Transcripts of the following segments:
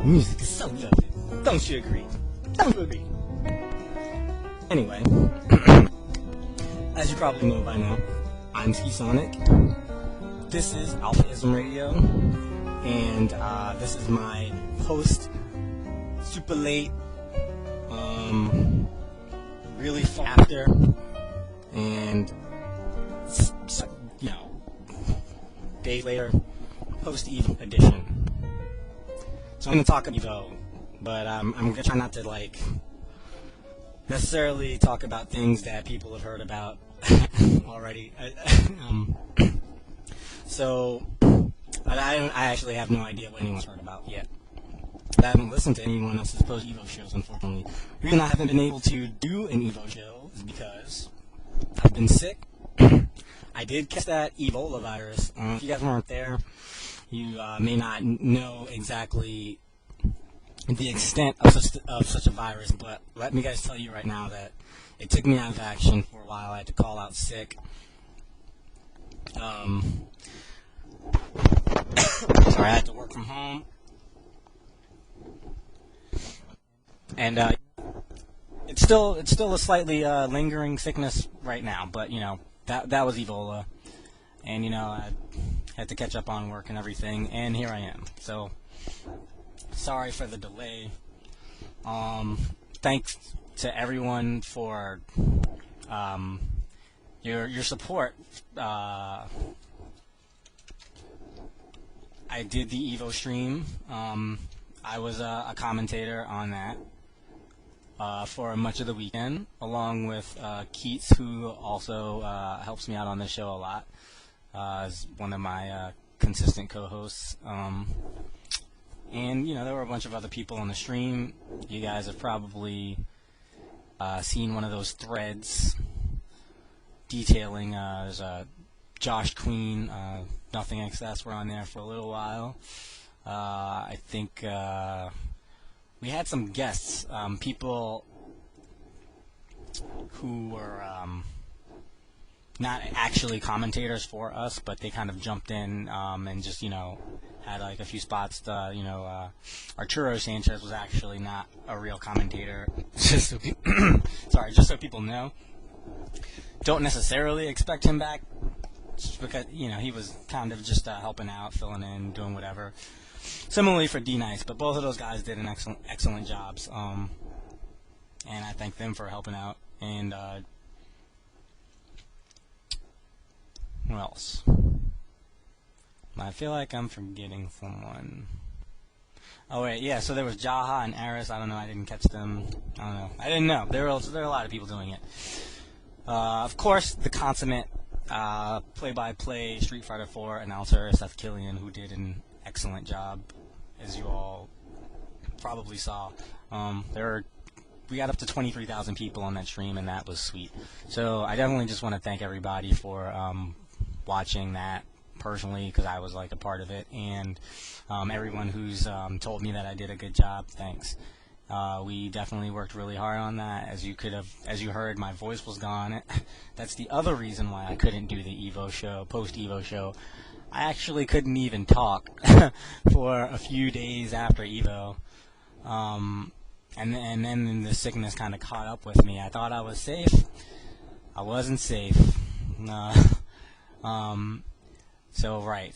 music is so good. Don't you agree? Don't you agree? Anyway, as you probably know by now, I'm Sonic. This is AlphaISM Radio, and this is my post super late, really far after, and days later, Post-EVO edition. So I'm going to talk about EVO, but I'm going to try not to necessarily talk about things that people have heard about already. So I actually have no idea what anyone's heard about yet. I haven't listened to anyone else's post-EVO shows, unfortunately. The reason I haven't been able to do an EVO show is because I've been sick. I did catch that Ebola virus. If you guys weren't there, you may not know exactly the extent of such a virus, but let me guys tell you right now that it took me out of action for a while. I had to call out sick. Sorry, I had to work from home. And it's still a slightly lingering sickness right now, but that was Ebola, and I had to catch up on work and everything, and here I am. So sorry for the delay. Thanks to everyone for your support. I did the EVO stream. I was a commentator on that for much of the weekend, along with Keats, who also helps me out on the show a lot, as one of my consistent co-hosts. And there were a bunch of other people on the stream. You guys have probably seen one of those threads detailing there's Josh Queen, Nothing Excess were on there for a little while. I think we had some guests, people who were not actually commentators for us, but they kind of jumped in and just had a few spots. Arturo Sanchez was actually not a real commentator. Just so people know. Don't necessarily expect him back, just because he was kind of just helping out, filling in, doing whatever. Similarly for D-Nice, but both of those guys did an excellent jobs, and I thank them for helping out. And what else? I feel like I'm forgetting someone. Oh wait, yeah. So there was Jaha and Aris. I don't know. I didn't catch them. I don't know. I didn't know. There were a lot of people doing it. Of course, the consummate play-by-play Street Fighter 4 announcer Seth Killian, who did an excellent job, as you all probably saw. We got up to 23,000 people on that stream, and that was sweet. So I definitely just want to thank everybody for watching that personally, because I was a part of it, and everyone who's told me that I did a good job, thanks. We definitely worked really hard on that. As you heard, my voice was gone. That's the other reason why I couldn't do the EVO show, post-EVO show. I actually couldn't even talk for a few days after EVO. And then the sickness kind of caught up with me. I thought I was safe. I wasn't safe. So right,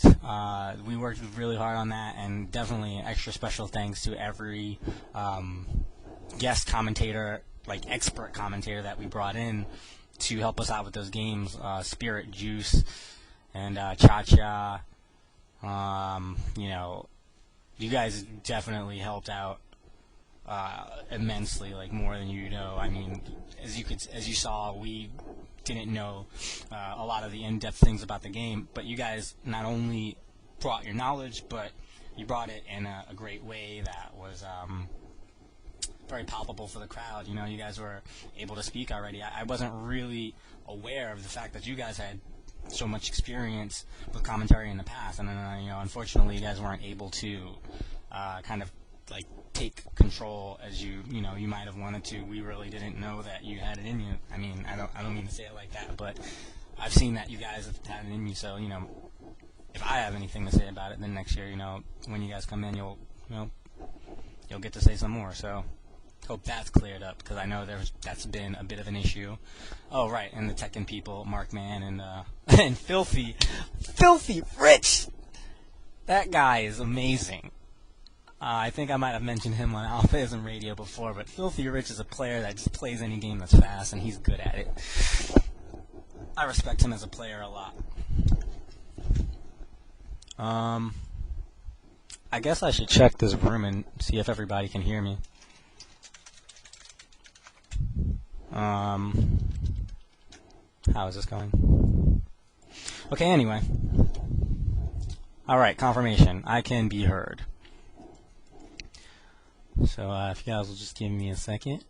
we worked really hard on that, and definitely extra special thanks to every guest commentator, expert commentator that we brought in to help us out with those games. Spirit Juice and Cha-Cha. You guys definitely helped out immensely, more than you know. I mean, as you saw, we didn't know a lot of the in-depth things about the game, but you guys not only brought your knowledge, but you brought it in a great way that was very palpable for the crowd. You guys were able to speak already. I wasn't really aware of the fact that you guys had so much experience with commentary in the past, and unfortunately, you guys weren't able to take control as you might have wanted to. We really didn't know that you had it in you. I mean, I don't mean to say it like that, but I've seen that you guys have had it in you. So if I have anything to say about it, then next year, when you guys come in, you'll you'll get to say some more. So hope that's cleared up, because I know that's been a bit of an issue. Oh, right, and the Tekken people, Markman and and Filthy Rich. That guy is amazing. I think I might have mentioned him on AlphaISM Radio before, but Filthy Rich is a player that just plays any game that's fast, and he's good at it. I respect him as a player a lot. I guess I should check this room and see if everybody can hear me. How is this going? Okay, anyway. Alright, confirmation. I can be heard. So, if you guys will just give me a second.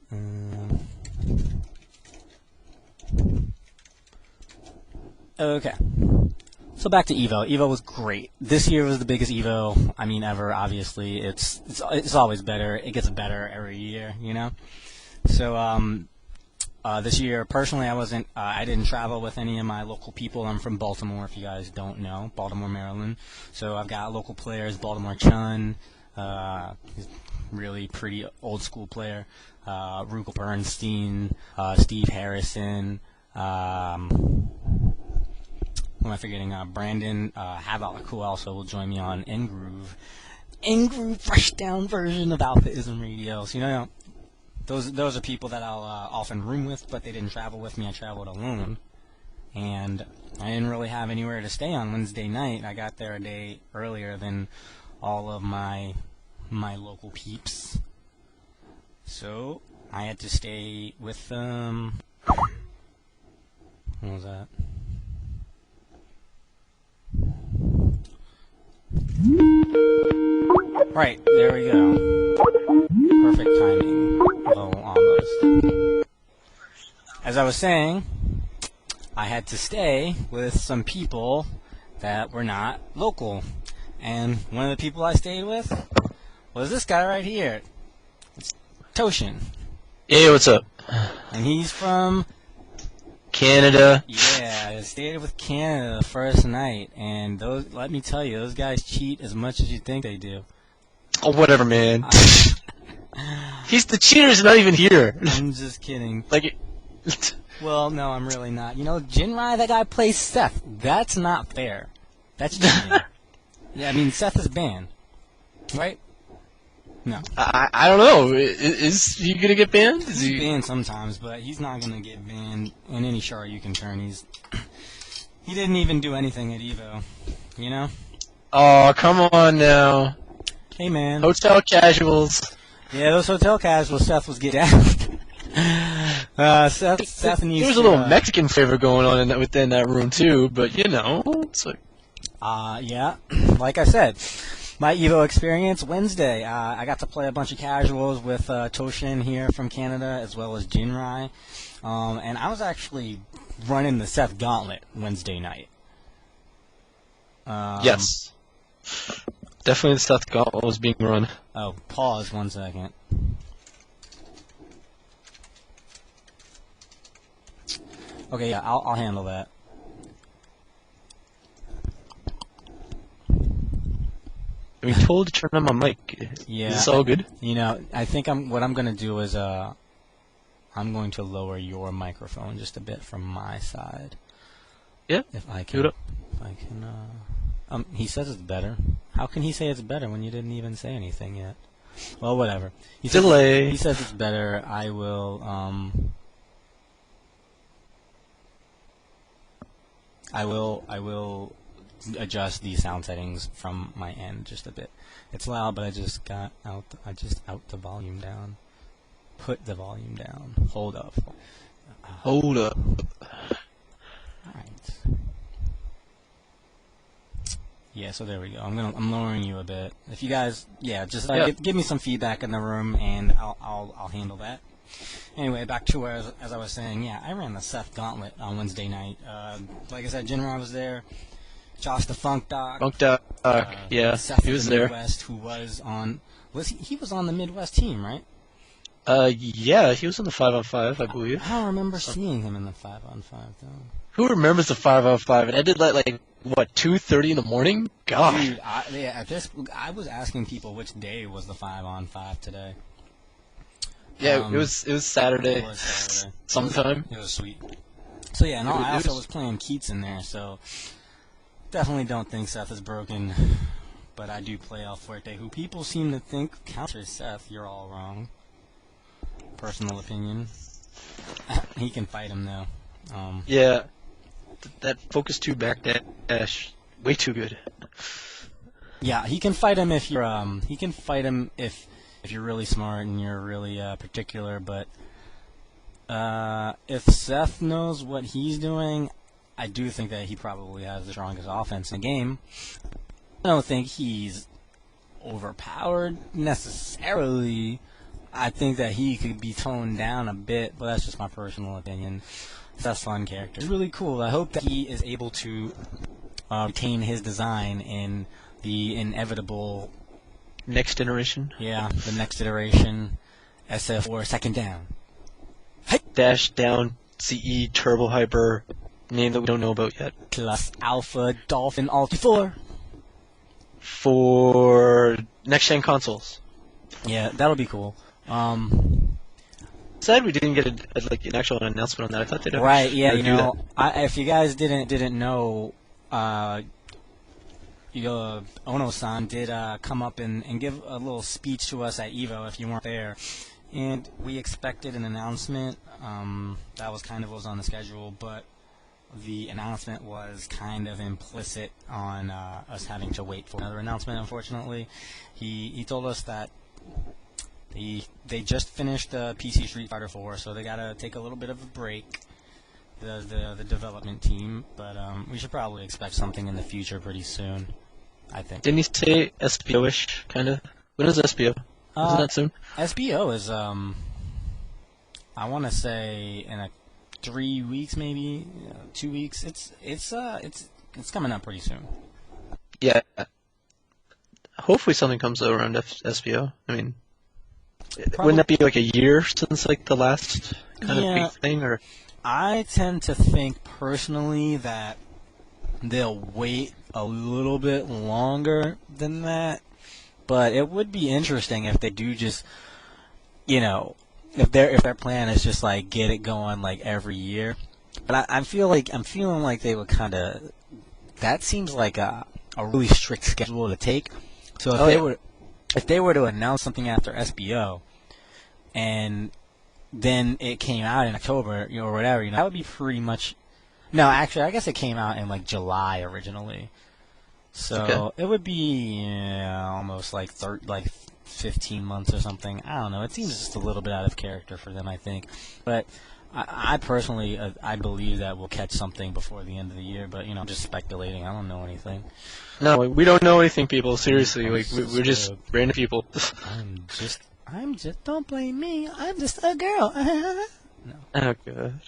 Okay. So back to EVO. EVO was great. This year was the biggest EVO, I mean, ever, obviously. It's always better. It gets better every year, you know? So, this year, personally, I didn't travel with any of my local people. I'm from Baltimore, if you guys don't know, Baltimore, Maryland. So I've got local players, Baltimore Chun, he's really pretty old school player, Rugal Bernstein, Steve Harrison, who am I forgetting? Brandon Havok, who also will join me on N-Groove, fresh down version of AlphaISM Radio. So, you know, those are people that I'll often room with, but they didn't travel with me. I traveled alone, and I didn't really have anywhere to stay on Wednesday night. I got there a day earlier than all of my local peeps, so I had to stay with them. What was that? Right, there we go. Perfect timing. Oh, almost. As I was saying, I had to stay with some people that were not local. And one of the people I stayed with was this guy right here. It's Toshin. Hey, what's up? And he's from Canada. Yeah, I stayed with Canada the first night, and let me tell you, those guys cheat as much as you think they do. Oh, whatever, man. He's the cheater's not even here. I'm just kidding. Like, well, no, I'm really not. You know, Jinrai, that guy plays Seth. That's not fair. That's cheating. Yeah, I mean, Seth is banned, right? No. I don't know. Is he gonna get banned? He's banned sometimes, but he's not gonna get banned in any chart you can turn. He didn't even do anything at EVO, you know? Oh, come on now. Hey, man. Hotel casuals. Yeah, those hotel casuals Seth was getting out. Seth needs There was a little Mexican flavor going on within that room, too, but, you know, it's like... yeah, like I said, my EVO experience Wednesday, I got to play a bunch of casuals with Toshin here from Canada, as well as Jinrai, and I was actually running the Seth Gauntlet Wednesday night. Yes. Definitely the Seth Gauntlet was being run. Oh, pause 1 second. Okay, yeah, I'll handle that. I mean, told to turn on my mic. Yeah. Is this all good? You know, I think what I'm gonna do is I'm going to lower your microphone just a bit from my side. Yeah. If I can. Do it up. If I can. He says it's better. How can he say it's better when you didn't even say anything yet? Well, whatever. Delay. He says it's better. I will. I will adjust the sound settings from my end just a bit. It's loud, but I just out the volume down. Put the volume down. Hold up. Hold up. Alright. Yeah, so there we go. I'm lowering you a bit. If you guys, just give me some feedback in the room, and I'll handle that. Anyway, back to where, as I was saying, yeah, I ran the Seth Gauntlet on Wednesday night. Like I said, Jinrai was there. Josh the Funk Doc. Yeah, Seth he was the there. Midwest, who was on, he was on the Midwest team, right? Yeah, he was on the 5-on-5, I believe. I don't remember seeing him in the 5-on-5 though. Who remembers the 5-on-5? It ended like what, 2:30 in the morning? God. Dude, I was asking people which day was the 5-on-5 today. Yeah, it was Saturday. It was Saturday. Sometime. It was sweet. So yeah, no, I also was playing Keats in there, so definitely don't think Seth is broken. But I do play El Fuerte, who people seem to think counters Seth. You're all wrong. Personal opinion. He can fight him though. Yeah, that focus 2 backdash, way too good. Yeah, he can fight him if you're if you're really smart and you're really particular. But if Seth knows what he's doing, I do think that he probably has the strongest offense in the game. I don't think he's overpowered necessarily. I think that he could be toned down a bit, but that's just my personal opinion. Seth's fun character. It's really cool. I hope that he is able to retain his design in the inevitable Next iteration. Yeah, the next iteration, SF4 second down. Dash down CE Turbo Hyper, name that we don't know about yet. Plus Alpha Dolphin Alt 4. For next gen consoles. Yeah, that'll be cool. Sad we didn't get an actual announcement on that. I thought they'd right. Yeah, do you know, if you guys didn't know, Ono-san did come up and give a little speech to us at EVO if you weren't there, and we expected an announcement. That was kind of what was on the schedule, but the announcement was kind of implicit on us having to wait for another announcement. Unfortunately, he told us that they just finished PC Street Fighter 4, so they gotta take a little bit of a break. The development team, but we should probably expect something in the future pretty soon. I think. Didn't he say SBO-ish, kind of? When is SBO? Isn't that soon? SBO is I want to say in 3 weeks, maybe 2 weeks. It's coming up pretty soon. Yeah. Hopefully something comes out around SBO. I mean, wouldn't that be like a year since like the last kind of big thing, or? I tend to think personally that they'll wait a little bit longer than that, but it would be interesting if they do just, if their plan is just like get it going like every year. But I'm feeling like they would kind of. That seems like a really strict schedule to take. So if they were to announce something after SBO, and then it came out in October, or whatever, that would be pretty much. No, actually, I guess it came out in like July originally, so it would be almost like 15 months or something. I don't know. It seems just a little bit out of character for them, I think. But I personally, I believe that we'll catch something before the end of the year. But I'm just speculating. I don't know anything. No, we don't know anything, people. Seriously, we're just random people. I'm just. Don't blame me. I'm just a girl. No. Oh, good.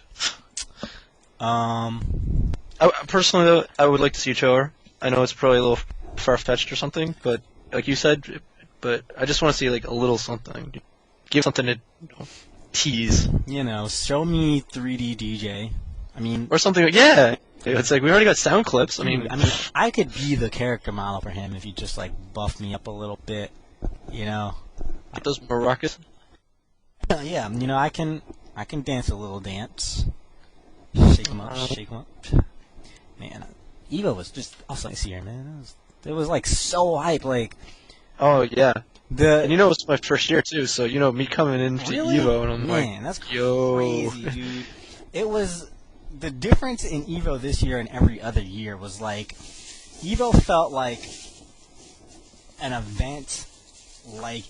Personally, though, I would like to see Choer. I know it's probably a little far-fetched or something, but like you said, but I just want to see like a little something. Give something to tease. Show me 3D DJ. I mean, or something. Yeah, it's like we already got sound clips. I could be the character model for him if you just like buff me up a little bit. Those maracas. Yeah, I can dance a little dance. Shake 'em up, shake 'em up. Man, EVO was just awesome this year, man. It was like so hype, like. Oh yeah. And it was my first year too, so me coming into EVO and I'm man, that's crazy, dude. It was the difference in EVO this year and every other year was like EVO felt like an event like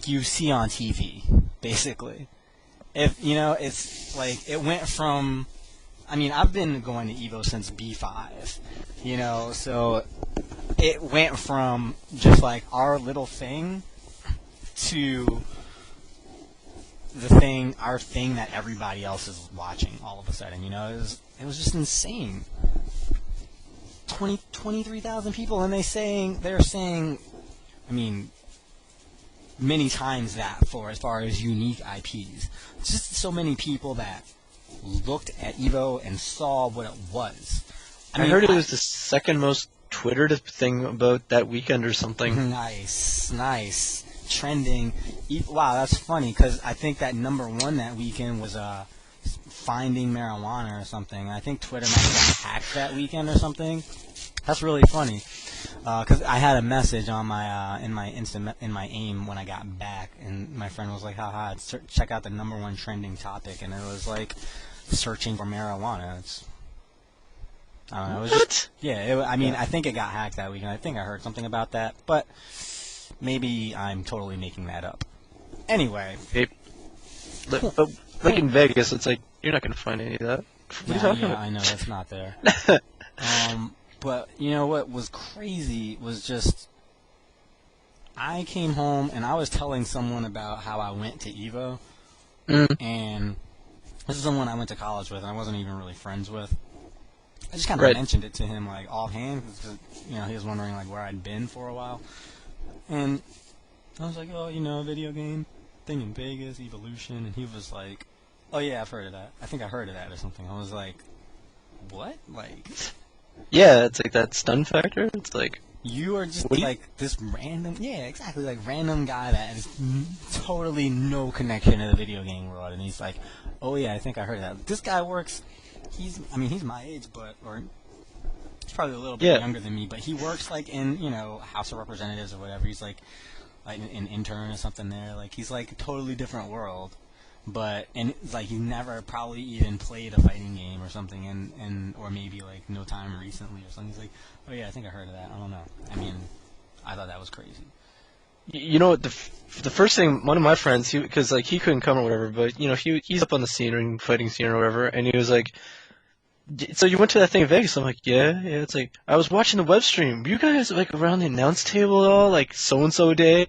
you see on TV, basically. It's like it went from. I've been going to EVO since B5, so it went from just like our little thing to our thing that everybody else is watching all of a sudden. It was just insane. 23,000 people, and they're saying, many times that for as far as unique IPs. It's just so many people that looked at EVO and saw what it was. I heard it was the second most Twittered thing about that weekend or something. Nice. Trending. Wow, that's funny, because I think that #1 that weekend was finding marijuana or something. I think Twitter might have got hacked that weekend or something. That's really funny, because I had a message on my in my AIM when I got back, and my friend was like, "Haha, check out the #1 trending topic," and it was like searching for marijuana. I don't know. It was just, yeah. I think it got hacked that weekend. I think I heard something about that, but maybe I'm totally making that up. Anyway, but like in Vegas, it's like you're not gonna find any of that. What are you talking about? I know it's not there. But you know what was crazy was just I came home and I was telling someone about how I went to EVO, and this is someone I went to college with and I wasn't even really friends with. I just kind of mentioned it to him like offhand because he was wondering like where I'd been for a while, and I was like, oh, video game thing in Vegas, Evolution, and he was like, oh yeah, I've heard of that. I think I heard of that or something. I was like, what? Like, yeah, it's like that stun factor. It's like you are just like this random, like random guy that has totally no connection to the video game world, and he's like, oh yeah, I think I heard of that. This guy works. He's my age, or he's probably a little bit younger than me, but he works like in House of Representatives or whatever. He's like an intern or something there. Like he's like a totally different world. But it's like he never probably even played a fighting game or something, and or maybe like no time recently or something. He's like, oh yeah, I think I heard of that. I don't know. I mean, I thought that was crazy. You know what? The first thing, one of my friends, because like he couldn't come or whatever, but he's up on the scene or fighting scene or whatever, and he was like, so you went to that thing in Vegas? I'm like, yeah. It's like I was watching the web stream. Were you guys like around the announce table at all? Like so and so day.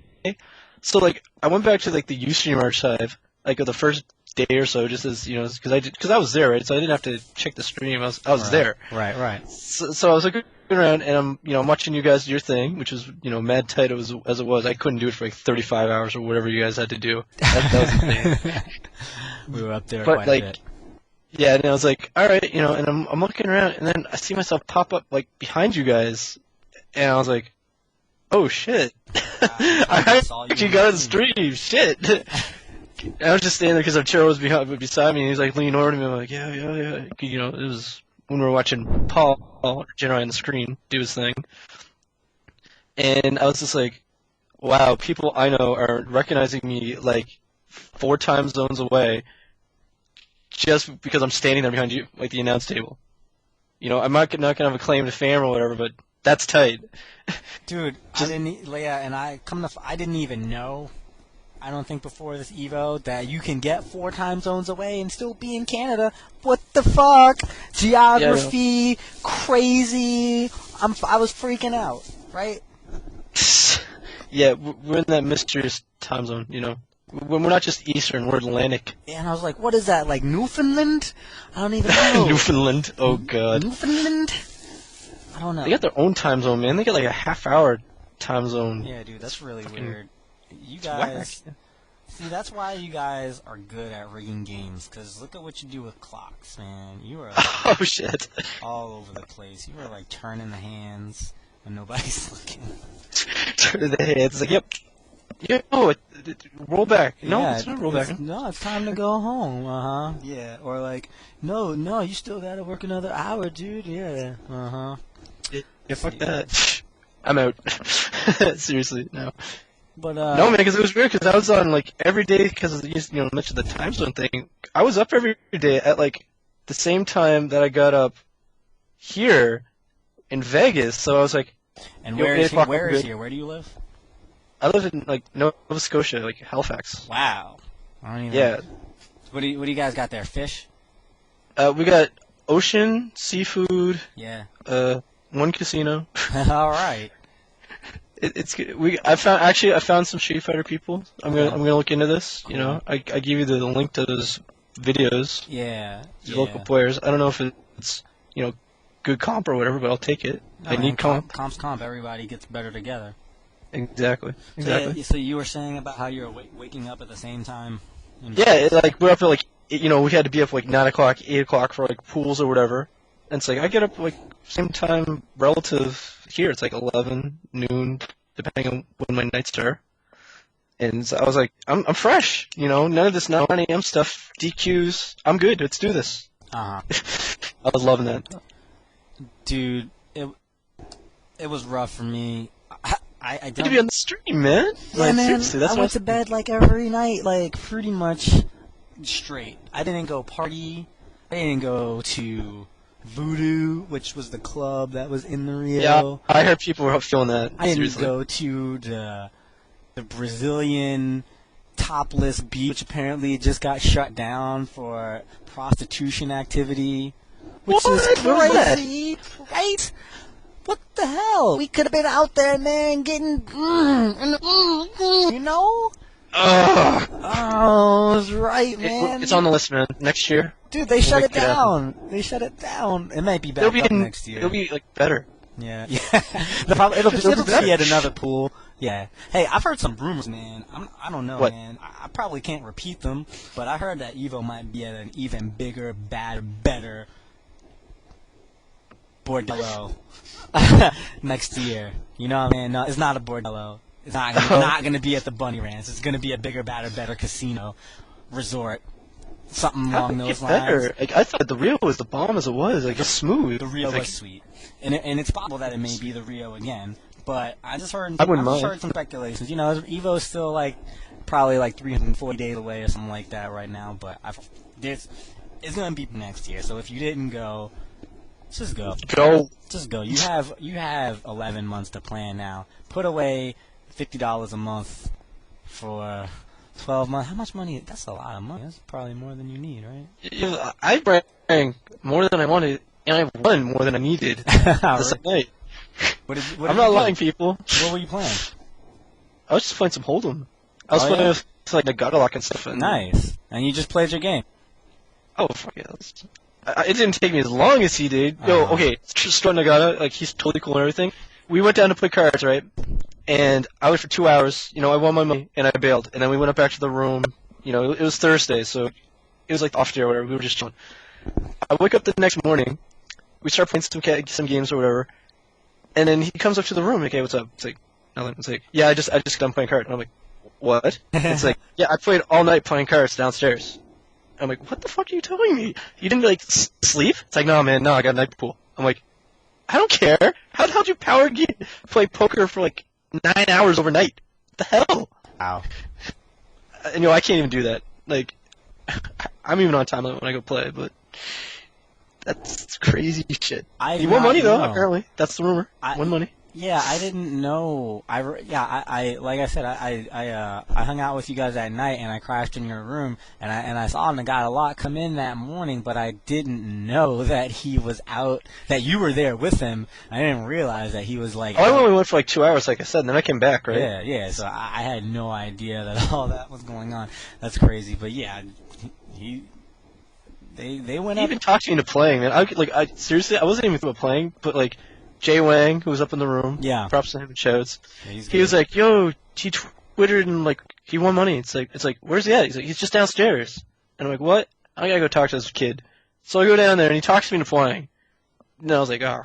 So like I went back to like the Ustream archive. Like the first day or so, just as because I was there, right? So I didn't have to check the stream. I was there. Right. So I was looking around, and I'm watching you guys do your thing, which was mad tight as it was. I couldn't do it for like 35 hours or whatever you guys had to do. That was insane. We were up there but quite like, a bit. Yeah, and I was like, all right, and I'm looking around, and then I see myself pop up like behind you guys, and I was like, oh shit! I actually got on the stream. Shit. I was just standing there because Chiro was beside me, and he was like leaning over to me. I'm like, yeah. It was when we were watching Paul Jedi on the screen do his thing, and I was just like, wow, people I know are recognizing me like 4 time zones away, just because I'm standing there behind you, like the announce table. I'm not gonna have a claim to fame or whatever, but that's tight. Dude, I didn't even know. I don't think before this Evo that you can get 4 time zones away and still be in Canada. What the fuck? Geography, crazy. I was freaking out, right? Yeah, we're in that mysterious time zone, We're not just Eastern, we're Atlantic. Yeah, and I was like, what is that, like Newfoundland? I don't even know. Newfoundland? Oh, God. Newfoundland? I don't know. They got their own time zone, man. They got like a half-hour time zone. Yeah, dude, that's really weird. You guys, see, that's why you guys are good at rigging games, because look at what you do with clocks, man. You are oh, shit. all over the place. You were like turning the hands when nobody's looking. Turning the hands. It's like, yep. Yeah, roll back. No, it's not roll back. No, it's time to go home. Yeah. Or like, no, you still gotta work another hour, dude. Yeah. Yeah, fuck that. I'm out. Seriously, no. But no, man, because it was weird. Because I was on like every day because you mentioned the time zone thing. I was up every day at like the same time that I got up here in Vegas. So I was like, and where is here? Where do you live? I live in like Nova Scotia, like Halifax. Wow. I don't even. Yeah. What do you guys got there? Fish? We got ocean, seafood. Yeah. 1 casino. All right. It's good. I found some Street Fighter people. I'm gonna look into this. Cool. I give you the link to those videos. Yeah. Local players. I don't know if it's good comp or whatever, but I'll take it. No, I need comp. Comp's comp. Everybody gets better together. Exactly. So you were saying about how you're waking up at the same time. Yeah, like we're up at like we had to be up like 9 o'clock, 8 o'clock for like pools or whatever. And it's like I get up like same time relative here. It's like 11 noon, depending on when my nights are. And so I was like, I'm fresh, you know. None of this 9 a.m. stuff, DQs. I'm good. Let's do this. Uh-huh. I was loving that. Dude, it was rough for me. I Good don't... to be on the stream, man. Yeah, Like, man. seriously, that's I what went to bed like every night, like pretty much straight. I didn't go party. I didn't go to Voodoo, which was the club that was in the Rio. Yeah, I heard people were feeling that. I didn't seriously. go to the Brazilian topless beach, which apparently just got shut down for prostitution activity, which What? is Where was that? crazy, right? What the hell? We could have been out there, man, getting, you know? Ugh. Oh, that's right, man. It's on the list, man. Next year. Dude, they shut it down. They shut it down. It might be back up next year. It'll be like better. Yeah. It'll just be at another pool. Yeah. Hey, I've heard some rumors, man. I don't know, What? man. I probably can't repeat them, but I heard that Evo might be at an even bigger, badder, better bordello next year. You know what I mean? No, it's not a bordello. It's not going to be at the Bunny Ranch. It's going to be a bigger, badder, better casino resort. Something along those lines. Better. Like, I thought the Rio was the bomb as it was. Like, it's smooth. The Rio like, was sweet, and it's possible that it may be the Rio again. But I just heard heard some speculations. You know, Evo's still like probably like 340 days away or something like that right now. But it's gonna be next year. So if you didn't go, just go. Just go. You have 11 months to plan now. Put away $50 a month for 12 months. How much money? That's a lot of money. That's probably more than you need, right? Yeah, I drank more than I wanted, and I won more than I needed the same night. I'm not lying, people. What were you playing? I was just playing some Hold'em. I was playing with like the Gutterlock and stuff. Nice. And you just played your game. Oh, fuck yeah. It didn't take me as long as he did. Yo, okay, Strut Nagata, like, he's totally cool and everything. We went down to play cards, right? And I went for 2 hours. You know, I won my money, and I bailed. And then we went up back to the room. You know, it was Thursday, so it was like the off day or whatever. We were just chilling. I wake up the next morning. We start playing some games or whatever. And then he comes up to the room. Okay, what's up? It's like, nothing. It's like, yeah, I just got done playing cards. And I'm like, what? It's like, yeah, I played all night playing cards downstairs. I'm like, what the fuck are you telling me? You didn't, like, sleep? It's like, no, man, no, I got a night pool. I'm like, I don't care. How'd you play poker for, like, 9 hours overnight? What the hell? Wow. And, you know, I can't even do that. Like, I'm even on time limit when I go play, but that's crazy shit. He won money, though, apparently. That's the rumor. Won money. Yeah, I didn't know. I like I said, I hung out with you guys that night, and I crashed in your room, and I saw Nagata a lot come in that morning, but I didn't know that he was out, that you were there with him. I didn't realize that he was like. I only went for like 2 hours, like I said, and then I came back, right? Yeah. So I had no idea that all that was going on. That's crazy, but yeah, they went up. He even talked me into playing, man. Seriously, I wasn't even thinking about playing, but like. Jay Wang, who was up in the room, yeah, props to him and shows. Yeah, he was like, "Yo, he twittered and like he won money." It's like, where's he at? He's like, he's just downstairs. And I'm like, what? I gotta go talk to this kid. So I go down there and he talks me into flying. And I was like, oh,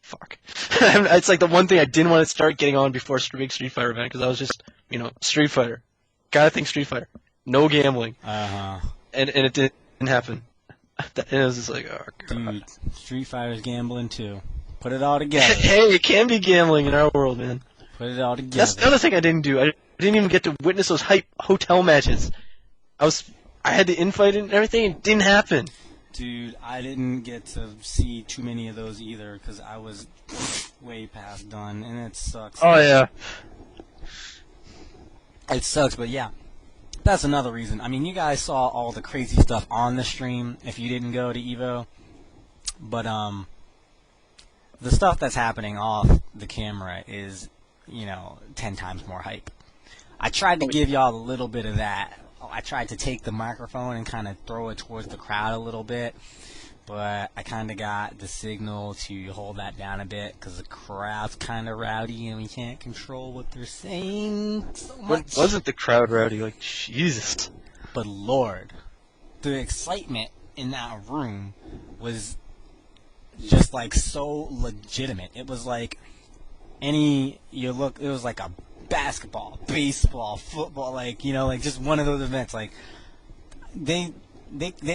fuck. It's like the one thing I didn't want to start getting on before big Street Fighter event because I was just, you know, Street Fighter. Gotta think Street Fighter. No gambling. And it didn't happen. And it was just like, oh god. Dude, Street Fighter's gambling too. Put it all together. Hey, it can be gambling in our world, man. Put it all together. That's the other thing I didn't do. I didn't even get to witness those hype hotel matches. I had the infight and everything, and it didn't happen. Dude, I didn't get to see too many of those either, because I was way past done, and it sucks. Oh, yeah. It sucks, but yeah. That's another reason. I mean, you guys saw all the crazy stuff on the stream if you didn't go to EVO. But, the stuff that's happening off the camera is, you know, 10 times more hype. I tried to give y'all a little bit of that. I tried to take the microphone and kind of throw it towards the crowd a little bit, but I kind of got the signal to hold that down a bit because the crowd's kind of rowdy and we can't control what they're saying so much. Wasn't the crowd rowdy? Like, Jesus. But Lord, the excitement in that room was just like so legitimate. It was like it was like a basketball, baseball, football, like, you know, like just one of those events. Like they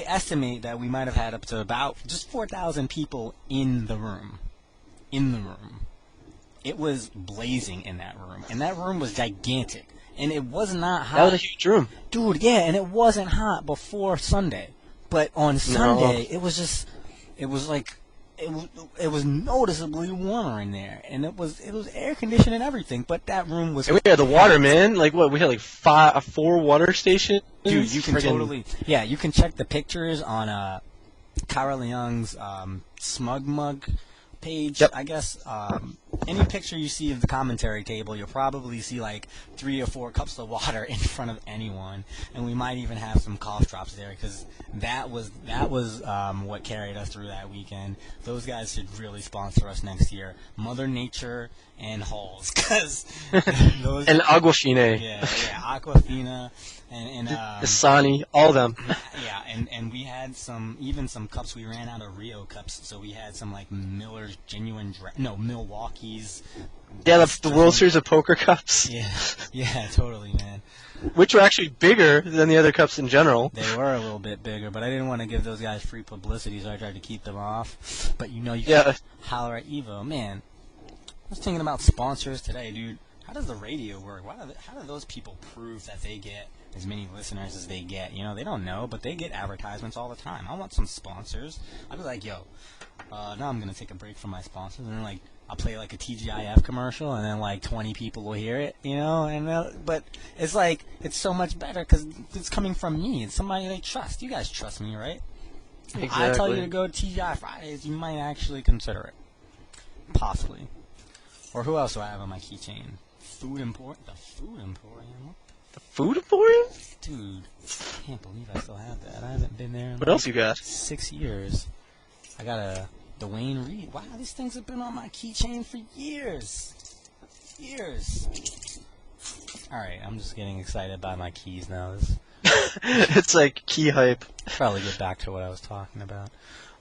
estimate that we might have had up to about just 4,000 people in the room. It was blazing in that room, and that room was gigantic, and it was not hot. That was a huge room. Dude, yeah, and it wasn't hot before Sunday. But on Sunday, it was noticeably warmer in there, and it was air conditioned and everything. But that room was. And we had the water, man. Like what? We had like 4 water stations. Dude, you can you can check the pictures on Kyra Leung's Smug Mug page. Yep. I guess any picture you see of the commentary table, you'll probably see like 3 or 4 cups of water in front of anyone, and we might even have some cough drops there, because that was what carried us through that weekend. Those guys should really sponsor us next year, Mother Nature and Halls, because those and Aquafina. yeah, Aquafina and Asani, all of them. yeah, and we had some cups. We ran out of Rio cups, so we had some like Miller's Milwaukee's. Yeah, the World Series of Poker cups. Yeah, totally, man. Which were actually bigger than the other cups in general. They were a little bit bigger, but I didn't want to give those guys free publicity, so I tried to keep them off. But you can holler at Evo, man. I was thinking about sponsors today, dude. How does the radio work? How do those people prove that they get as many listeners as they get? You know, they don't know, but they get advertisements all the time. I want some sponsors. I'd be like, yo, now I'm going to take a break from my sponsors. And then, like, I'll play, like, a TGIF commercial, and then, like, 20 people will hear it, you know? But it's, like, it's so much better because it's coming from me. It's somebody they trust. You guys trust me, right? Exactly. If I tell you to go to TGI Fridays, you might actually consider it. Possibly. Or who else do I have on my keychain? The Food Emporium? The Food Emporium? Dude, I can't believe I still have that. I haven't been there in What else you got? 6 years. I got a Dwayne Reed. Wow, these things have been on my keychain for years. Alright, I'm just getting excited by my keys now. It's like key hype. Probably get back to what I was talking about.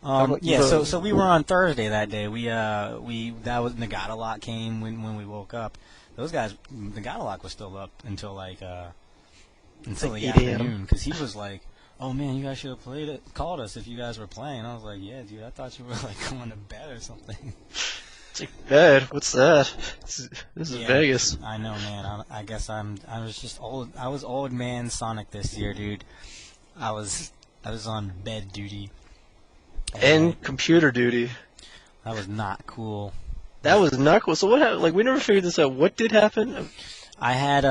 So we were on Thursday that day. That was Nagata Lock came when we woke up. Those guys, Nagata Lock was still up until until the afternoon, because he was like, "Oh man, you guys should have called us if you guys were playing." I was like, "Yeah, dude, I thought you were like going to bed or something." It's like, bed? What's that? This is Vegas. I know, man. I guess I was just old. I was old man Sonic this year, dude. I was on bed duty. And computer duty. That was not cool. That was not cool. So what happened? Like, we never figured this out. What did happen? I had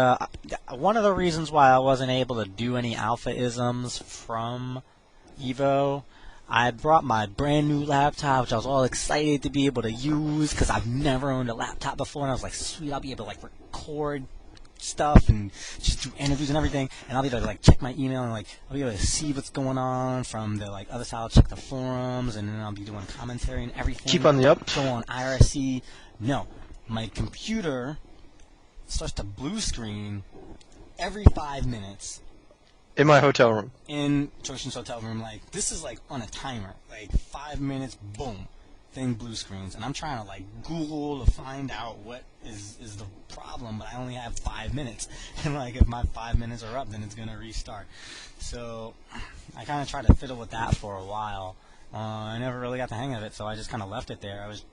one of the reasons why I wasn't able to do any AlphaISMs from EVO. I had brought my brand new laptop, which I was all excited to be able to use, because I've never owned a laptop before, and I was like, sweet, I'll be able to like record stuff and just do interviews and everything, and I'll be able to like check my email, and like I'll be able to see what's going on from the like other side. I'll check the forums, and then I'll be doing commentary and everything. Keep on the up. Go on IRC. No, my computer starts to blue screen every 5 minutes. In my hotel room. In Toshin's hotel room, like, this is like on a timer. Like, 5 minutes, boom, thing blue screens. And I'm trying to like Google to find out what is the problem, but I only have 5 minutes. And like, if my 5 minutes are up, then it's gonna restart. So I kind of tried to fiddle with that for a while. I never really got the hang of it, so I just kind of left it there. I was,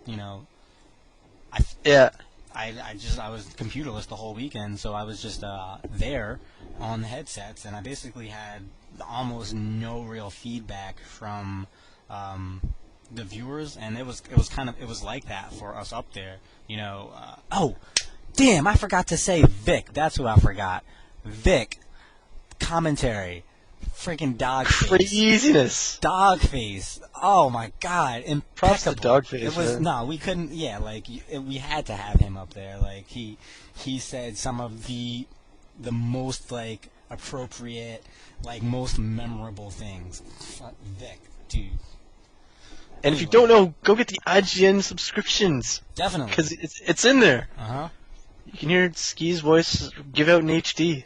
I was computerless the whole weekend, so I was just there on the headsets, and I basically had almost no real feedback from the viewers, and it was like that for us up there, oh, damn! I forgot to say Vic. That's who I forgot. Vic, commentary. Freaking dog face. Craziness. Dog face. Oh my god. Impeccable. Props to dog face. It was, man. no, we couldn't, we had to have him up there. Like, he said some of the most, like, appropriate, like, most memorable things. Fuck Vic, dude. And if you don't know, go get the IGN subscriptions. Definitely. Because it's in there. Uh-huh. You can hear Ski's voice give out in HD,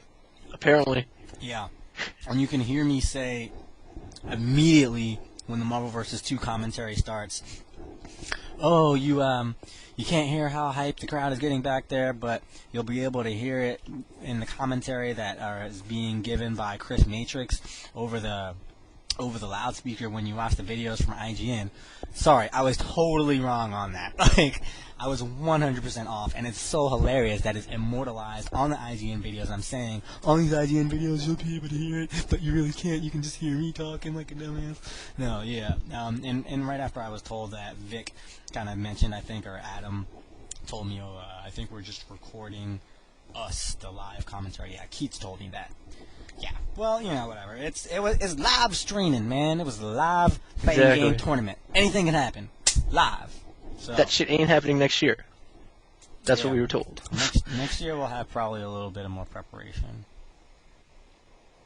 apparently. Yeah. And you can hear me say immediately when the Marvel vs. 2 commentary starts, oh, you can't hear how hyped the crowd is getting back there, but you'll be able to hear it in the commentary that is being given by Chris Matrix over the loudspeaker when you watch the videos from IGN. Sorry, I was totally wrong on that. Like, I was 100% off, and it's so hilarious that it's immortalized on the IGN videos. I'm saying, on these IGN videos, you'll be able to hear it, but you really can't. You can just hear me talking like a dumbass. No, yeah. And right after I was told that, Vic kind of mentioned, I think, or Adam told me, I think we're just recording us, the live commentary. Yeah, Keats told me that. Yeah, well, whatever. It's live streaming, man. It was a live fighting game tournament. Anything can happen, live. So That shit ain't happening next year. That's what we were told. Next year we'll have probably a little bit of more preparation.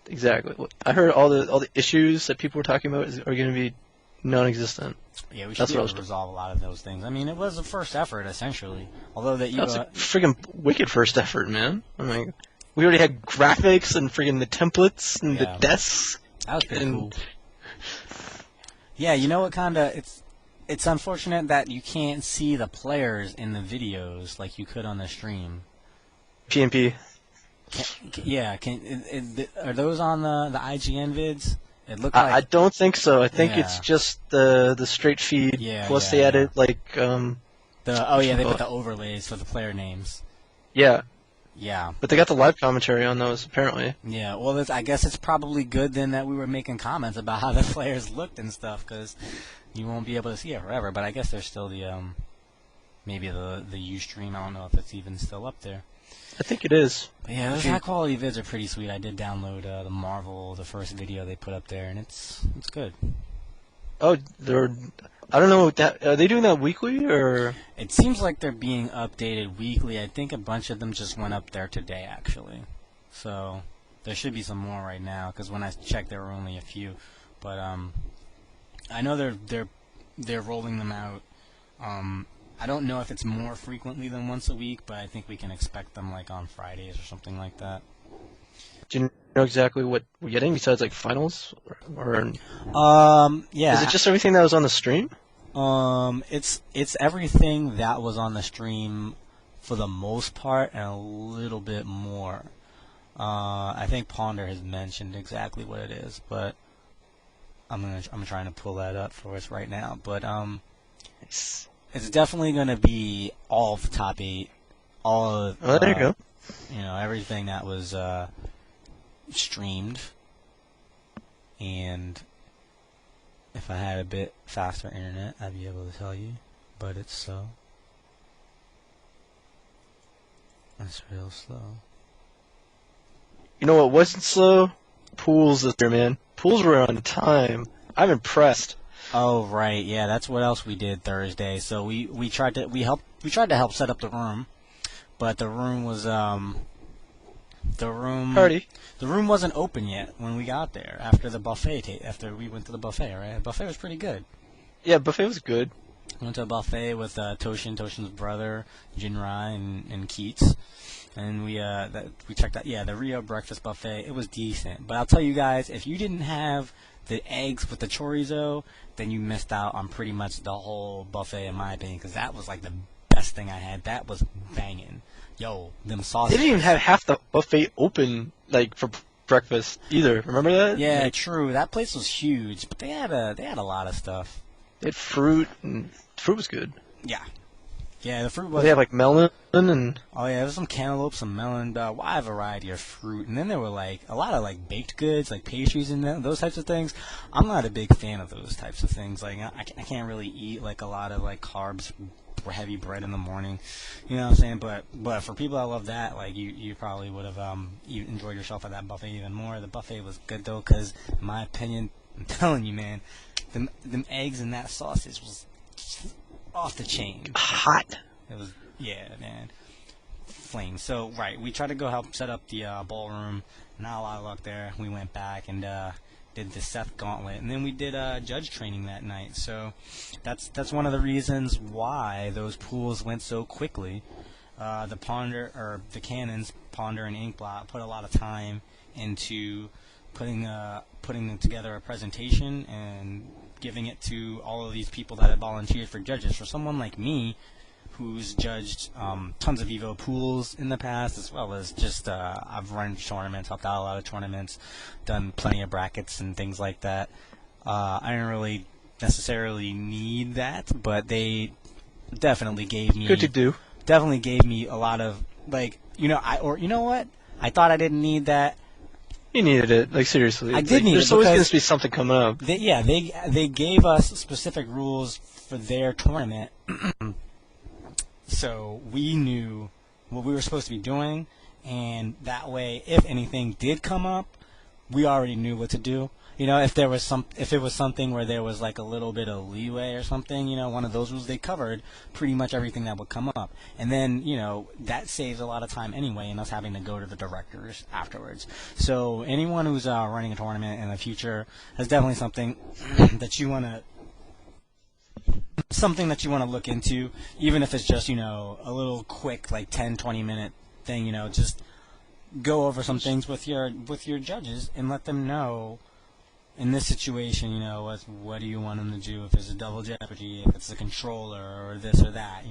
Exactly. I heard all the issues that people were talking about are going to be non-existent. Yeah, we should be able to resolve a lot of those things. I mean, it was a first effort essentially. Although that was a friggin' wicked first effort, man. I mean, we already had graphics and friggin' the templates and the desks. That was pretty cool. Yeah, you know what? It's unfortunate that you can't see the players in the videos like you could on the stream. PNP. Are those on the IGN vids? It looked like I don't think so. I think it's just the straight feed. Plus they added like they put the overlays for the player names. Yeah. Yeah. But they got the live commentary on those apparently. Yeah. Well, I guess it's probably good then that we were making comments about how the players looked and stuff because you won't be able to see it forever. But I guess there's still the maybe the Ustream. I don't know if it's even still up there. I think it is. But yeah, those high quality vids are pretty sweet. I did download the first video they put up there, and it's good. Oh, I don't know. Are they doing that weekly or? It seems like they're being updated weekly. I think a bunch of them just went up there today, actually. So there should be some more right now because when I checked, there were only a few. But I know they're rolling them out. I don't know if it's more frequently than once a week, but I think we can expect them like on Fridays or something like that. Do you know exactly what we're getting besides like finals? Or yeah. Is it just everything that was on the stream? It's everything that was on the stream for the most part and a little bit more. I think Ponder has mentioned exactly what it is, but I'm trying to pull that up for us right now. But it's definitely going to be all of the top 8, all of there you go. Everything that was streamed, and if I had a bit faster internet, I'd be able to tell you, but it's slow. It's real slow. You know what wasn't slow? Pools this year, man. Pools were on time. I'm impressed. Oh right, yeah, that's what else we did Thursday. So we tried to help set up the room, but the room was the room wasn't open yet when we got there after the buffet after we went to the buffet, right? The buffet was pretty good. Yeah, buffet was good. Went to a buffet with Toshin's brother, Jinrai, and Keats. And we checked out the Rio breakfast buffet. It was decent. But I'll tell you guys, if you didn't have the eggs with the chorizo, then you missed out on pretty much the whole buffet in my opinion, because that was like the best thing I had. That was banging. Yo, them sausages. They didn't even have half the buffet open like for breakfast either. Remember that? Yeah, true. That place was huge, but they had a lot of stuff. They had fruit, and fruit was good. Yeah. Yeah, the fruit was... They had, like, melon and... Oh, yeah, there was some cantaloupe, some melon, wide variety of fruit. And then there were, like, a lot of, like, baked goods, like pastries and those types of things. I'm not a big fan of those types of things. Like, I can't really eat, like, a lot of, like, carbs, heavy bread in the morning. You know what I'm saying? But for people that love that, like, you probably would have you enjoyed yourself at that buffet even more. The buffet was good, though, because, in my opinion, I'm telling you, man, them eggs and that sausage was off the chain. Hot. It was, yeah, man. Flames. So, right, we tried to go help set up the ballroom. Not a lot of luck there. We went back and did the Seth Gauntlet, and then we did judge training that night. So that's one of the reasons why those pools went so quickly. The Cannons, Ponder and Inkblot put a lot of time into putting together a presentation and giving it to all of these people that had volunteered for judges. For someone like me, who's judged tons of EVO pools in the past, as well as just I've run tournaments, helped out a lot of tournaments, done plenty of brackets and things like that. I didn't really necessarily need that, but they definitely gave me Good to do. Definitely gave me a lot of you know what? I thought I didn't need that. You needed it, like seriously. I did need it. There's always going to be something coming up. They gave us specific rules for their tournament. So we knew what we were supposed to be doing, and that way, if anything did come up, we already knew what to do. If it was something where there was like a little bit of leeway or something, one of those rules, they covered pretty much everything that would come up. And then, that saves a lot of time anyway, and us having to go to the directors afterwards. So anyone who's running a tournament in the future has definitely something that you want to look into, even if it's just, a little quick, like 10-20 minute thing, just go over some things with your judges and let them know, in this situation, what do you want them to do, if it's a double jeopardy, if it's a controller, or this or that,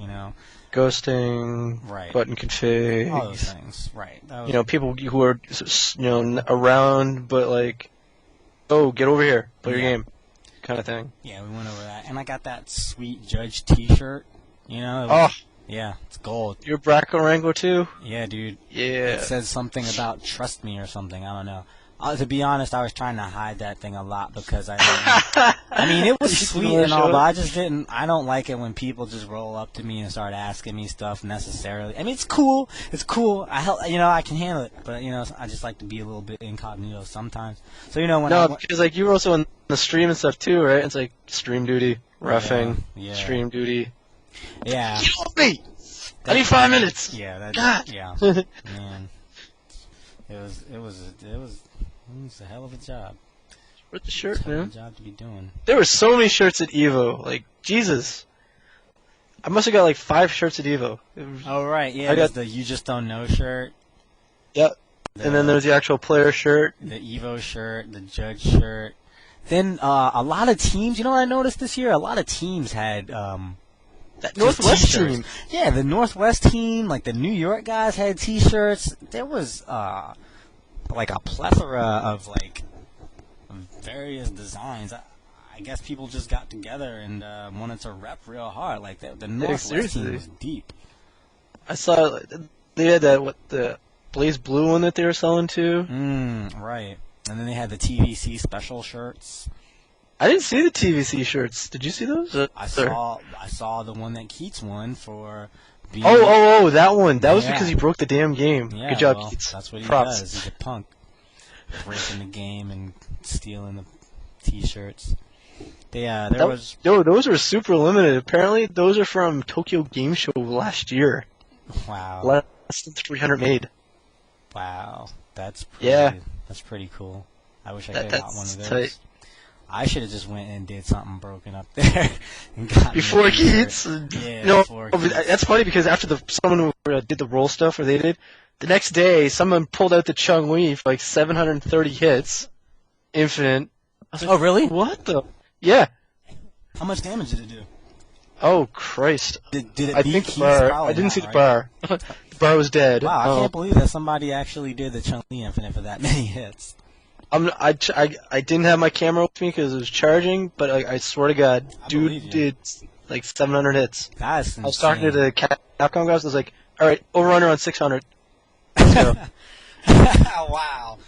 Ghosting, right, button config, all those things, right. People who are, around, but like, oh, get over here, play your game, kind of thing. Yeah, we went over that, and I got that sweet Judge T-shirt, yeah, it's gold. Your Braco Wrangler too? Yeah, dude. Yeah. It says something about trust me or something, I don't know. To be honest, I was trying to hide that thing a lot because I mean, it was sweet and all, but I don't like it when people just roll up to me and start asking me stuff necessarily. I mean, it's cool. I can handle it, but, I just like to be a little bit incognito sometimes. So, because, like, you were also in the stream and stuff, too, right? It's like stream duty, roughing, stream duty. Yeah. Help me! I need 5 minutes! Yeah, God! Yeah. Man. It was a hell of a job. With the shirt, man. man. Job to be doing. There were so many shirts at EVO. Like, Jesus. I must have got like 5 shirts at EVO. Oh, right. Yeah, there's the You Just Don't Know shirt. Yep. And then there's the actual player shirt. The EVO shirt, the judge shirt. Then a lot of teams, you know what I noticed this year? A lot of teams had that Northwest team. Yeah, the Northwest team, like the New York guys had T-shirts. There was like a plethora of like various designs. I guess people just got together and wanted to rep real hard. Like the Northwest team was deep. I saw they had the Blaze Blue one that they were selling too. Right. And then they had the TVC special shirts. I didn't see the TVC shirts. Did you see those? I saw the one that Keats won for being... Oh, that one. That was because he broke the damn game. Yeah, good job, Keats. That's what he Props. does. He's a punk. Breaking the game and stealing the T-shirts. Those were super limited. Apparently, those are from Tokyo Game Show last year. Wow. Less than 300 made. Wow. That's pretty cool. I wish I could have got one of those. Tight. I should have just went and did something broken up there and got before Keats. Before Keats. That's funny because after someone who did the roll stuff, or they did, the next day someone pulled out the Chung Wei for like 730 hits, infinite. Oh, really? What the? Yeah. How much damage did it do? Oh Christ! Did it I beat think Keats? the bar. I didn't see the bar. The bar was dead. Wow, I can't believe that somebody actually did the Chung Li infinite for that many hits. I didn't have my camera with me because it was charging, but I swear to God, dude did like 700 hits. That's insane. I was talking to the Capcom guys. I was like, "All right, overrunner on 600." Let's go. Wow.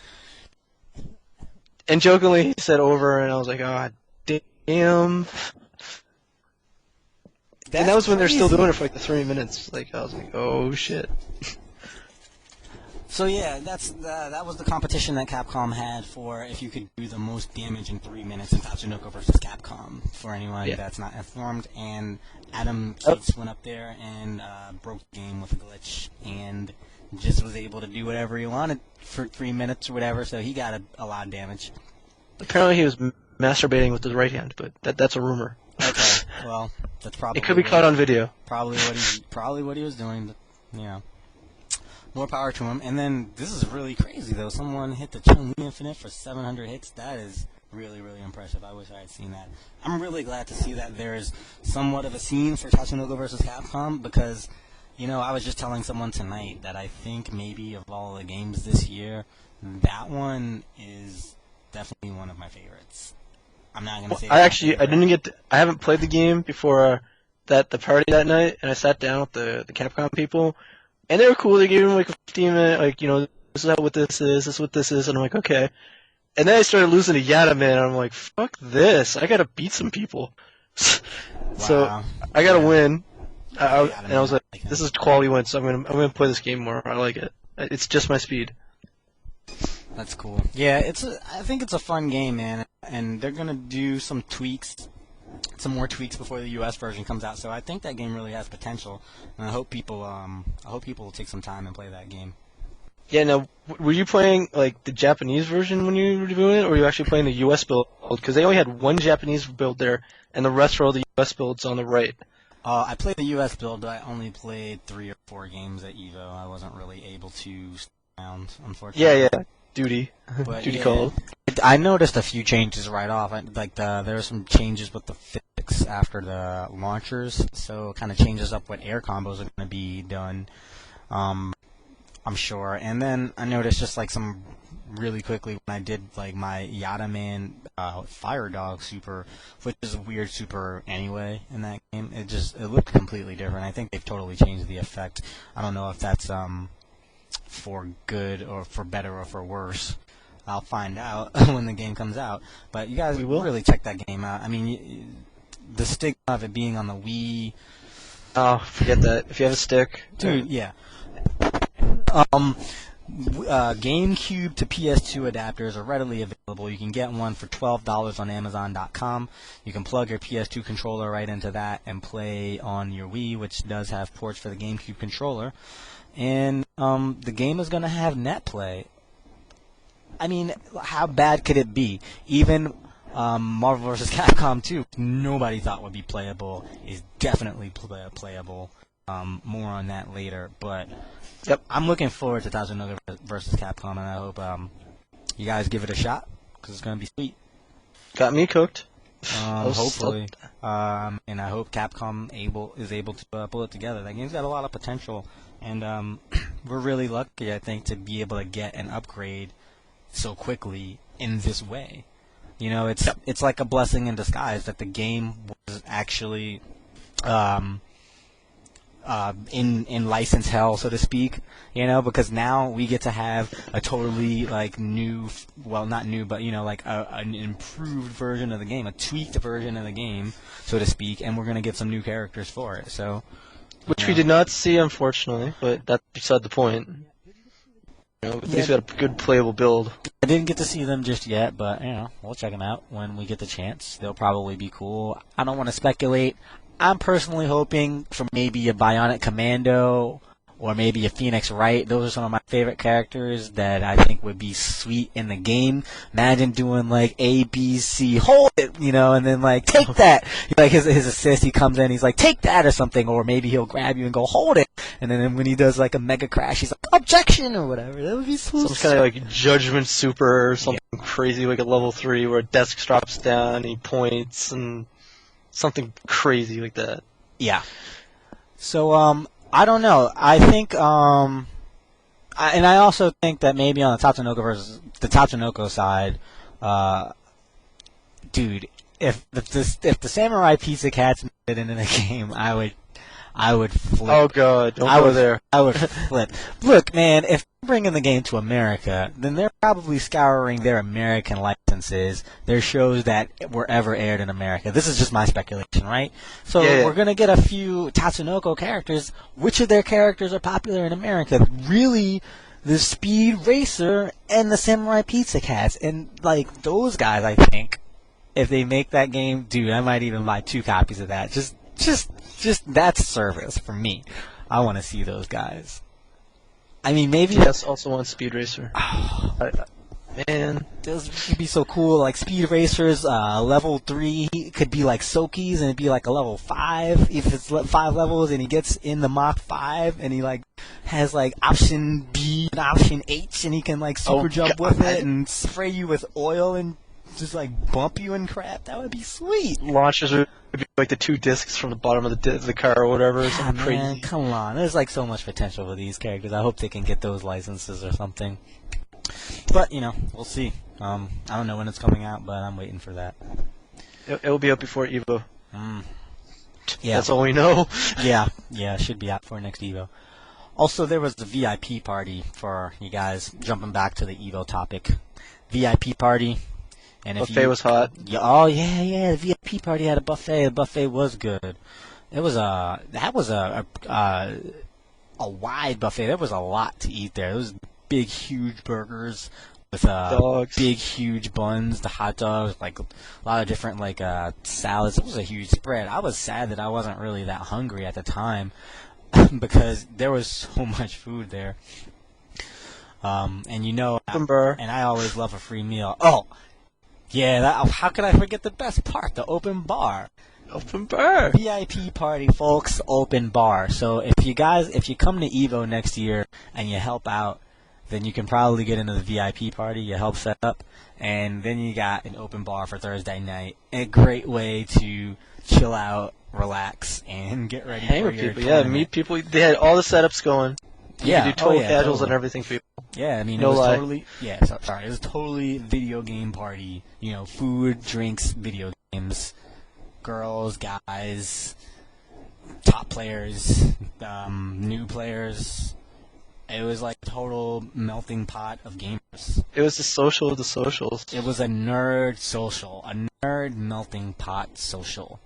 And jokingly, he said over, and I was like, "Oh, damn." And that was when they're still doing it for like the 3 minutes. Like I was like, "Oh shit." So yeah, that was the competition that Capcom had for if you could do the most damage in 3 minutes in Tatsunoko versus Capcom. For anyone that's not informed, and Adam Keats went up there and broke the game with a glitch and just was able to do whatever he wanted for 3 minutes or whatever. So he got a lot of damage. Apparently, he was masturbating with his right hand, but that's a rumor. Okay, well, that's probably it could be caught on video. Probably what he was doing. But, more power to him. And then this is really crazy though. Someone hit the Chung Li infinite for 700 hits. That is Really, really impressive. I wish I had seen that. I'm really glad to see that there's somewhat of a scene for Tatsunoko versus Capcom because, I was just telling someone tonight that I think maybe of all the games this year, that one is definitely one of my favorites. I'm not gonna say. I haven't played the game before the party that night, and I sat down with the Capcom people, and they were cool. They gave me like a 15-minute, this is what this is, this is what this is, and I'm like, okay. And then I started losing to Yadaman, and I'm like, fuck this, I gotta beat some people. So Wow. I gotta win. And I was like, this is quality win, so I'm gonna play this game more. I like it. It's just my speed. That's cool. Yeah, I think it's a fun game, man, and they're gonna do some more tweaks before the U.S. version comes out. So I think that game really has potential, and I hope people will take some time and play that game. Yeah. Now, were you playing like the Japanese version when you were doing it, or were you actually playing the U.S. build? Because they only had one Japanese build there, and the rest were all the U.S. builds on the right. I played the U.S. build, but I only played 3 or 4 games at EVO. I wasn't really able to stick around, unfortunately. Yeah. Duty called. I noticed a few changes right off. There were some changes with the physics after the launchers, so it kind of changes up what air combos are going to be done. I'm sure. And then I noticed just like some really quickly when I did like my Yadaman Fire Dog super, which is a weird super anyway in that game. It looked completely different. I think they've totally changed the effect. I don't know if that's for good or for better or for worse. I'll find out when the game comes out. But you guys really check that game out. I mean, the stigma of it being on the Wii. Oh, forget that. If you have a stick, dude, yeah. GameCube to PS2 adapters are readily available. You can get one for $12 on Amazon.com. You can plug your PS2 controller right into that and play on your Wii, which does have ports for the GameCube controller. And the game is going to have net play. I mean, how bad could it be? Even Marvel vs. Capcom 2, nobody thought would be playable, is definitely playable. More on that later. But yep, I'm looking forward to Tatsunoko vs. Capcom, and I hope you guys give it a shot, because it's going to be sweet. Got me cooked. Hopefully. And I hope Capcom is able to pull it together. That game's got a lot of potential. And we're really lucky, I think, to be able to get an upgrade so quickly in this way. It's like a blessing in disguise that the game was actually in license hell, so to speak. Because now we get to have a totally new, well, not new, but an improved version of the game, a tweaked version of the game, so to speak, and we're gonna get some new characters for it. So. Which we did not see, unfortunately, but that's beside the point. At least we got a good playable build. I didn't get to see them just yet, but we'll check them out when we get the chance. They'll probably be cool. I don't want to speculate. I'm personally hoping for maybe a Bionic Commando or maybe a Phoenix Wright. Those are some of my favorite characters that I think would be sweet in the game. Imagine doing A, B, C, hold it, and then take that. His assist, he comes in, he's like, take that or something, or maybe he'll grab you and go, hold it. And then when he does a mega crash, he's like, objection or whatever. That would be so some kind of Judgment Super or something crazy, like a level 3 where a desk drops down and he points and something crazy like that. Yeah. So, I don't know. I think, and I also think that maybe on the Tatsunoko side, dude, if the Samurai Pizza Cats made it into the game, I would flip. Oh god, don't go there. I would flip. Look, man, if they're bringing the game to America, then they're probably scouring their American licenses, their shows that were ever aired in America. This is just my speculation, right? So we're going to get a few Tatsunoko characters. Which of their characters are popular in America? Really, the Speed Racer and the Samurai Pizza Cats. And, those guys, I think, if they make that game, dude, I might even buy 2 copies of that. Just that's service for me. I want to see those guys. I mean, maybe. Yes, also want Speed Racer. Man, those would be so cool. Speed Racers, level 3 could be Soki's, and it'd be a level 5 if it's 5 levels, and he gets in the Mach 5, and he has option B and option H, and he can super jump with it and spray you with oil and just like bump you and crap. That would be sweet. Launchers would be like the 2 discs from the bottom of the car or whatever. Or something Man, crazy. come on. There's like so much potential with these characters. I hope they can get those licenses or something. But, we'll see. I don't know when it's coming out, but I'm waiting for that. It will be out before EVO. Yeah. That's all we know. Yeah, it should be out for next EVO. Also, there was the VIP party for you guys, jumping back to the EVO topic. VIP party. And if Buffet was hot. The VIP party had a buffet. The buffet was good. It was a wide buffet. There was a lot to eat there. There was big, huge burgers with Dogs. big, huge buns, the hot dogs, like a lot of different salads. It was a huge spread. I was sad that I wasn't really that hungry at the time because there was so much food there. And Open bar. and I always love a free meal. Oh, yeah, how could I forget the best part? The open bar. Open bar. VIP party, folks, open bar. So if you come to EVO next year and you help out, then you can probably get into the VIP party. You help set up, and then you got an open bar for Thursday night. A great way to chill out, relax, and get ready Hang for with your people. tournament. Yeah, meet people. They had all the setups going. You could do total casuals totally. and everything for you. Yeah, I mean, No it was lie. totally. Yeah, sorry, it was totally video game party. Food, drinks, video games, girls, guys, top players, new players. It was like a total melting pot of gamers. It was the social of the socials. It was a nerd social, a nerd melting pot social.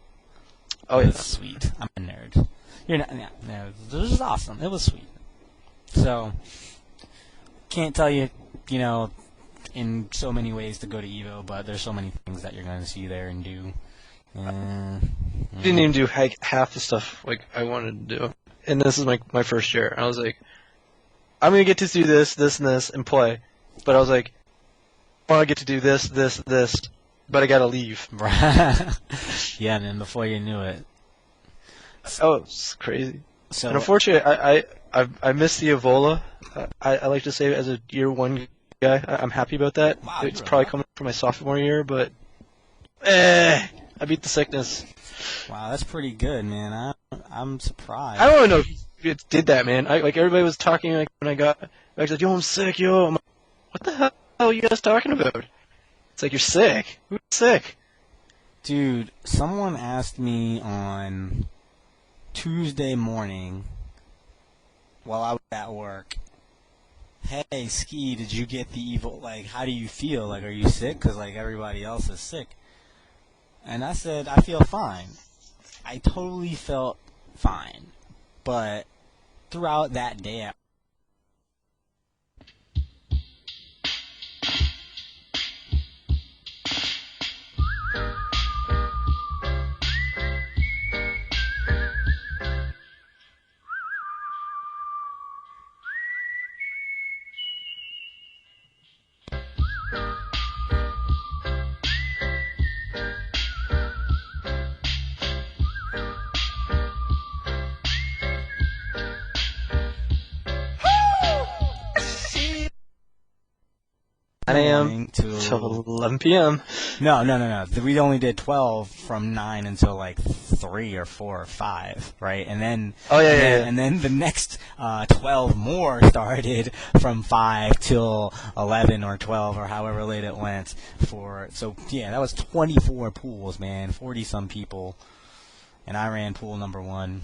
Oh, It yeah. was sweet. I'm a nerd. You're not. Yeah, no, it was awesome. It was sweet. So, can't tell you, in so many ways to go to EVO, but there's so many things that you're going to see there and do. Didn't even do half the stuff like I wanted to do. And this is my first year. I was like, I'm going to get to do this, this, and this, and play. But I was like, I want to get to do this, this, this, but I got to leave. Yeah, and then before you knew it. Oh, it's crazy. So, And unfortunately, I missed the Evola. I like to say as a year 1 guy, I'm happy about that. Wow, It's you're probably right. coming from my sophomore year, but I beat the sickness. wow, that's pretty good, man. I'm surprised. I don't know if you did that, man. Everybody was talking when I got back, like, yo, I'm sick, yo. I'm like, what the hell are you guys talking about? It's like, you're sick. Who's sick? Dude, someone asked me on Tuesday morning while I was at work, hey, Ski, did you get the evil, how do you feel? Are you sick? Because, everybody else is sick. And I said, I feel fine. I totally felt fine. But throughout that day, I am morning till till 11 p.m. No. We only did 12 from 9 until 3 or 4 or 5, right? And then Oh, yeah, and yeah, then, yeah. and then the next 12 more started from 5 till 11 or 12 or however late it went. So that was 24 pools, man, 40 some people, and I ran pool number 1.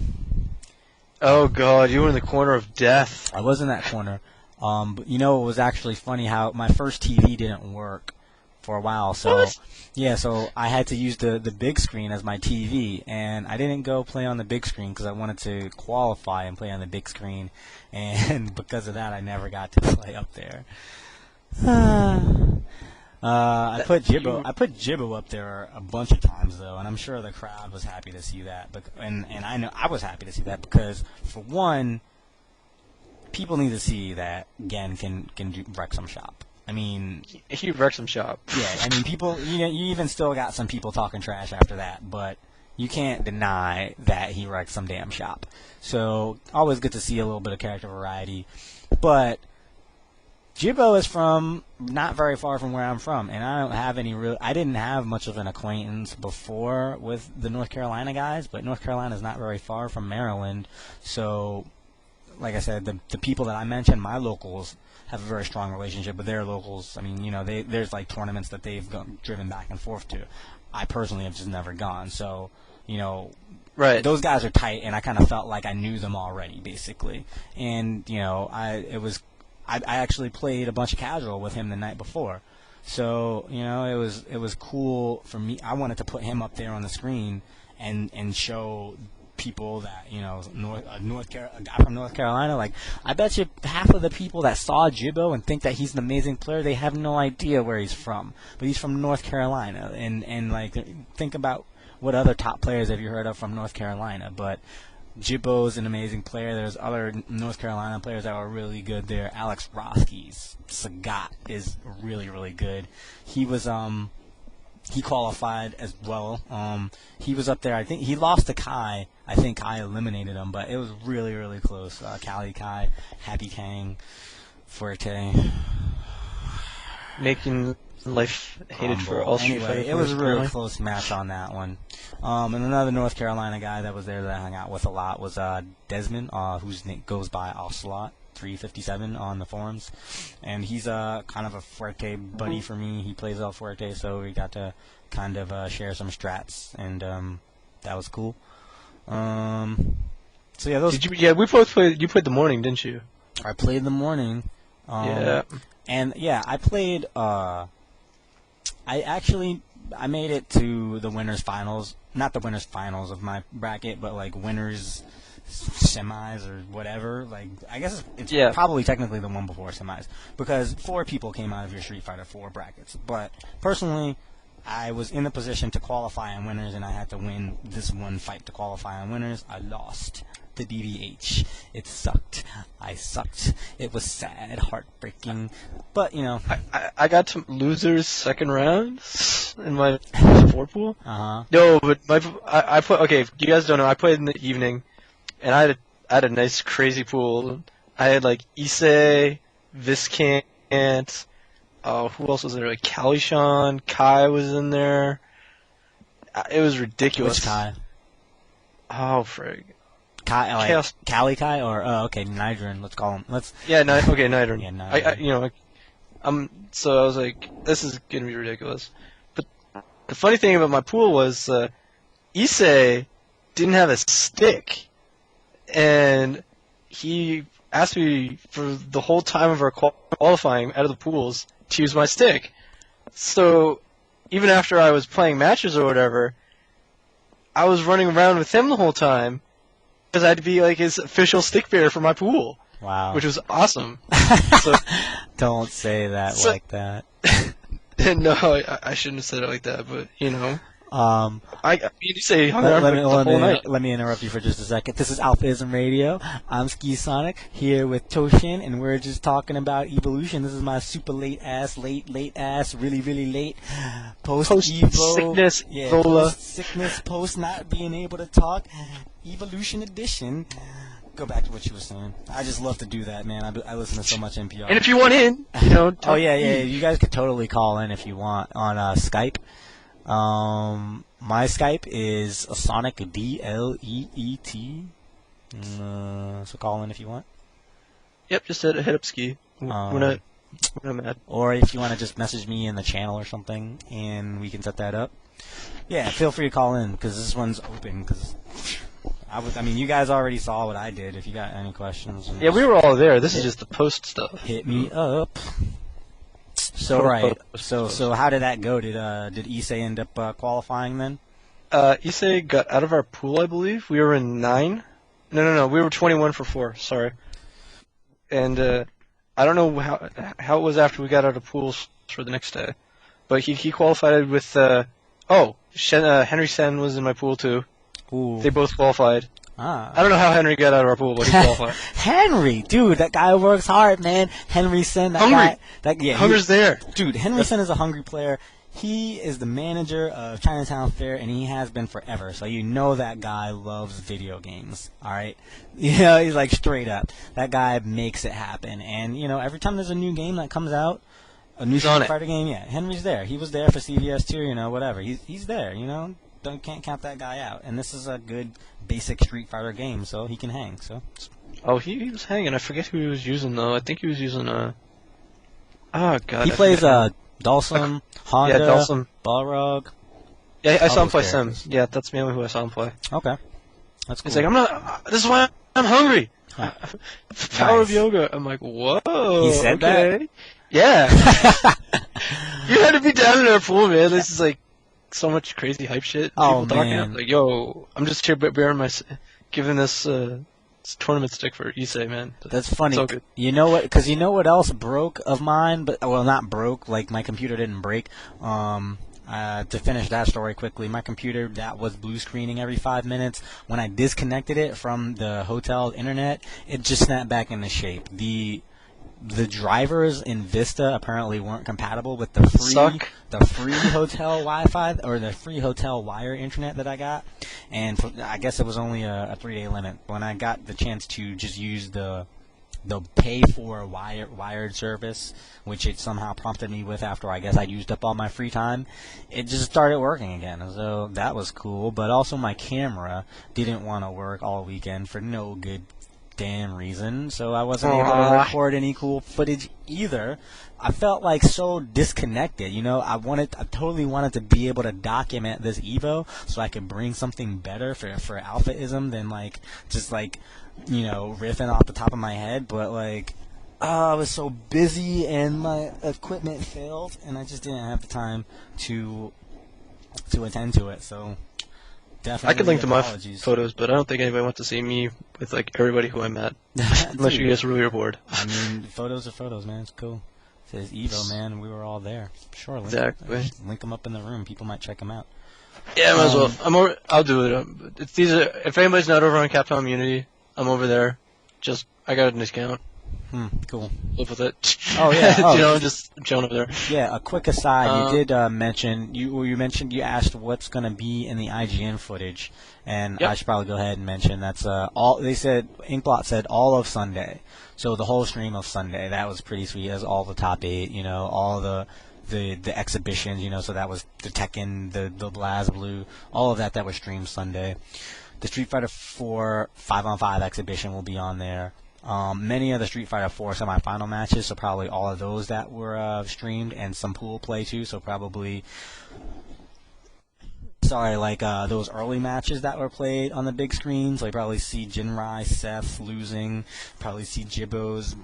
Oh, God, you were in the corner of death. I was in that corner. But it was actually funny how my first TV didn't work for a while. So, What? so I had to use the big screen as my TV, and I didn't go play on the big screen because I wanted to qualify and play on the big screen, and because of that, I never got to play up there. I put Jibbo up there a bunch of times though, and I'm sure the crowd was happy to see that. And I know I was happy to see that because, for one, people need to see that Gen can wreck some shop. I mean, He wrecked some shop. yeah. I mean, people. You even still got some people talking trash after that, but you can't deny that he wrecked some damn shop. So always good to see a little bit of character variety, but Jibbo is from not very far from where I'm from, and I don't have I didn't have much of an acquaintance before with the North Carolina guys, but North Carolina is not very far from Maryland, so, like I said, the people that I mentioned, my locals, have a very strong relationship with their locals. I mean, there's like tournaments that they've driven back and forth to. I personally have just never gone, so, Right. those guys are tight, and I kind of felt like I knew them already, basically. And, I actually played a bunch of casual with him the night before. So, it was cool for me. I wanted to put him up there on the screen and show people that, a guy from North Carolina, like, I bet you half of the people that saw Jibbo and think that he's an amazing player, they have no idea where he's from. But he's from North Carolina. And like, think about what other top players have you heard of from North Carolina. But Jibbo's an amazing player. There's other North Carolina players that were really good there. Alex Roski's Sagat is really, really good. He was he qualified as well. He was up there. I think he lost to Kai. I think Kai eliminated him, but it was really, really close. Cali Kai, Happy Kang, Fuerte. Making life hated for all Street Fighter Anyway, it was a really apparently. close match on that one. And another North Carolina guy that was there that I hung out with a lot was Desmond, whose name goes by Ocelot 357 on the forums, and he's kind of a Fuerte buddy for me. He plays El Fuerte, so we got to kind of share some strats, and that was cool. So yeah, those. We both played. You played the morning, didn't you? I played the morning. Yeah. And yeah, I played. I made it to the winners finals. Not the winners finals of my bracket, but like winners semis or whatever. Like, I guess it's probably technically the one before semis, because 4 people came out of your Street Fighter 4 brackets. But personally, I was in the position to qualify on winners, and I had to win this one fight to qualify on winners. I lost the DVH. It sucked. I sucked. It was sad, heartbreaking, but I got to losers second round in my 4 pool. No, but I put okay. If you guys don't know, I played in the evening, and I had a nice crazy pool. I had like Issei, Viscant. Who else was there? Like Kalishan, Kai was in there. It was ridiculous. Which Kai? Oh, frig. Kai, like Chaos. Cali Kai, or Nidrin. Let's call him. Nidrin. Yeah, Nidrin. So I was like, this is gonna be ridiculous. But the funny thing about my pool was, Issei didn't have a stick, and he asked me for the whole time of our qualifying out of the pools to use my stick. So even after I was playing matches or whatever, I was running around with him the whole time because I had to be like his official stick bearer for my pool. Wow. Which was awesome. So, don't say that like that. No, I shouldn't have said it like that, but you say hung around the whole night. Let me interrupt you for just a second. This is AlphaISM Radio. I'm Ski Sonic here with Toshin, and we're just talking about evolution. This is my super late ass, really, really late post-EVO. Sickness, post-sickness, post not being able to talk. Evolution edition. Go back to what you were saying. I just love to do that, man. I listen to so much NPR. And if you want in, oh yeah, you guys could totally call in if you want on Skype. My Skype is Sonic DLEET. So call in if you want. Yep, just hit up Ski. We're not mad. Or if you want to just message me in the channel or something, and we can set that up. Yeah, feel free to call in because this one's open. Because you guys already saw what I did. If you got any questions, yeah, we were all there. This is just the post stuff. Hit me up. So right. So how did that go? Did Issei end up qualifying then? Issei got out of our pool, I believe. We were in 9. No. We were 21 for 4. Sorry. And I don't know how it was after we got out of pools for the next day, but he qualified with. Henry Sen was in my pool too. Ooh. They both qualified. Ah. I don't know how Henry got out of our pool, but he qualified. Henry, dude, that guy works hard, man. Henry Sen, Hunger's guy. there. Dude, Henry Sen is a hungry player. He is the manager of Chinatown Fair, and he has been forever. So you know that guy loves video games. All right, he's like straight up. That guy makes it happen. And every time there's a new game that comes out, a new Street Fighter game, yeah, Henry's there. He was there for CVS too. Whatever. He's there. Can't count that guy out. And this is a good basic Street Fighter game, so he can hang. So. Oh, he was hanging. I forget who he was using though. I think he was using Oh god. He plays Dawson, Honda, yeah, Dawson, Balrog. Yeah, I saw him play Sims. Yeah, that's mainly who I saw him play. Okay, that's cool. He's like, I'm not. This is why I'm hungry. Huh. Power of yoga. I'm like, whoa. He said that? Yeah. You had to be down in our pool, man. This is like so much crazy hype shit. Oh, People talking. man. Like, yo, I'm just here giving this tournament stick for Issei, man. That's funny. So good. You know what? Because you know what else broke of mine? Not broke. Like my computer didn't break. To finish that story quickly, my computer that was blue screening every 5 minutes. When I disconnected it from the hotel internet, it just snapped back into shape. The drivers in Vista apparently weren't compatible with the free hotel Wi-Fi or the free hotel wire internet that I got, and I guess it was only a 3-day limit. When I got the chance to just use the pay for wired service, which it somehow prompted me with after I guess I used up all my free time, it just started working again. So that was cool. But also my camera didn't want to work all weekend for no good damn reason, so I wasn't able to record any cool footage either. I felt like so disconnected, I totally wanted to be able to document this Evo so I could bring something better for AlphaISM than just riffing off the top of my head, but I was so busy and my equipment failed and I just didn't have the time to attend to it, so definitely I could link to my apologies. photos, but I don't think anybody wants to see me with everybody who I met, unless you guys really are bored. I mean, photos are photos, man. It's cool. It says Evo, man. We were all there. Sure, Exactly. Link them up in the room. People might check them out. Yeah, might as well. I'll do it. If anybody's not over on Capcom Unity, I'm over there. I got a discount. Cool. Live with it. Oh yeah. Just chilling over there. Yeah. A quick aside. You did mention you asked what's going to be in the IGN footage, and I should probably go ahead and mention that's all. They said Inkblot said all of Sunday, so the whole stream of Sunday. That was pretty sweet. As all the top 8, all the exhibitions, so that was the Tekken, the BlazBlue, all of that was streamed Sunday. The Street Fighter 4 5-on-5 exhibition will be on there. Many of the Street Fighter 4 semi-final matches, so probably all of those that were streamed, and some pool play too, so probably those early matches that were played on the big screens. Like probably see Jinrai, Seth losing, probably see Jibbo's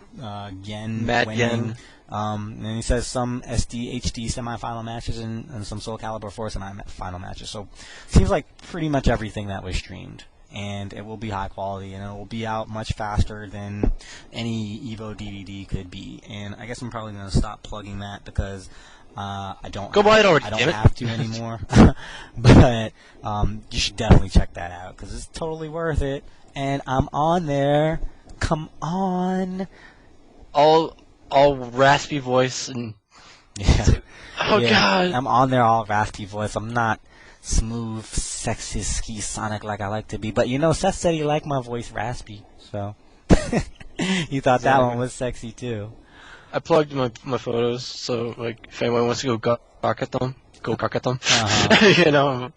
Gen winning. Gen. And he says some SD HD semi-final matches and some Soul Calibur 4 semi-final matches. So seems like pretty much everything that was streamed. And it will be high quality, and it will be out much faster than any EVO DVD could be. And I guess I'm probably going to stop plugging that because I don't have to anymore. But you should definitely check that out because it's totally worth it. And I'm on there. Come on. All raspy voice and yeah. Oh yeah. god. I'm on there all raspy voice. I'm not smooth, sexy, ski sonic like I like to be. But Seth said he liked my voice raspy, so he thought that one was sexy too. I plugged my photos, so if anyone wants to go gawk at them, go gawk at them. Uh-huh.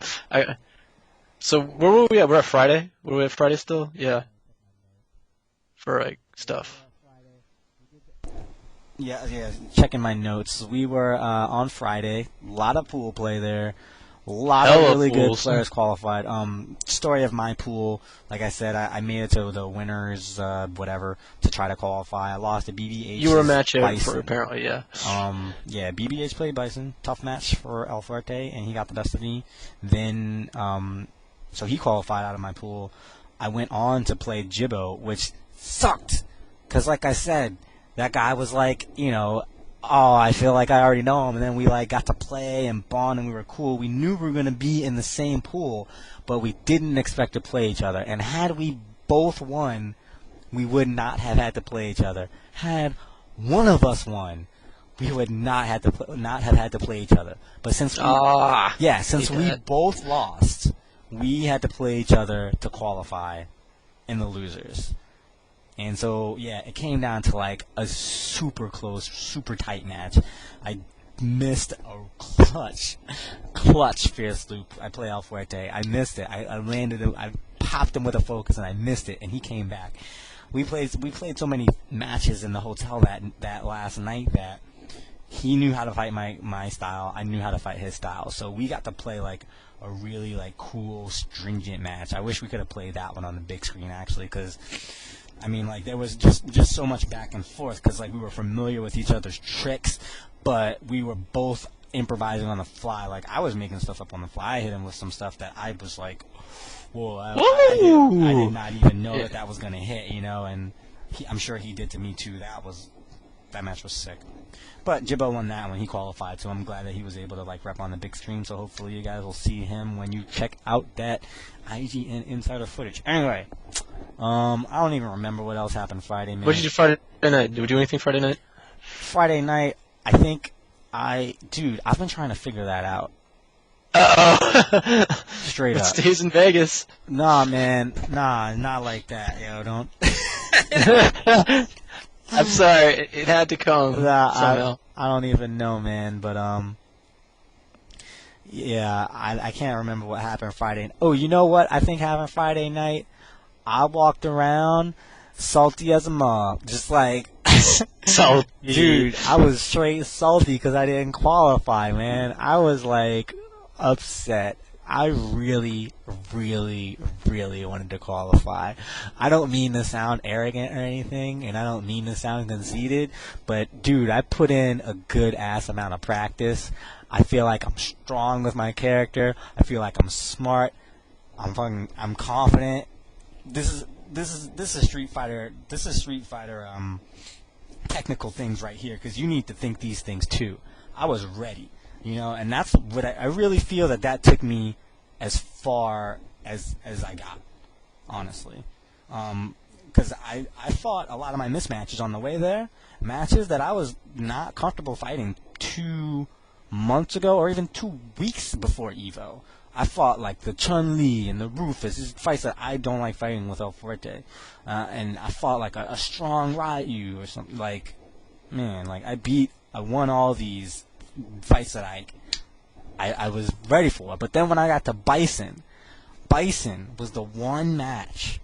So where were we at? We're at Friday. Were we at Friday still? Yeah. For stuff. Yeah. Checking my notes. We were on Friday. A lot of pool play there. A lot of really good players qualified. Story of my pool, like I said, I made it to the winners, whatever, to try to qualify. I lost to BBH. You were a match out for apparently, yeah. Yeah, BBH played Bison. Tough match for El Fuerte, and he got the best of me. Then, so he qualified out of my pool. I went on to play Jibbo, which sucked. Because, like I said, that guy was I feel like I already know him, and then we got to play and bond, and we were cool. We knew we were going to be in the same pool, but we didn't expect to play each other. And had we both won, we would not have had to play each other. Had one of us won, we would not have had to play each other. But since we both lost, we had to play each other to qualify in the losers. And so, yeah, it came down to like a super close, super tight match. I missed a clutch fierce loop. I play El Fuerte. I missed it. I landed it. I popped him with a focus, and I missed it, and he came back. We played so many matches in the hotel that last night that he knew how to fight my style. I knew how to fight his style. So we got to play like a really like cool, stringent match. I wish we could have played that one on the big screen actually, because I mean like there was just so much back and forth because like we were familiar with each other's tricks, but we were both improvising on the fly. Like I was making stuff up on the fly. I hit him with some stuff that I was like, whoa, I did not even know that was gonna hit, you know. And I'm sure he did to me too. That match was sick. But Jibbo won that one. He qualified, so I'm glad that he was able to like rep on the big screen. So hopefully you guys will see him when you check out that IGN insider footage. Anyway, I don't even remember what else happened Friday, man. What did you do Friday night? Did we do anything Friday night? Friday night, I think I've been trying to figure that out. Uh-oh. Straight up. Stays in Vegas. Nah, man. Nah, not like that, yo. Don't. I'm sorry. It had to come somehow. I don't even know, man. But, yeah, I can't remember what happened Friday. Oh, you know what I think happened Friday night? I walked around salty as a mug. Just like... Salty. Dude, I was straight salty because I didn't qualify, man. I was, like, upset. I really, really, really wanted to qualify. I don't mean to sound arrogant or anything, and I don't mean to sound conceited, but, dude, I put in a good-ass amount of practice. I feel like I'm strong with my character. I feel like I'm smart. I'm confident. This is Street Fighter. This is Street Fighter, technical things right here, because you need to think these things, too. I was ready. You know, and that's what I really feel that took me as far as I got, honestly. Because I fought a lot of my mismatches on the way there, matches that I was not comfortable fighting 2 months ago or even 2 weeks before EVO. I fought like the Chun-Li and the Rufus, these fights that I don't like fighting with El Fuerte. And I fought like a strong Ryu or something. Like, man, like I won all these fights that I was ready for. But then when I got to Bison was the one match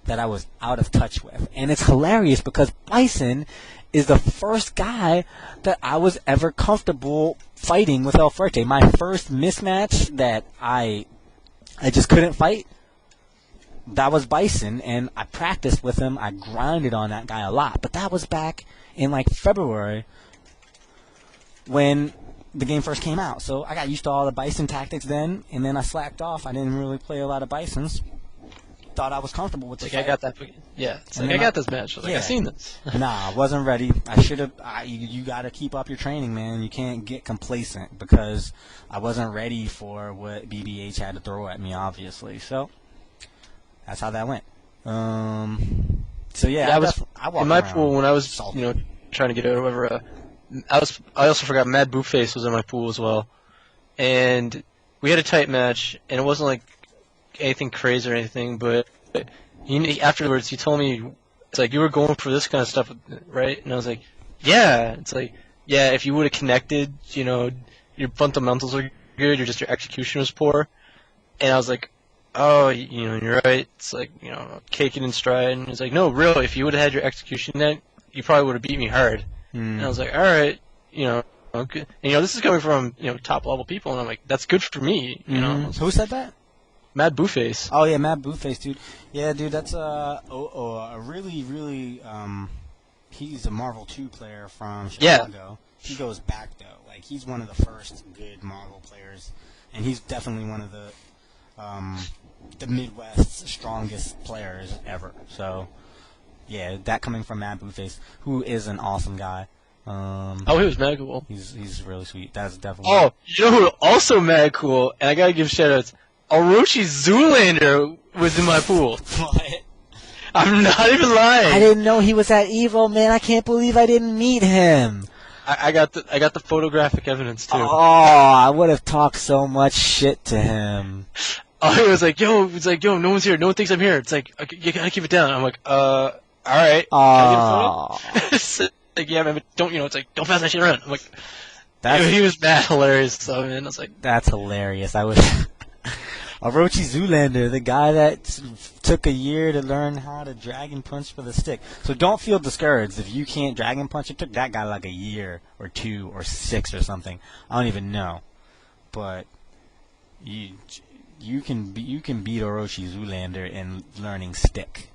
that I was out of touch with. And it's hilarious because Bison is the first guy that I was ever comfortable fighting with El Fuerte. My first mismatch that I just couldn't fight, that was Bison, and I practiced with him. I grinded on that guy a lot. But that was back in like February when the game first came out. So I got used to all the Bison tactics then, and then I slacked off. I didn't really play a lot of Bisons. Thought I was comfortable with the fight. I got that. Yeah, it's like I got this match. Like, I've seen this. Nah, I wasn't ready. I should have. You got to keep up your training, man. You can't get complacent because I wasn't ready for what BBH had to throw at me, obviously. So that's how that went. So yeah, I walked in my around pool when I was salty. trying to get out or whatever. I also forgot Mad Bootface was in my pool as well, and we had a tight match, and it wasn't like anything crazy or anything, but afterwards he told me, it's like, you were going for this kind of stuff, right? And I was like, yeah. It's like, yeah, if you would have connected, your fundamentals are good, your execution was poor. And I was like, oh, you're right. It's like, cake it in stride. And he's like, no, really, if you would have had your execution net, you probably would have beat me hard. And I was like, all right, okay. And, this is coming from, top level people, and I'm like, that's good for me, Who said that? Mad Bootface. Oh yeah, Mad Bootface, dude. Yeah, dude, that's a really, really. He's a Marvel 2 player from Chicago. Yeah. He goes back though. Like he's one of the first good Marvel players, and he's definitely one of the Midwest's strongest players ever. So, yeah, that coming from Mad Bootface, who is an awesome guy. He was mad cool. He's really sweet. That's definitely. Oh, you know who also mad cool? And I gotta give shoutouts. Orochi Zoolander was in my pool. What? I'm not even lying. I didn't know he was at EVO, man. I can't believe I didn't meet him. I got the photographic evidence too. Oh, I would have talked so much shit to him. Oh, he was like, yo, no one's here. No one thinks I'm here. It's like, okay, you gotta keep it down. I'm like, all right. Can I get a photo? It's like, yeah, man, but don't, it's like, don't pass that shit around. I'm like, he was mad hilarious. So, man, I was like, that's hilarious. I was Orochi Zoolander, the guy that took a year to learn how to Dragon Punch with a stick. So don't feel discouraged if you can't Dragon Punch. It took that guy like a year or 2 or 6 or something. I don't even know, but you can beat Orochi Zoolander in learning stick.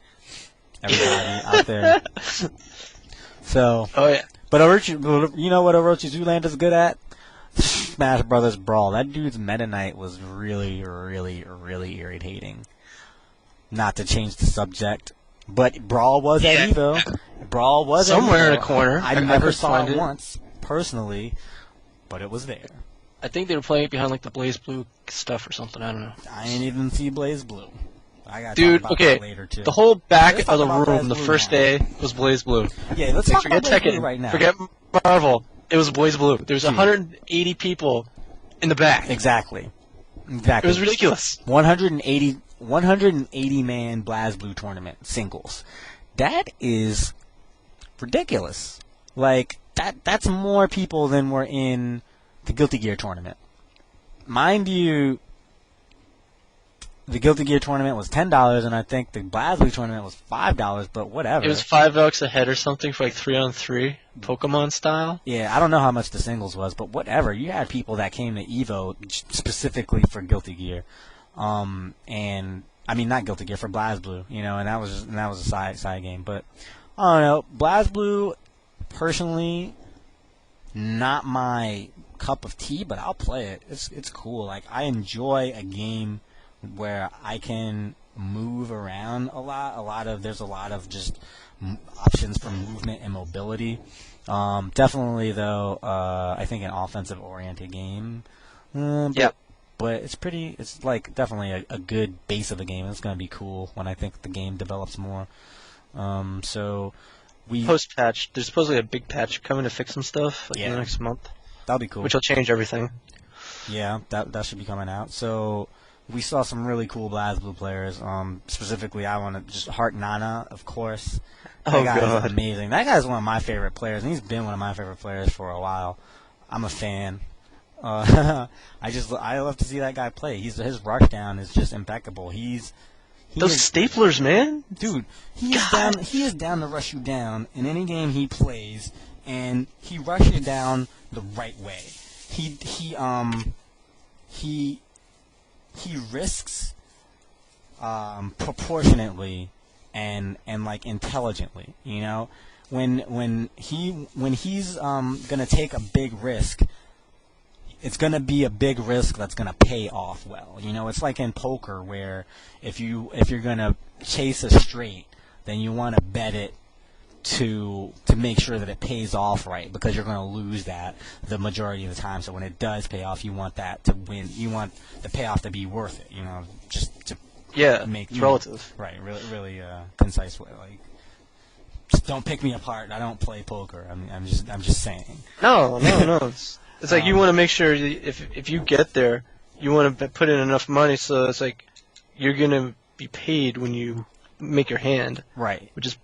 Everybody out there. So, oh yeah. But Orochi, you know what Orochi Zoolander's good at? Smash Brothers Brawl. That dude's Meta Knight was really, really, really irritating. Not to change the subject, but Brawl was at EVO. Brawl was somewhere at EVO. in a corner. I never saw it once personally, but it was there. I think they were playing it behind like the Blaze Blue stuff or something. I don't know. I didn't even see Blaze Blue. I got dude. Talk about Okay, that later too. the whole back of the Blaze room the Blue first now. day was Blaze Blue. Yeah, let's talk about forget Blaze Blue Tekken right now. Forget Marvel. It was Blaze Blue. There was 180 people in the back. Exactly. It was ridiculous. 180 man BlazBlue tournament singles. That is ridiculous. Like that's more people than were in the Guilty Gear tournament. Mind you, the Guilty Gear tournament was $10, and I think the BlazBlue tournament was $5. But whatever. It was $5 a head or something for like 3-on-3 Pokemon style. Yeah, I don't know how much the singles was, but whatever. You had people that came to EVO specifically for Guilty Gear, and I mean not Guilty Gear, for BlazBlue, and that was a side game. But I don't know, BlazBlue, personally, not my cup of tea, but I'll play it. It's cool. Like, I enjoy a game where I can move around a lot. There's a lot of just options for movement and mobility. Definitely though, I think an offensive oriented game. But it's like definitely a good base of a game. It's gonna be cool when I think the game develops more. So post-patch, there's supposedly a big patch coming to fix some stuff in the next month. That'll be cool. Which will change everything. Yeah, that should be coming out. So we saw some really cool BlazBlue players. Specifically, I want to just Heart Nana, of course. That guy is amazing. That guy's one of my favorite players, and he's been one of my favorite players for a while. I'm a fan. I love to see that guy play. His rush down is just impeccable. Those staplers, man, dude. He is down to rush you down in any game he plays, and he rushes you down the right way. He risks proportionately and like intelligently. When he's gonna take a big risk, it's gonna be a big risk that's gonna pay off well. It's like in poker where if you're gonna chase a straight, then you want to bet it to make sure that it pays off right, because you're going to lose that the majority of the time. So when it does pay off, you want that to win. You want the payoff to be worth it. Just to make it's relative. Right, really concise way. Like, just don't pick me apart. I don't play poker. I'm just saying. No. It's like you want to make sure if you get there, you want to put in enough money so it's like you're gonna be paid when you make your hand. Right. Which is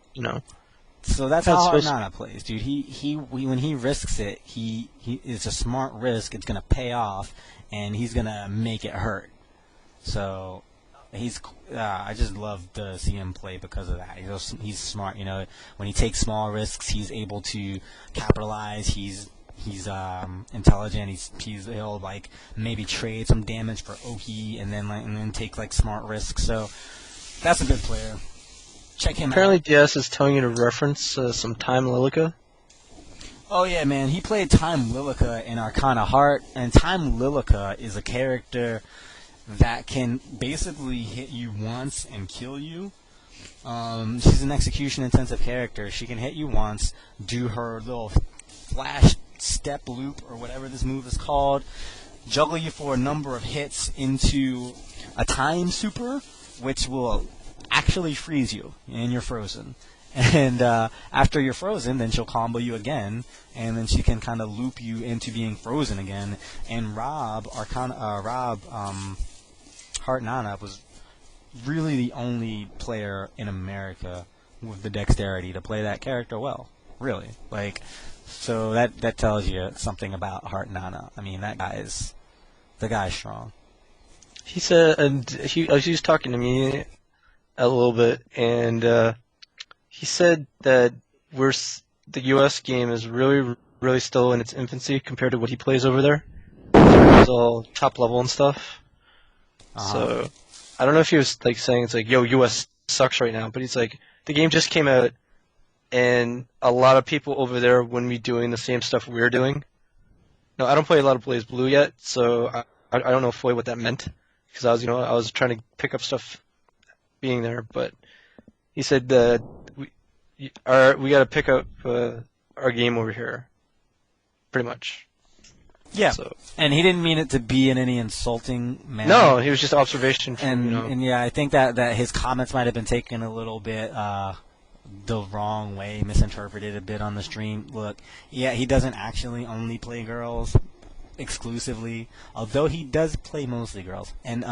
So that's how Nana plays, dude. He when he risks it, it's a smart risk. It's gonna pay off, and he's gonna make it hurt. So I just love to see him play because of that. He's smart. When he takes small risks, he's able to capitalize. He's intelligent. He'll like maybe trade some damage for Oki, and then take like smart risks. So that's a good player. Check him out. Apparently DS is telling you to reference some Time Lilica. Oh yeah, man. He played Time Lilica in Arcana Heart, and Time Lilica is a character that can basically hit you once and kill you. She's an execution-intensive character. She can hit you once, do her little flash step loop, or whatever this move is called, juggle you for a number of hits into a time super, which will actually freeze you, and you're frozen. And after you're frozen, then she'll combo you again, and then she can kind of loop you into being frozen again. And Rob Hartnana was really the only player in America with the dexterity to play that character well. Really, like, so that tells you something about Hartnana. I mean, the guy's strong. He said, and he was talking to me a little bit, and he said that the U.S. game is really, really still in its infancy compared to what he plays over there. It's all top level and stuff. So I don't know if he was like saying it's like, yo, U.S. sucks right now, but he's like, the game just came out, and a lot of people over there wouldn't be doing the same stuff we're doing. No, I don't play a lot of Blaze Blue yet, so I don't know fully what that meant, because I was trying to pick up stuff being there, but he said that we got to pick up our game over here, pretty much. Yeah, so. And he didn't mean it to be in any insulting manner. No, he was just observation. And yeah, I think that his comments might have been taken a little bit the wrong way, misinterpreted a bit on the stream. Look, yeah, he doesn't actually only play girls exclusively, although he does play mostly girls. And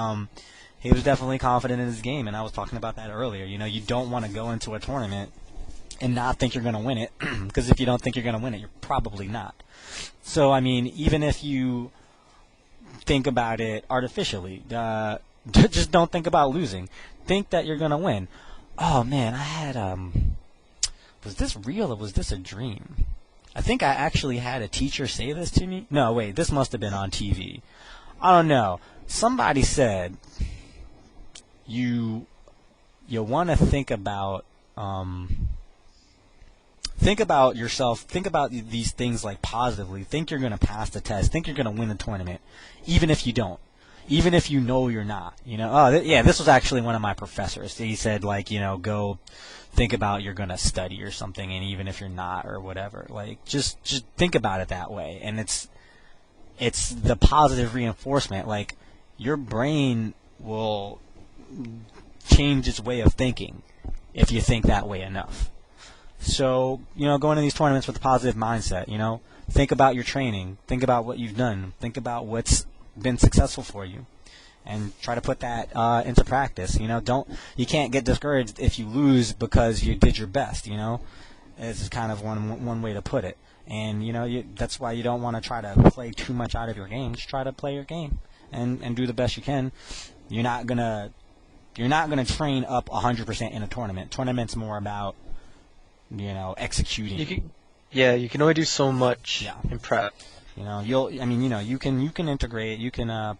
he was definitely confident in his game, and I was talking about that earlier. You know, you don't want to go into a tournament and not think you're going to win it, because if you don't think you're going to win it, you're probably not. So, I mean, even if you think about it artificially, just don't think about losing. Think that you're going to win. Oh, man, I had, was this real or was this a dream? I think I actually had a teacher say this to me. No, wait, this must have been on TV. I don't know. Somebody said you want to think about yourself. Think about these things like positively. Think you're going to pass the test. Think you're going to win the tournament, even if you don't. Even if you know you're not. You know. This was actually one of my professors. He said, like, go think about you're going to study or something, and even if you're not or whatever, like, just think about it that way. And it's the positive reinforcement. Like, your brain will change its way of thinking if you think that way enough. So, going to these tournaments with a positive mindset, think about your training, think about what you've done, think about what's been successful for you, and try to put that into practice. You can't get discouraged if you lose because you did your best. This is kind of one way to put it. And that's why you don't want to try to play too much out of your game. Just try to play your game and do the best you can. You're not gonna train up 100% in a tournament. Tournament's more about executing. You can only do so much in prep. You can integrate, you can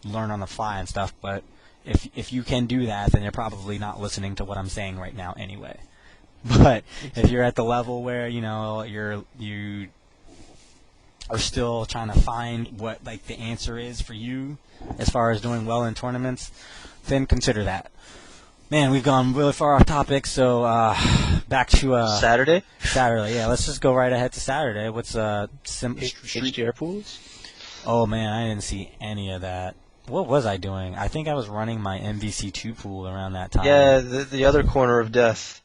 learn on the fly and stuff, but if you can do that, then you're probably not listening to what I'm saying right now anyway. But if you're at the level where you are still trying to find what like the answer is for you as far as doing well in tournaments, then consider that. Man, we've gone really far off topic, so back to Saturday. Yeah. Let's just go right ahead to Saturday. What's HDR pools? Oh man, I didn't see any of that. What was I doing? I think I was running my MVC2 pool around that time. Yeah, the other corner of death.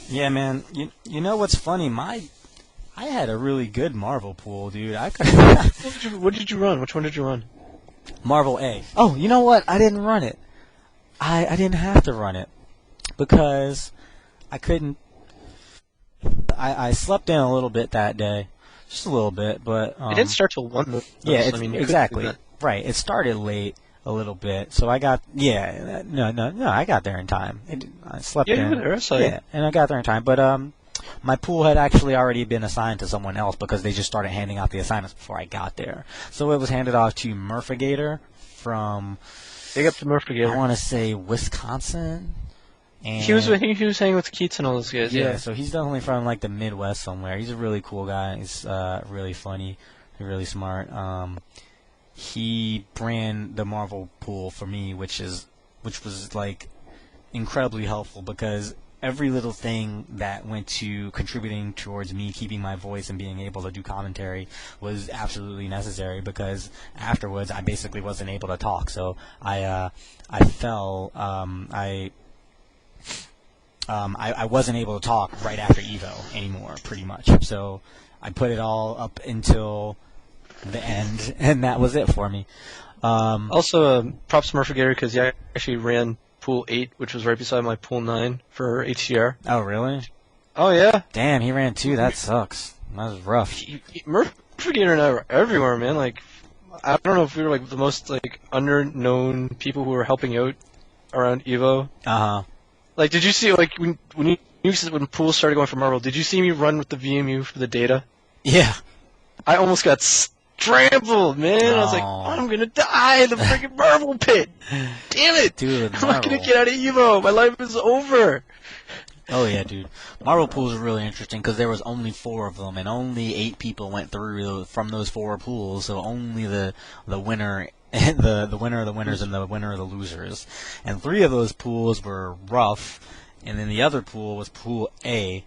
Yeah, man. You know what's funny? I had a really good Marvel pool, dude. What did you run? Which one did you run? Marvel A. Oh, you know what? I didn't run it. I didn't have to run it because I couldn't. I slept in a little bit that day, just a little bit, but it didn't start till 1. Yeah, exactly right. It started late a little bit, so I got I got there in time. I slept in. You were there, so yeah, and I got there in time, but my pool had actually already been assigned to someone else because they just started handing out the assignments before I got there. So it was handed off to Murphigator from. Big up to Murphigator. I want to say Wisconsin. And he was hanging with Keats and all those guys. Yeah, so he's definitely from like the Midwest somewhere. He's a really cool guy. He's really funny, really smart. He ran the Marvel pool for me, which was like incredibly helpful because every little thing that went to contributing towards me keeping my voice and being able to do commentary was absolutely necessary because afterwards I basically wasn't able to talk. So I I wasn't able to talk right after Evo anymore, pretty much. So I put it all up until the end, and that was it for me. Also, props to Murphy Gator because he actually ran pool 8, which was right beside my pool 9 for HCR. Oh, really? Oh, yeah. Damn, he ran 2. That sucks. That was rough. Murphy Gator and I were everywhere, man. Like, I don't know if we were like the most like underknown people who were helping out around Evo. Uh-huh. Like, did you see like when pools started going for Marvel? Did you see me run with the VMU for the data? Yeah. I almost got trampled, man. I was like, I'm gonna die in the freaking Marvel pit. Damn it, dude! I'm not gonna get out of Evo. My life is over. Oh yeah, dude. Marble pools are really interesting because there was only 4 of them, and only 8 people went through from those 4 pools. So only the winner, the winner of the winners, and the winner of the losers. And 3 of those pools were rough, and then the other pool was Pool A,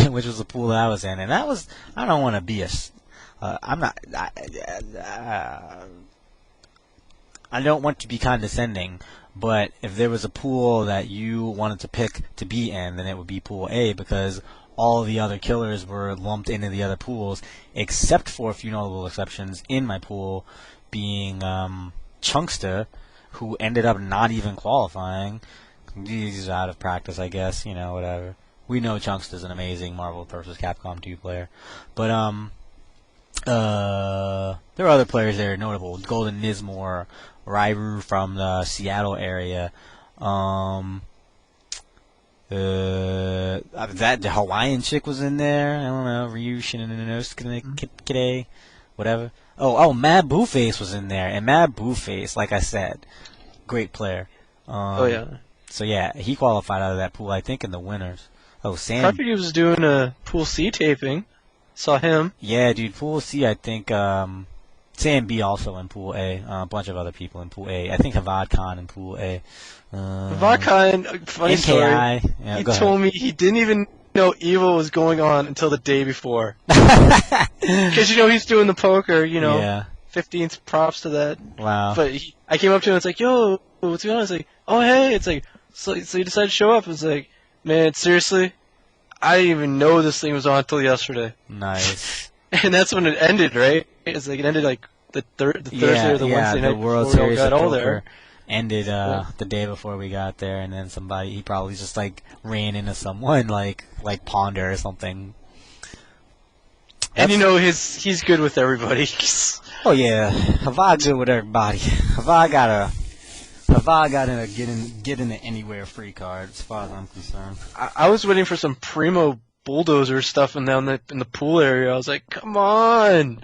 which was the pool that I was in, and that was. I don't want to be I'm not. I don't want to be condescending. But if there was a pool that you wanted to pick to be in, then it would be Pool A because all the other killers were lumped into the other pools, except for a few notable exceptions in my pool, being Chunkster, who ended up not even qualifying. He's out of practice, I guess, whatever. We know Chunkster's an amazing Marvel vs. Capcom 2 player. But there were other players there notable. Golden Nismore, Rairu from the Seattle area. The Hawaiian chick was in there. I don't know, Ryu Shinanosuke, whatever. Oh, Mad Blueface was in there, and Mad Blueface, like I said, great player. Oh yeah. So yeah, he qualified out of that pool, I think, in the winners. Oh, Sam. Carpet was doing a Pool C taping. Saw him. Yeah, dude. Pool C, I think. Sam B also in Pool A. A bunch of other people in Pool A. I think Havad Khan in Pool A. Havad Khan, funny story. Yeah, he told me he didn't even know Evo was going on until the day before. Because he's doing the poker. Yeah. 15th props to that. Wow. But I came up to him and it's like, yo, what's going on? It's like, oh hey. It's like, so you decided to show up. It's like, man, seriously. I didn't even know this thing was on until yesterday. Nice. And that's when it ended, right? It's like it ended like the Thursday or the Wednesday night the World before we Series all got of all Poker there. ended the day before we got there, and then he probably just like ran into someone like Ponder or something. And he's good with everybody. Oh yeah, Havad's good with everybody. Havad got in a get into anywhere free card as far as I'm concerned. I was waiting for some primo bulldozer stuff in the pool area. I was like, come on,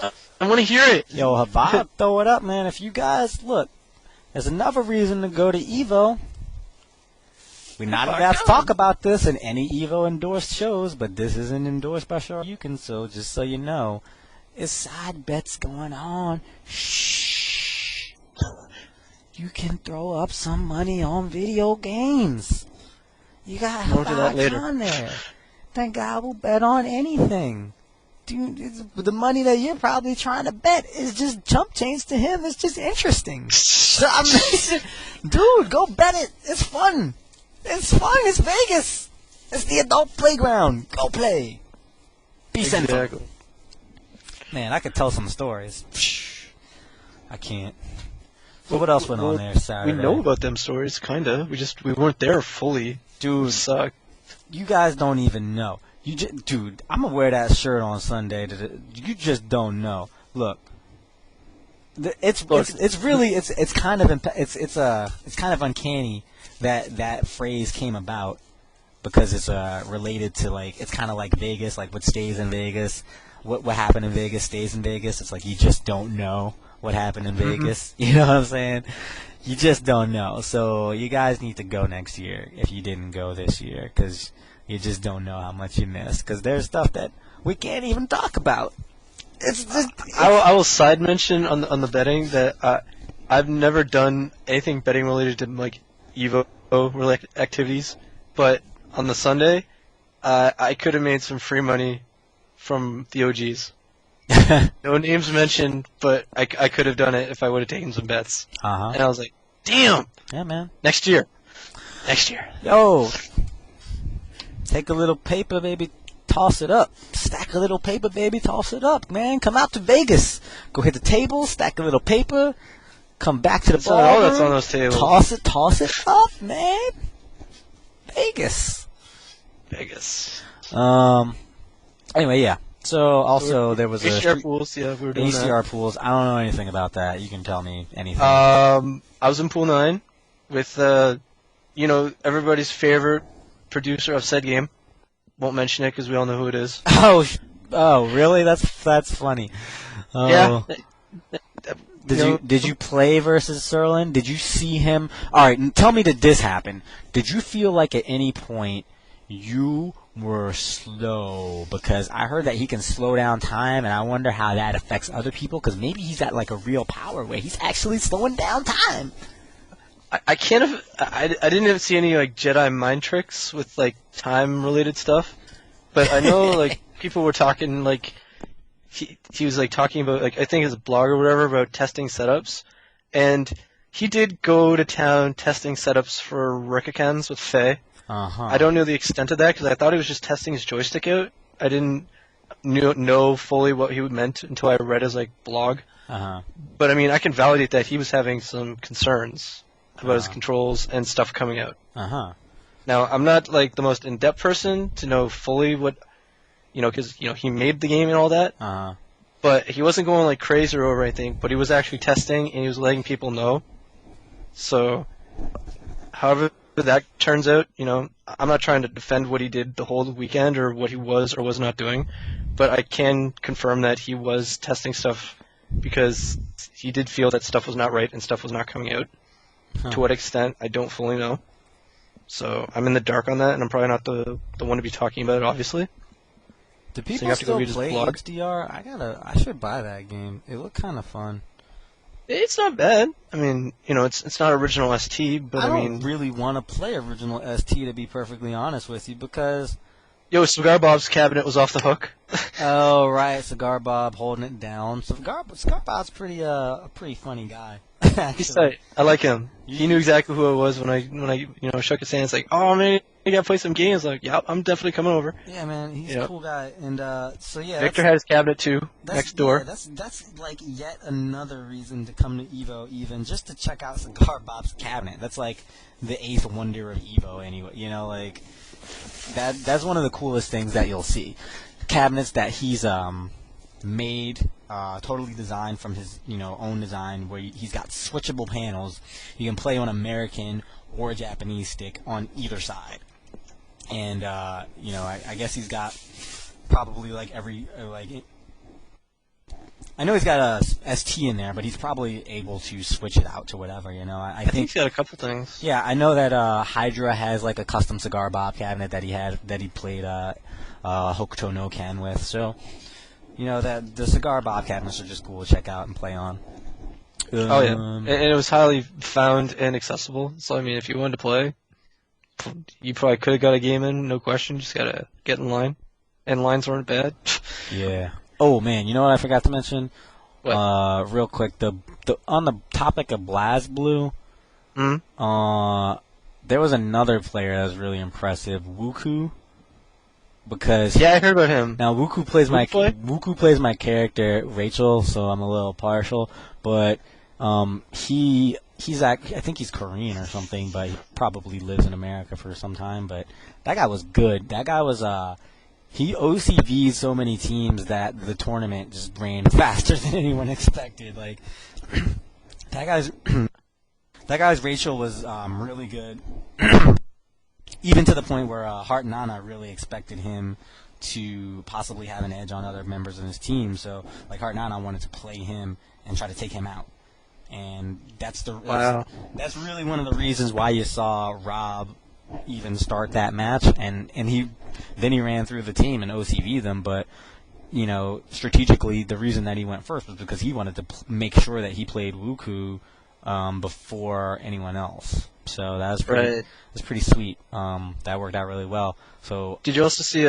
I want to hear it. Yo, Havad, throw it up, man. If you guys look, there's another reason to go to Evo. We're not about to talk about this in any Evo endorsed shows, but this isn't endorsed by Shoryuken, so just so you know, it's side bets going on. Shh. You can throw up some money on video games. You got Havad on there. That guy will bet on anything. Dude, the money that you're probably trying to bet is just chump change to him. It's just interesting. Dude, go bet it. It's fun. It's fun. It's Vegas. It's the adult playground. Go play. Be sensible. Man, I could tell some stories. I can't. So what else went on there Saturday? We know about them stories, kinda. We weren't there fully. Dude, suck. You guys don't even know. Dude, I'm gonna wear that shirt on Sunday. You just don't know. Look, it's kind of uncanny that phrase came about because it's related to it's kind of like Vegas, like what stays in Vegas, what happened in Vegas stays in Vegas. It's like you just don't know what happened in Vegas. You know what I'm saying? You just don't know. So you guys need to go next year if you didn't go this year, because you just don't know how much you missed. Because there's stuff that we can't even talk about. I will side mention on the betting that I've never done anything betting related to Evo related activities, but on the Sunday, I could have made some free money from the OGs. No names mentioned, but I could have done it if I would have taken some bets. And I was like, damn. Yeah, man. Next year. Yo, Take a little paper, baby, toss it up. Stack a little paper, baby, toss it up, man. Come out to Vegas. Go hit the table, stack a little paper, come back to the That's not all that's on ballroom, those tables. toss it up, man. Vegas. Anyway, yeah. So also there was HDR pools, yeah, we were doing HDR pools. I don't know anything about that. You can tell me anything. I was in pool 9 with everybody's favorite producer of said game. Won't mention it because we all know who it is. Oh, really? That's funny. Oh. Yeah. Did you play versus Serlin? Did you see him? All right, tell me, did this happen? Did you feel like at any point you were slow? Because I heard that he can slow down time, and I wonder how that affects other people. Because maybe he's at like a real power where he's actually slowing down time. I didn't even see any like Jedi mind tricks with like time related stuff, but I know like people were talking like he was like talking about like I think his blog or whatever about testing setups, and he did go to town testing setups for recounts with Faye. I don't know the extent of that because I thought he was just testing his joystick out. I didn't know fully what he meant until I read his like blog. But I mean, I can validate that he was having some concerns about his controls and stuff coming out. Now, I'm not like the most in-depth person to know fully what, because he made the game and all that. But he wasn't going like crazy over anything. But he was actually testing and he was letting people know. So, however that turns out, I'm not trying to defend what he did the whole weekend or what he was or was not doing. But I can confirm that he was testing stuff because he did feel that stuff was not right and stuff was not coming out. To what extent, I don't fully know. So I'm in the dark on that, and I'm probably not the one to be talking about it, obviously. Do people still play HDR? I should buy that game. It looked kind of fun. It's not bad. I mean, it's not original ST, but I don't really want to play original ST, to be perfectly honest with you, because... Yo, Cigar Bob's cabinet was off the hook. Oh, right, Cigar Bob holding it down. Cigar Bob's a pretty funny guy. He's tight. I like him. He knew exactly who I was when I shook his hand. It's like, oh man, you gotta play some games. Like, yeah, I'm definitely coming over. Yeah, man, he's a cool guy. And so yeah, Victor had his cabinet too next door. Yeah, that's like yet another reason to come to EVO, even just to check out Cigar Bob's cabinet. That's like the eighth wonder of EVO, anyway. Like that's one of the coolest things that you'll see. Cabinets that he's made, totally designed from his own design, where he's got switchable panels. You can play on American or Japanese stick on either side. And I guess he's got probably like I know he's got a ST in there, but he's probably able to switch it out to whatever. I think he's got a couple things. Yeah, I know that Hydra has like a custom Cigar Bob cabinet that he played Hokuto no Ken with. So that the Cigar Bob cabinets are just cool to check out and play on. Oh yeah, and it was highly found and accessible. So I mean, if you wanted to play, you probably could have got a game in, no question. Just gotta get in line, and lines weren't bad. Yeah. Oh man, you know what I forgot to mention? What? Real quick, the on the topic of BlazBlue, there was another player that was really impressive, Wuku. Because yeah, I heard about him. Now Wuku plays my character Rachel, so I'm a little partial. But I think he's Korean or something, but he probably lives in America for some time. But that guy was good. That guy was he OCV'd so many teams that the tournament just ran faster than anyone expected. Like that guy's Rachel was really good. Even to the point where Heart Nana really expected him to possibly have an edge on other members of his team. So, like, Heart Nana wanted to play him and try to take him out. And that's really one of the reasons why you saw Rob even start that match. And he ran through the team and OCV'd them. But, strategically, the reason that he went first was because he wanted to make sure that he played Wuku before anyone else. So that was pretty sweet. That worked out really well. So did you also see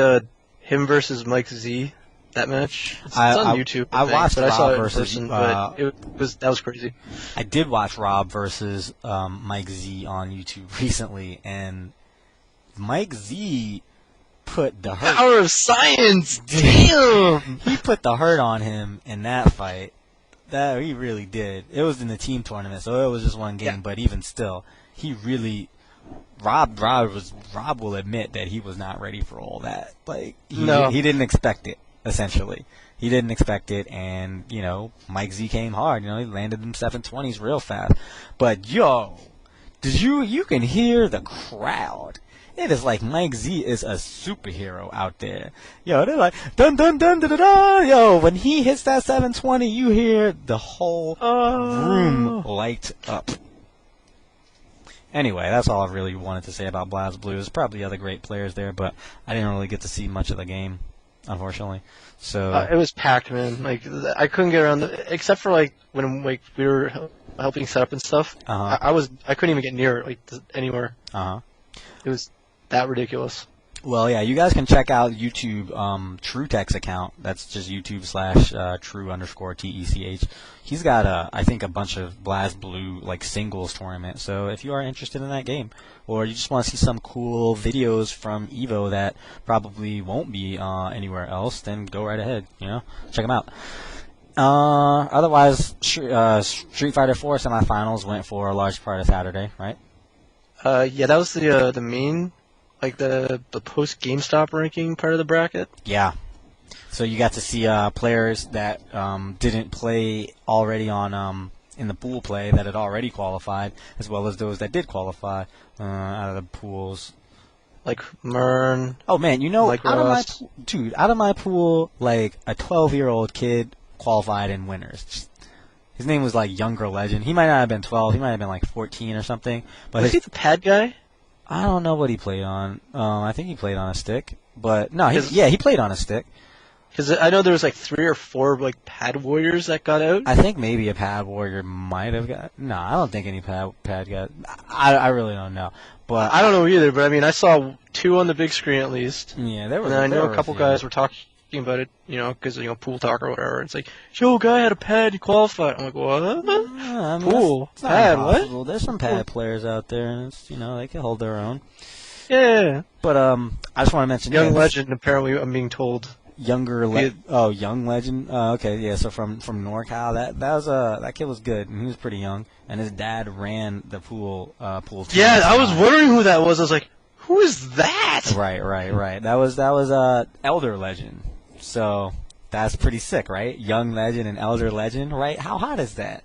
him versus Mike Z, that match? It's on YouTube. I watched but Rob I saw it in versus. person, but that was crazy. I did watch Rob versus Mike Z on YouTube recently, and Mike Z put the hurt. Power of science! Damn! He put the hurt on him in that fight. That he really did. It was in the team tournament, so it was just one game. But even still, he really. Rob will admit that he was not ready for all that. Like he didn't expect it. Essentially, he didn't expect it, and Mike Z came hard. He landed them 720s real fast. But you can hear the crowd. It is like Mike Z is a superhero out there. They're like dun dun dun dun dun dun. When he hits that 720, you hear the whole room light up. Anyway, that's all I really wanted to say about BlazBlue. There's probably other great players there, but I didn't really get to see much of the game, unfortunately. So it was packed, man. Like I couldn't get around, except for when we were helping set up and stuff. I couldn't even get near it, anywhere. It was that ridiculous. Well, yeah, you guys can check out YouTube TrueTech's account. That's just YouTube / true_TECH. He's got I think a bunch of BlazBlue singles tournament. So if you are interested in that game, or you just want to see some cool videos from EVO that probably won't be anywhere else, then go right ahead. Check them out. Otherwise, Street Fighter 4 semifinals went for a large part of Saturday, right? Yeah, that was the main, the post GameStop ranking part of the bracket. Yeah. So you got to see players that didn't play already on in the pool play that had already qualified, as well as those that did qualify out of the pools. Like Mern. Oh man, out of my pool, a 12-year-old kid qualified in winners. His name was Younger Legend. He might not have been 12. He might have been 14 or something. But was he the pad guy? I don't know what he played on. I think he played on a stick. But no, he played on a stick. Because I know there was 3 or 4 pad warriors that got out. I think maybe a pad warrior might have got. No, I don't think any pad got. I really don't know. But I don't know either. But I saw 2 on the big screen at least. Yeah, there were. And I know a couple guys were talking about it, because pool talk or whatever. It's yo, guy had a pad, he qualified. I'm like, what? Pool pad, what? There's some pad players out there, and it's, they can hold their own. Yeah. But I just want to mention Young Legend. Apparently, I'm being told. Young Legend. Okay, yeah. So from NorCal, that kid was good, and he was pretty young, and his dad ran the pool team. Yeah, I was wondering who that was. I was like, who is that? Right. That was Elder Legend. So that's pretty sick, right? Young Legend and Elder Legend, right? How hot is that?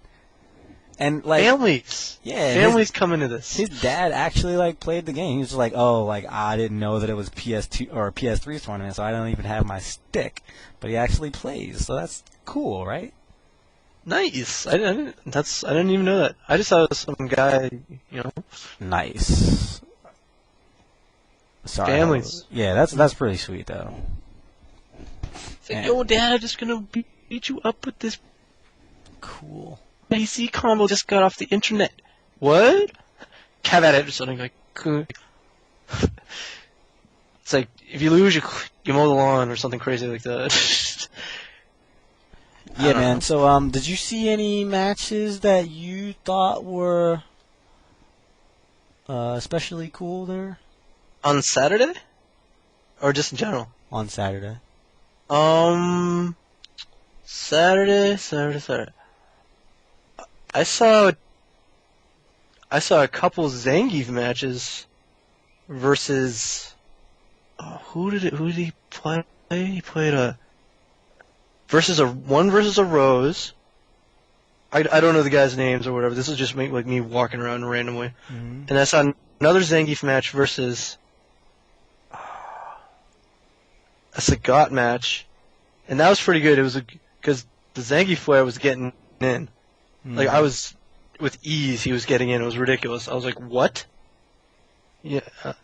And families, families come into this. His dad actually played the game. He was just I didn't know that it was PS2 or PS3's tournament, so I don't even have my stick. But he actually plays, so that's cool, right? Nice. I didn't even know that. I just thought it was some guy, Nice. Sorry. Families. Yeah, that's pretty sweet though. It's yo, Dad, I'm just gonna beat you up with this cool AC combo just got off the internet. What? Have at it or something It's if you lose, you mow the lawn or something crazy like that. Yeah, man. So, did you see any matches that you thought were especially cool there? On Saturday? Or just in general? On Saturday. Saturday. I saw a couple Zangief matches versus who did he play? He played versus a Rose. I don't know the guys' names or whatever. This is just me walking around randomly. Mm-hmm. And I saw another Zangief match versus a Sagat match, and that was pretty good. It was because the Zangief player was getting in. Mm-hmm. I was with ease. He was getting in. It was ridiculous. I was like, what? Yeah, and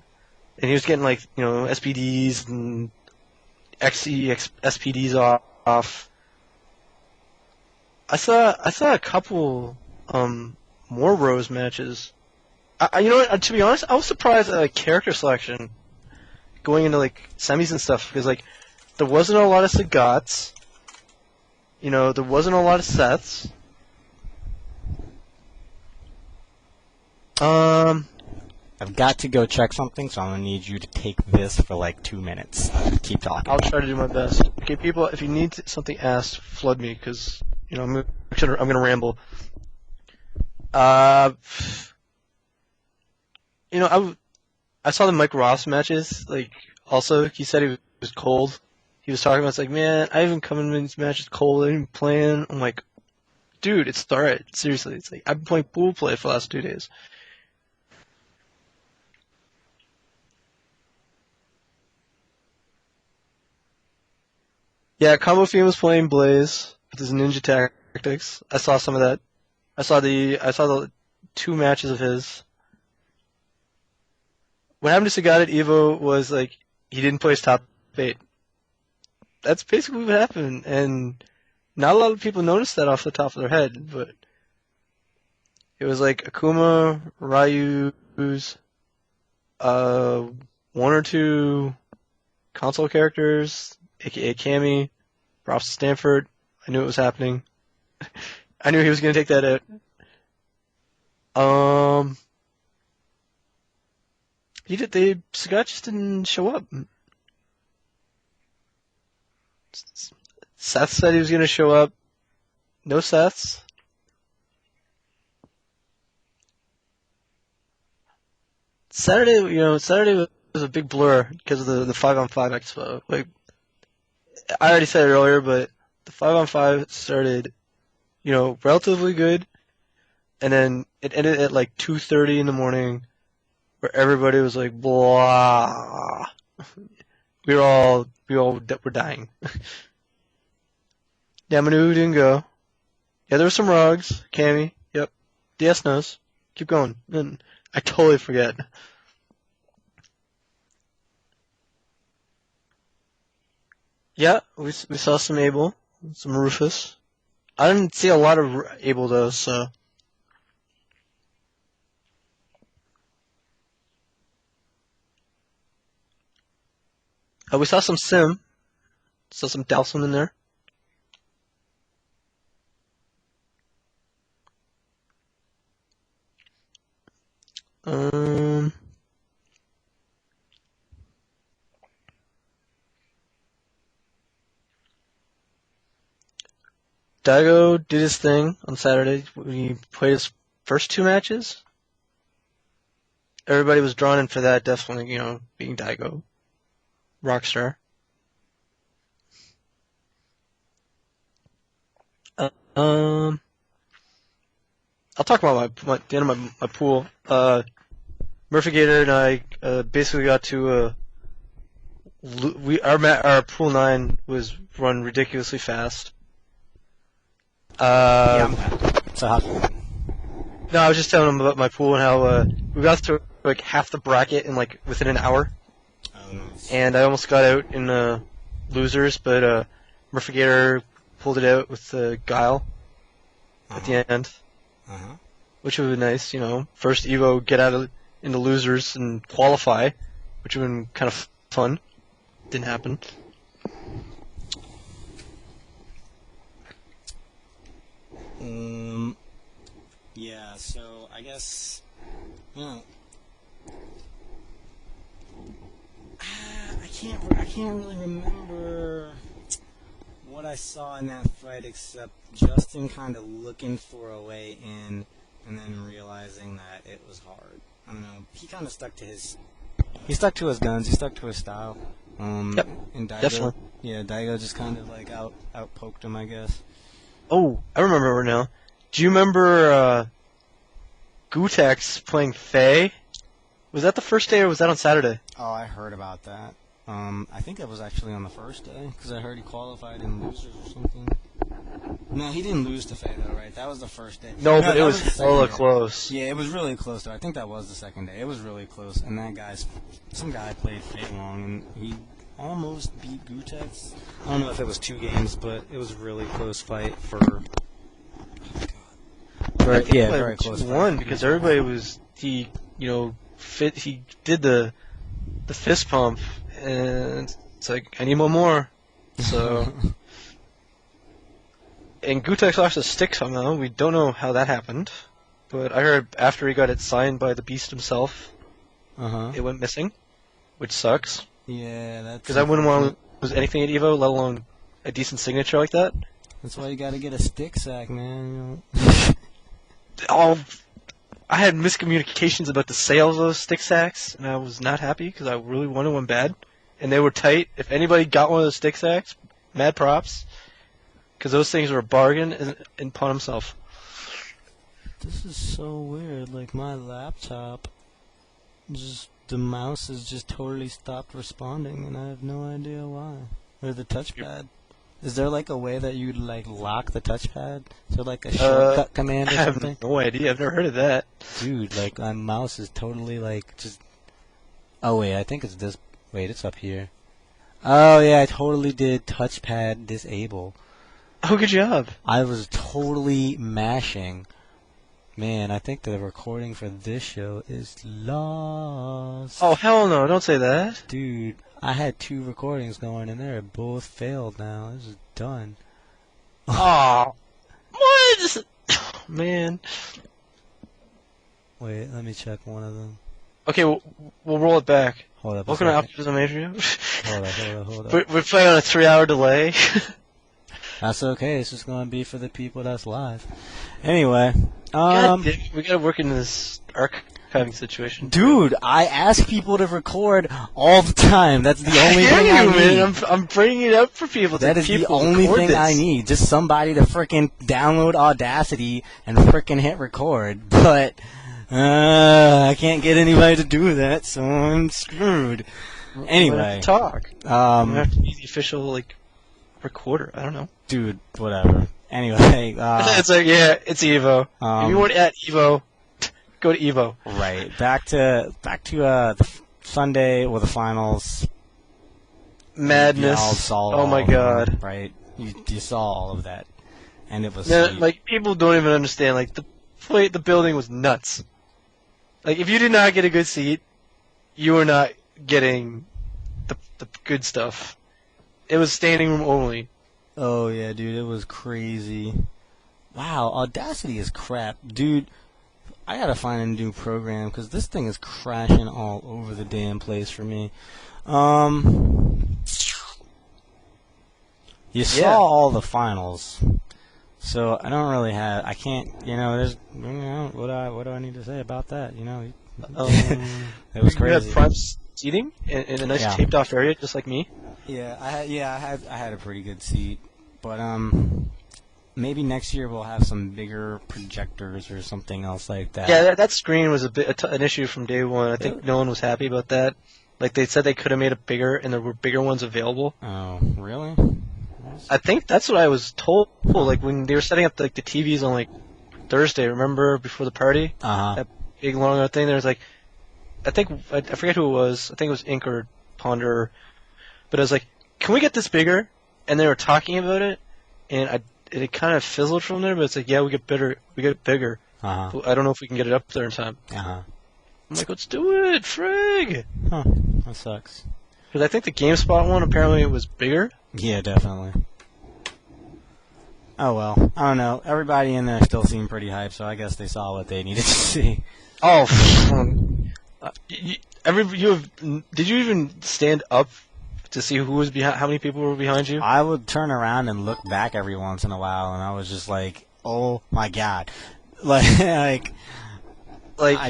he was getting SPDs and SPDs off. I saw a couple more Rose matches. To be honest, I was surprised at character selection going into semis and stuff because there wasn't a lot of Sagats. There wasn't a lot of Seths. I've got to go check something, so I'm gonna need you to take this for like 2 minutes. Keep talking. I'll try to do my best. Okay, people, if you need something asked, flood me, because, I'm gonna ramble. I saw the Mike Ross matches, also, he said he was cold. He was talking about, it's like, man, I haven't come in these matches cold, I didn't plan. I'm like, dude, it's alright, seriously. It's like, I've been playing pool play for the last 2 days. Yeah, Combo Fiend was playing Blaze with his ninja tactics. I saw some of that. I saw the 2 matches of his. What happened to Sagat at EVO was like he didn't play his top 8. That's basically what happened, and not a lot of people noticed that off the top of their head, but it was like Akuma, Ryu's, 1 or 2 console characters, aka Cammy, props to Stanford. I knew it was happening. I knew he was going to take that out. Sagat just didn't show up. Seth said he was going to show up. No Seths. Saturday was a big blur because of the 5-on-5 expo. Like, I already said it earlier, but the 5-on-5 started, relatively good, and then it ended at like 2:30 in the morning, where everybody was like, blah. We were dying. Yamanu didn't go. Yeah, there were some Rogs. Cammy. Yep. DS knows. Keep going. And I totally forget. Yeah, we saw some Abel, some Rufus. I didn't see a lot of Abel though, so. We saw some Sim. Saw some Dalsum in there. Daigo did his thing on Saturday when he played his first 2 matches. Everybody was drawn in for that, definitely, being Daigo. Rockstar. I'll talk about the end of my pool. Murphy Gator and I basically got to our pool 9 was run ridiculously fast. Yeah, so no, I was just telling him about my pool and how we got to like half the bracket in like within an hour. Oh, nice. And I almost got out in losers, but Murphy Gator pulled it out with Guile at the end, which would be nice. First Evo, get out into losers and qualify, which would have been kind of fun. Didn't happen. Yeah, so I guess, I can't really remember what I saw in that fight except Justin kind of looking for a way in and then realizing that it was hard. I don't know. He kind of stuck to his guns. He stuck to his style. Yep, and Daigo, definitely. Yeah, Daigo just kind of like out poked him, I guess. Oh, I remember now. Do you remember Gutex playing Faye? Was that the first day or was that on Saturday? Oh, I heard about that. I think it was actually on the first day, because I heard he qualified in losers or something. No, he didn't lose to Faye, though, right? That was the first day. No, but it was hella close. Yeah, it was really close, though. I think that was the second day. It was really close, and some guy played Faye long, and he almost beat Gutex. I don't know if it was 2 games, but it was a really close fight for... Oh, God. Very close. One because everybody was he did the fist pump and it's like I need one more. So and Gutex lost his stick somehow. We don't know how that happened, but I heard after he got it signed by the Beast himself. it went missing, which sucks. Yeah, that's Because I wouldn't want to lose anything at Evo, let alone a decent signature like that. That's why you gotta get a stick sack, man. Oh, I had miscommunications about the sale of those stick sacks, and I was not happy because I really wanted one bad, and they were tight. If anybody got one of those stick sacks, mad props, because those things were a bargain upon himself. This is so weird. Like my laptop, the mouse has just totally stopped responding, and I have no idea why. Or the touchpad. Is there like a way that you'd like lock the touchpad? Is there like a shortcut command or something? I have no idea. I've never heard of that. Dude, like my mouse is totally like just. Oh wait, I think it's this. Wait, it's up here. Oh yeah, I totally did touchpad disable. Oh, good job. I was totally mashing. Man, I think the recording for this show is lost. Oh hell no! Don't say that. Dude, I had 2 recordings going in there. Both failed now. This is done. Oh, what? Man. Wait, let me check one of them. Okay, we'll roll it back. Hold up. Welcome to AlphaISM, Adrian. Hold up. We're playing on a 3-hour delay. That's okay. It's just going to be for the people that's live. Anyway, we gotta work in this archiving situation. Dude, I ask people to record all the time. That's the only thing I need. Man. I'm bringing it up for people. That is the only thing I need. Just somebody to frickin' download Audacity and frickin' hit record. But I can't get anybody to do that, so I'm screwed. Anyway, talk. You have to be the official recorder. I don't know. Dude, whatever. Anyway, it's it's Evo. If you weren't at Evo, go to Evo. Right. Back to Sunday with the finals. Madness. Oh my god. Right. You saw all of that, and it was people don't even understand. The building was nuts. If you did not get a good seat, you were not getting the good stuff. It was standing room only. Oh yeah, dude, it was crazy. Wow, Audacity is crap, dude. I gotta find a new program because this thing is crashing all over the damn place for me. You saw all the finals, so I don't really have. I can't. There's. What do I need to say about that? It was crazy. You had prime seating in a nice taped off area, just like me. Yeah, I had a pretty good seat, but maybe next year we'll have some bigger projectors or something else like that. Yeah, that screen was an issue from day one. I think no one was happy about that. They said they could have made it bigger, and there were bigger ones available. Oh, really? I think that's what I was told. When they were setting up the TVs on Thursday, remember before the party? That big long thing. There was I forget who it was. I think it was Ink or Ponder. But I was like, can we get this bigger? And they were talking about it, and it kind of fizzled from there. But it's yeah, we get bigger. But I don't know if we can get it up there in time. I'm like, let's do it, frig. Huh? That sucks. Because I think the GameSpot one apparently was bigger. Yeah, definitely. Oh well, I don't know. Everybody in there still seemed pretty hyped, so I guess they saw what they needed to see. Oh, did you even stand up to see who was behind? How many people were behind you? I would turn around and look back every once in a while, and I was just like, "Oh my god!" I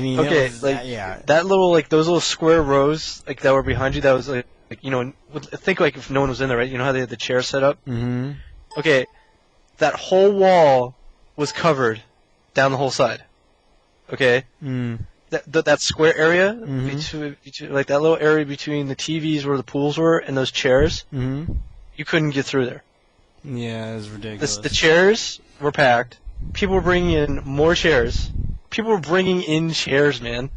mean, okay, that little those little square rows that were behind you. That was think if no one was in there, right? You know how they had the chair set up. Mm-hmm. Okay, that whole wall was covered down the whole side. Okay. That square area, between that little area between the TVs where the pools were and those chairs, you couldn't get through there. Yeah, it was ridiculous. The chairs were packed. People were bringing in more chairs. People were bringing in chairs, man.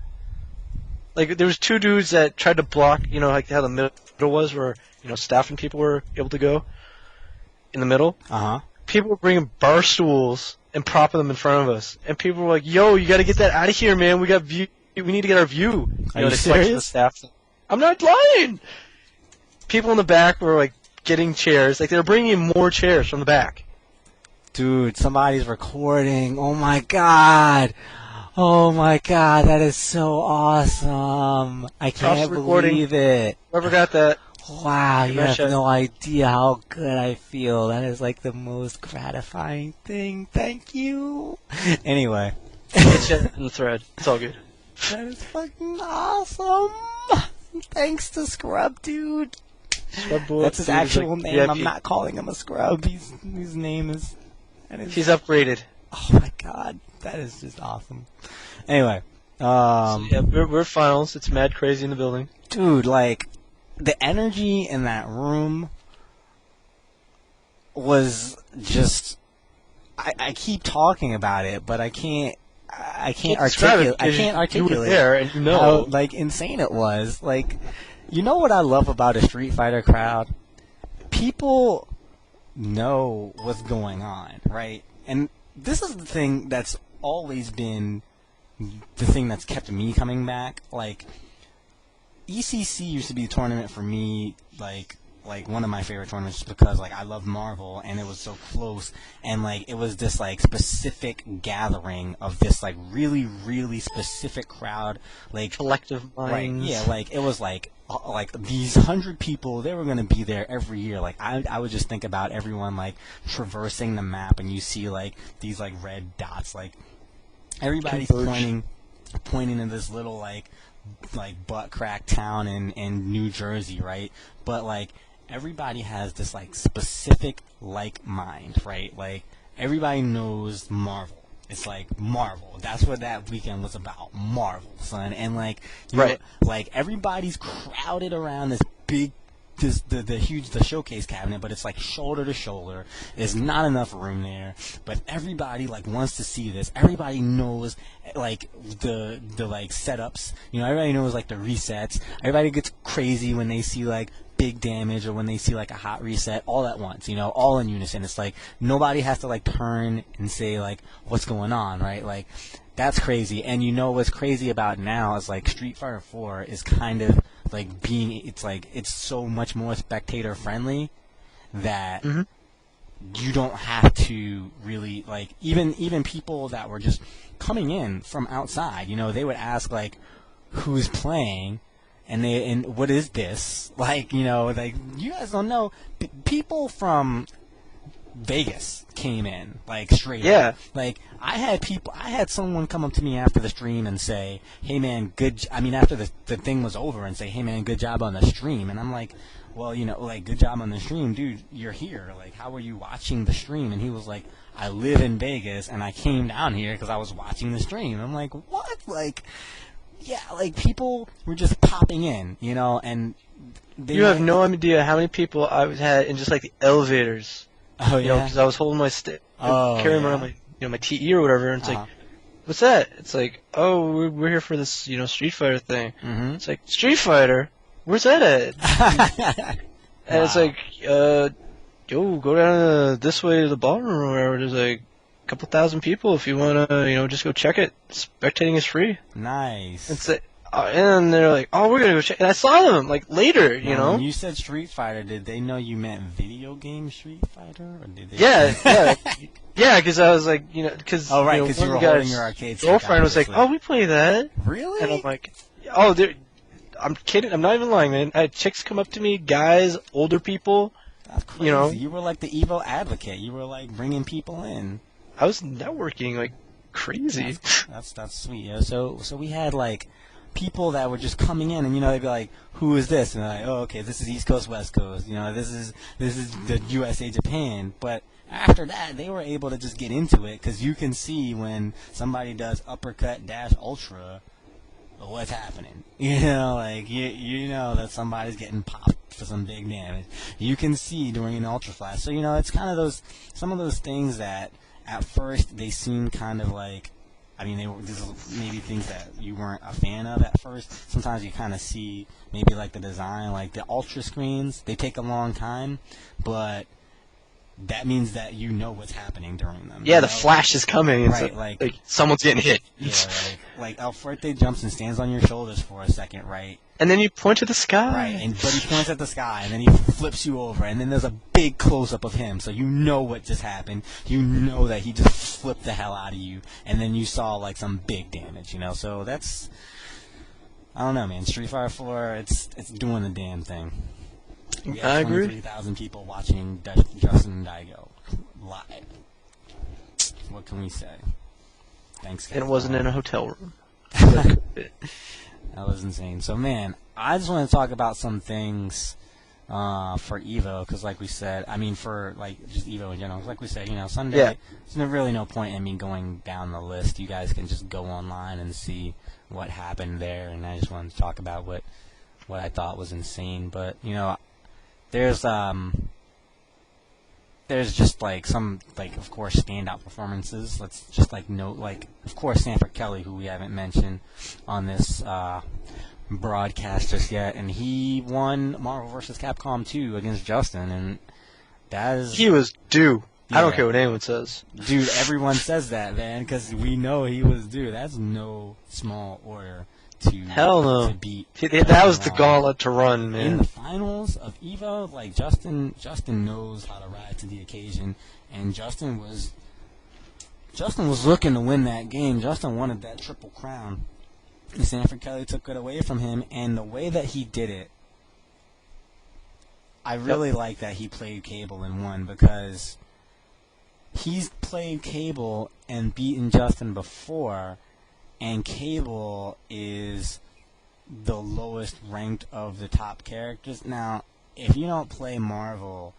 There was 2 dudes that tried to block, how the middle was, where staff and people were able to go in the middle. People were bringing bar stools and propping them in front of us, and people were like, "Yo, you got to get that out of here, man. We got view. We need to get our view." Are you serious? The staff. I'm not lying. People in the back were getting chairs. They were bringing in more chairs from the back. Dude, somebody's recording. Oh my god. Oh my god, that is so awesome. I can't recording. believe it. Whoever got that. Wow, you have Smash it. no idea how good I feel. That is like the most gratifying thing. Thank you. Anyway. It's just in the thread. It's all good. That is fucking awesome. Thanks to Scrub Dude. Scrub Boy. That's his Dude is actual like name. VIP. I'm not calling him a scrub. His name is... He's upgraded. Oh my god. That is just awesome. Anyway. So, yeah, we're finals. It's mad crazy in the building. Dude, like, the energy in that room was just... I keep talking about it, but I can't articulate. I can't articulate. You were there, and you know how, like, insane it was. Like, you know what I love about a Street Fighter crowd? People know what's going on, right? And this is the thing that's always been the thing that's kept me coming back. Like, ECC used to be a tournament for me, like one of my favorite tournaments, just because like I love Marvel and it was so close, and like it was this like specific gathering of this like really really specific crowd, like collective minds. Right, yeah, like it was like these 100 people, they were gonna be there every year. Like I would just think about everyone like traversing the map, and you see like these like red dots, like everybody's pointing in this little like butt crack town in New Jersey, right? But like everybody has this like specific like mind, right? Like everybody knows Marvel. It's like Marvel. That's what that weekend was about. Marvel, son. And like right, like everybody's crowded around this big the showcase cabinet, but it's like shoulder to shoulder. There's not enough room there, but everybody like wants to see this. Everybody knows like the like setups. You know, everybody knows like the resets. Everybody gets crazy when they see like big damage or when they see like a hot reset all at once, you know, all in unison. It's like nobody has to like turn and say like what's going on, right? Like that's crazy. And you know what's crazy about now is like Street Fighter 4 is kind of like it's so much more spectator friendly that you don't have to really like even people that were just coming in from outside, you know, they would ask like who's playing and what is this, like, you know, like you guys don't know. People from Vegas came in like straight up. Like I had someone come up to me after the stream and say, hey man, after the thing was over, and say, hey man, good job on the stream. And I'm like, well, you know, like, good job on the stream, dude, you're here, like, how were you watching the stream? And he was like, I live in Vegas and I came down here because I was watching the stream. I'm like, what? Like, yeah, like people were just popping in, you know, and you have no idea how many people I had in just like the elevators. Oh, yeah? You know, because I was holding my stick, carrying around my TE or whatever, and it's like, what's that? It's like, oh, we're here for this, you know, Street Fighter thing. It's like, Street Fighter? Where's that at? And it's like, yo, go down this way to the ballroom or wherever. There's like a couple thousand people if you want to, you know, just go check it. Spectating is free. Nice. It's like, and they're like, oh, we're going to go check. And I saw them, like, later, you know? When you said Street Fighter, did they know you meant video game Street Fighter? Or did they Yeah, because I was like, you know, because you were holding your arcade stick. Girlfriend was like, oh, we play that. Really? And I'm like, oh, I'm kidding. I'm not even lying, man. I had chicks come up to me, guys, older people. That's crazy. You know? You were like the EVO advocate. You were like bringing people in. I was networking like crazy. That's sweet. Yeah. So we had like people that were just coming in, and you know, they'd be like, who is this? And they're like, oh, okay, this is East Coast, West Coast. You know, this is the USA, Japan. But after that, they were able to just get into it, because you can see when somebody does uppercut dash ultra, what's happening. You know, like you know that somebody's getting popped for some big damage. You can see during an ultra flash. So you know, it's kind of some of those things that at first they seem kind of like, I mean, these are maybe things that you weren't a fan of at first. Sometimes you kind of see maybe like the design, like the ultra screens, they take a long time, but that means that you know what's happening during them. Yeah, you the know? flash is coming. Right, It's like someone's getting hit. Yeah, like El Fuerte jumps and stands on your shoulders for a second, right? And then you point to the sky. Right, but he points at the sky, and then he flips you over, and then there's a big close-up of him, so you know what just happened. You know that he just flipped the hell out of you, and then you saw, like, some big damage, you know? So that's... I don't know, man. Street Fighter 4, it's doing the damn thing. We I have agree. 23,000 people watching Justin Daigo live. What can we say? Thanks, guys. And it wasn't in a hotel room. That was insane. So, man, I just want to talk about some things for EVO, because like we said, I mean, for, like, just EVO in general, 'cause like we said, you know, Sunday, Yeah. there's really no point in me going down the list. You guys can just go online and see what happened there, and I just wanted to talk about what I thought was insane. But, you know, there's just, like, some, like, of course, standout performances. Let's just, like, note, like, of course, Sanford Kelly, who we haven't mentioned on this broadcast just yet, and he won Marvel vs. Capcom 2 against Justin, and that is... He was due. Yeah. I don't care what anyone says. Dude, everyone says that, man, because we know he was due. That's no small order to, Hell no. to beat. That was the gauntlet to run, man. In the finals of EVO, like, Justin knows how to rise to the occasion, and Justin was looking to win that game. Justin wanted that triple crown. And Sanford Kelly took it away from him, and the way that he did it, I really like that he played Cable and won, because he's played Cable and beaten Justin before, and Cable is the lowest ranked of the top characters. Now, if you don't play Marvel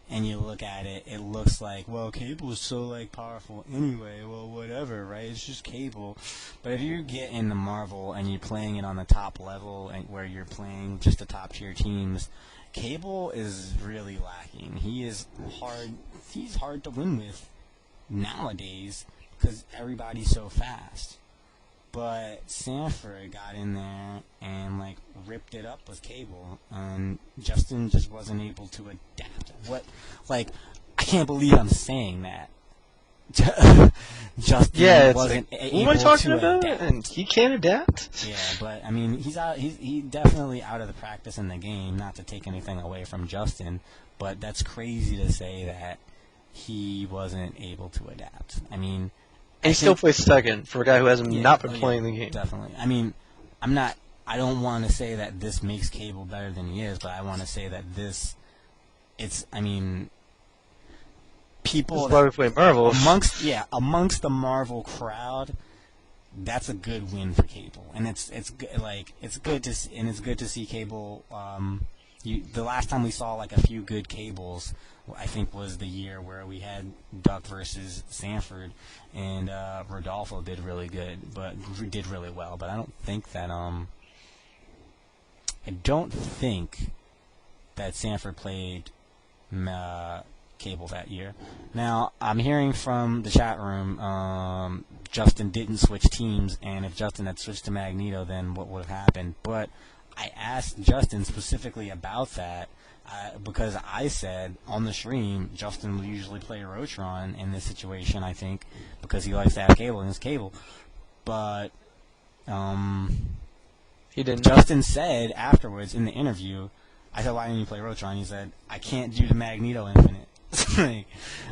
and you look at it, it looks like, well, Cable is so, like, powerful anyway, well, whatever, right? It's just Cable. But if you get into Marvel and you're playing it on the top level, and where you're playing just the top tier teams, Cable is really lacking. He's hard to win with nowadays because everybody's so fast. But Sanford got in there and, like, ripped it up with Cable, and Justin just wasn't able to adapt. I can't believe I'm saying that. Justin wasn't able what am I talking to about? adapt. And he can't adapt? Yeah, but, I mean, he's definitely out of the practice in the game, not to take anything away from Justin, but that's crazy to say that he wasn't able to adapt. I mean... And he still plays second for a guy who has not been playing the game. Definitely. I mean, I don't want to say that this makes Cable better than he is, but I want to say that people This is why we play Marvel. amongst the Marvel crowd, that's a good win for Cable, and it's good to see Cable. The last time we saw, like, a few good Cables, I think, was the year where we had Duck versus Sanford, and Rodolfo did really well. But I don't think that Sanford played Cable that year. Now, I'm hearing from the chat room, Justin didn't switch teams, and if Justin had switched to Magneto, then what would have happened? But I asked Justin specifically about that, because I said on the stream, Justin will usually play Rotron in this situation, I think, because he likes to have Cable in his Cable. But he didn't. Justin said afterwards in the interview, I said, why didn't you play Rotron? He said, I can't do the Magneto Infinite.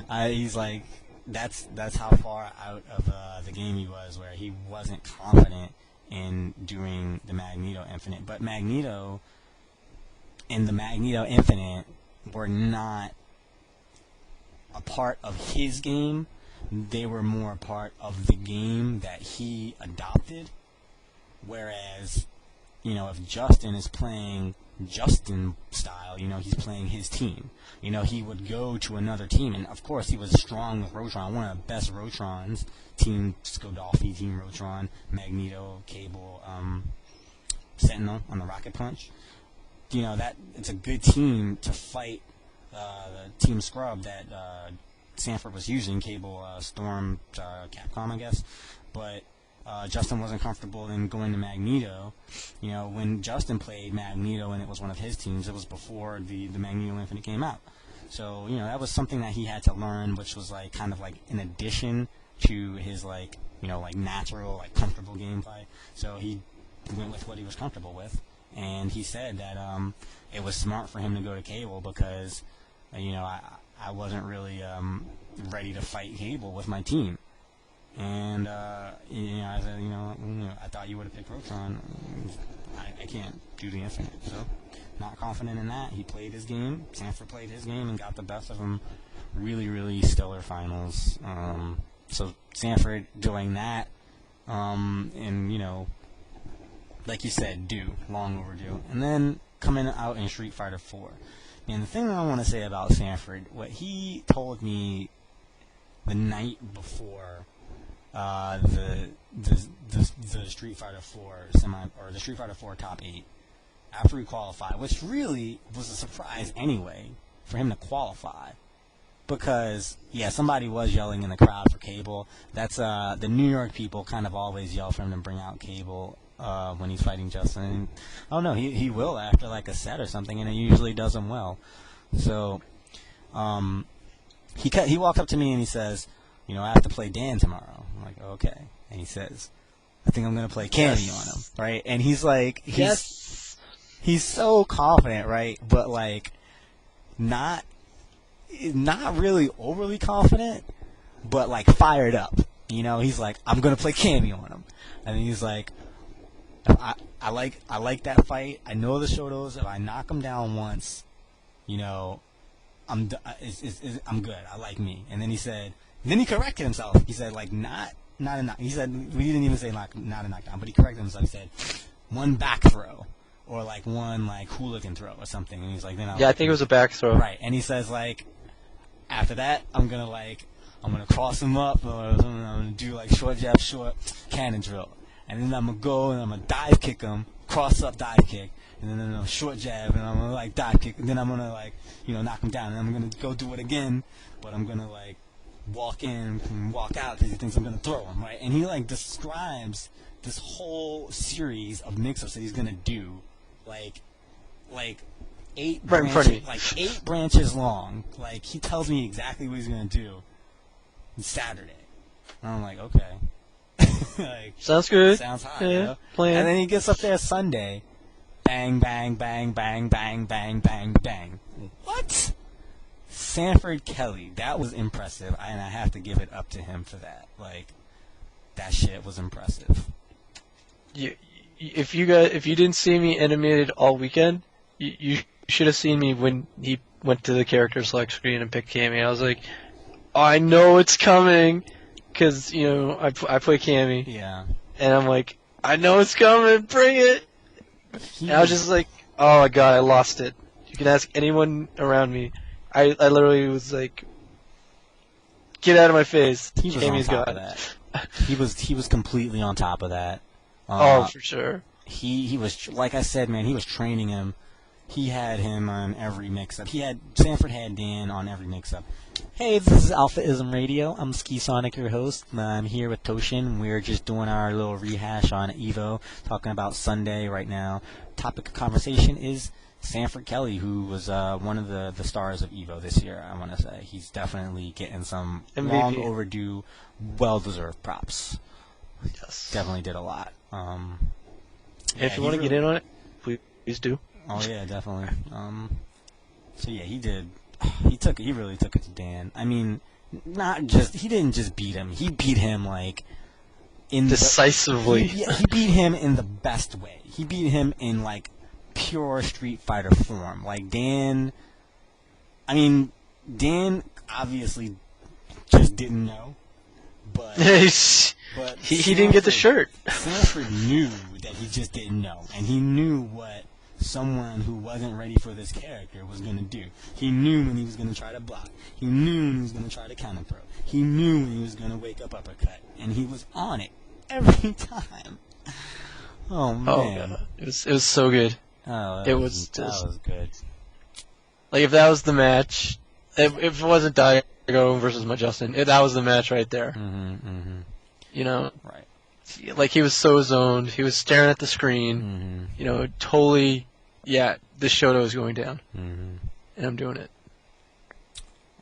He's like, that's how far out of the game he was, where he wasn't confident in doing the Magneto Infinite. But Magneto and the Magneto Infinite were not a part of his game. They were more a part of the game that he adopted. Whereas, you know, if Justin is playing Justin style, you know, he's playing his team. You know, he would go to another team, and of course he was strong with Rotron, one of the best Rotrons, Team Skodolfi, Team Rotron, Magneto, Cable, Sentinel on the Rocket Punch. You know, that it's a good team to fight the Team Scrub that Sanford was using, Cable, Storm, Capcom, I guess. But Justin wasn't comfortable in going to Magneto. You know, when Justin played Magneto and it was one of his teams, it was before the Magneto Infinite came out. So, that was something that he had to learn, which was like kind of like in addition to his like, like natural, like comfortable gameplay. So he went with what he was comfortable with, and he said that it was smart for him to go to Cable because, I wasn't really ready to fight Cable with my team. And, I said, I thought you would have picked Rotron. I can't do the infinite, so not confident in that. He played his game. Sanford played his game and got the best of him. Really, really stellar finals. So Sanford doing that, and, like you said, long overdue. And then coming out in Street Fighter 4. And the thing that I want to say about Sanford, what he told me the night before the Street Fighter 4 the Street Fighter 4 top 8 after he qualified, which really was a surprise anyway for him to qualify, because somebody was yelling in the crowd for Cable. That's the New York people kind of always yell for him to bring out Cable when he's fighting Justin. Oh no, he will after like a set or something, and it usually does him well. So he walked up to me and he says, I have to play Dan tomorrow. I'm like, okay. And he says, I think I'm going to play Cammy on him, right? And he's like, he's so confident, right? But like, not really overly confident, but like fired up. He's like, I'm going to play Cammy on him. And then he's like, I like that fight. I know the Shotos. If I knock him down once, I'm good. I like me. And then he said, then he corrected himself. He said, like, not a knock. He said, we didn't even say not a knockdown, but he corrected himself. He said, one back throw, or like one like hooligan throw or something. And he's like, then I think it was a back throw. Right. And he says, like, after that, I'm gonna cross him up, or I'm gonna do like short jab, short cannon drill, and then I'm gonna go and I'm gonna dive kick him, cross up dive kick, and then a short jab, and I'm gonna like dive kick, and then I'm gonna like knock him down, and I'm gonna go do it again, but I'm gonna like walk in and walk out because he thinks I'm gonna throw him, right? And he like describes this whole series of mix-ups that he's gonna do, like 8 branches, like 8 branches long. Like he tells me exactly what he's gonna do on Saturday, and I'm like, okay, like, sounds good, sounds hot, yeah, And then he gets up there Sunday, bang, bang, bang, bang, bang, bang, bang, bang. What? Sanford Kelly, that was impressive, and I have to give it up to him for that. Like, that shit was impressive. If you didn't see me animated all weekend, you should have seen me when he went to the character select screen and picked Cammy. I was like, oh, I know it's coming, because I play Cammy. Yeah. And I'm like, I know it's coming, bring it. And I was just like, oh my god, I lost it. You can ask anyone around me. I literally was like, get out of my face. He was on top of that. He was completely on top of that. Oh, for sure. He was, like I said, man, he was training him. He had him on every mix-up. Sanford had Dan on every mix-up. Hey, this is AlphaISM Radio. I'm Ski Sonic, your host. I'm here with Toshin. We're just doing our little rehash on EVO, talking about Sunday right now. Topic of conversation is Sanford Kelly, who was one of the stars of EVO this year, I want to say. He's definitely getting some MVP. Long overdue, well-deserved props. Yes. Definitely did a lot. If you want to get in on it, please do. Oh yeah, definitely. So yeah, he did. He really took it to Dan. I mean, he didn't just beat him. He beat him like decisively. He beat him in the best way. He beat him in like pure Street Fighter form. Like Dan obviously just didn't know, but he didn't get the shirt. Sanford knew that he just didn't know, and he knew what someone who wasn't ready for this character was going to do. He knew when he was going to try to block. He knew when he was going to try to counter throw. He knew when he was going to wake up uppercut, and he was on it every time. Oh man, oh, God. It was so good. Oh, that was good. Like if that was the match, if it wasn't Daigo versus Justin, that was the match right there. Right. Like he was so zoned. He was staring at the screen. Totally. Yeah, this Shoto is going down, and I'm doing it.